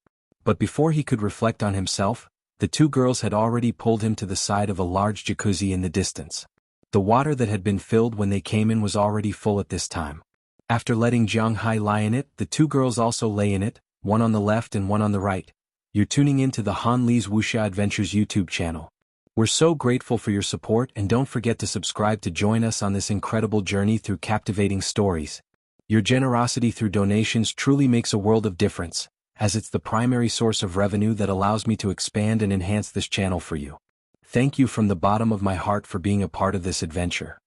But before he could reflect on himself, the 2 girls had already pulled him to the side of a large jacuzzi in the distance. The water that had been filled when they came in was already full at this time. After letting Jiang Hai lie in it, the two girls also lay in it, one on the left and one on the right. You're tuning in to the Han Li's Wuxia Adventures YouTube channel. We're so grateful for your support, and don't forget to subscribe to join us on this incredible journey through captivating stories. Your generosity through donations truly makes a world of difference, as it's the primary source of revenue that allows me to expand and enhance this channel for you. Thank you from the bottom of my heart for being a part of this adventure.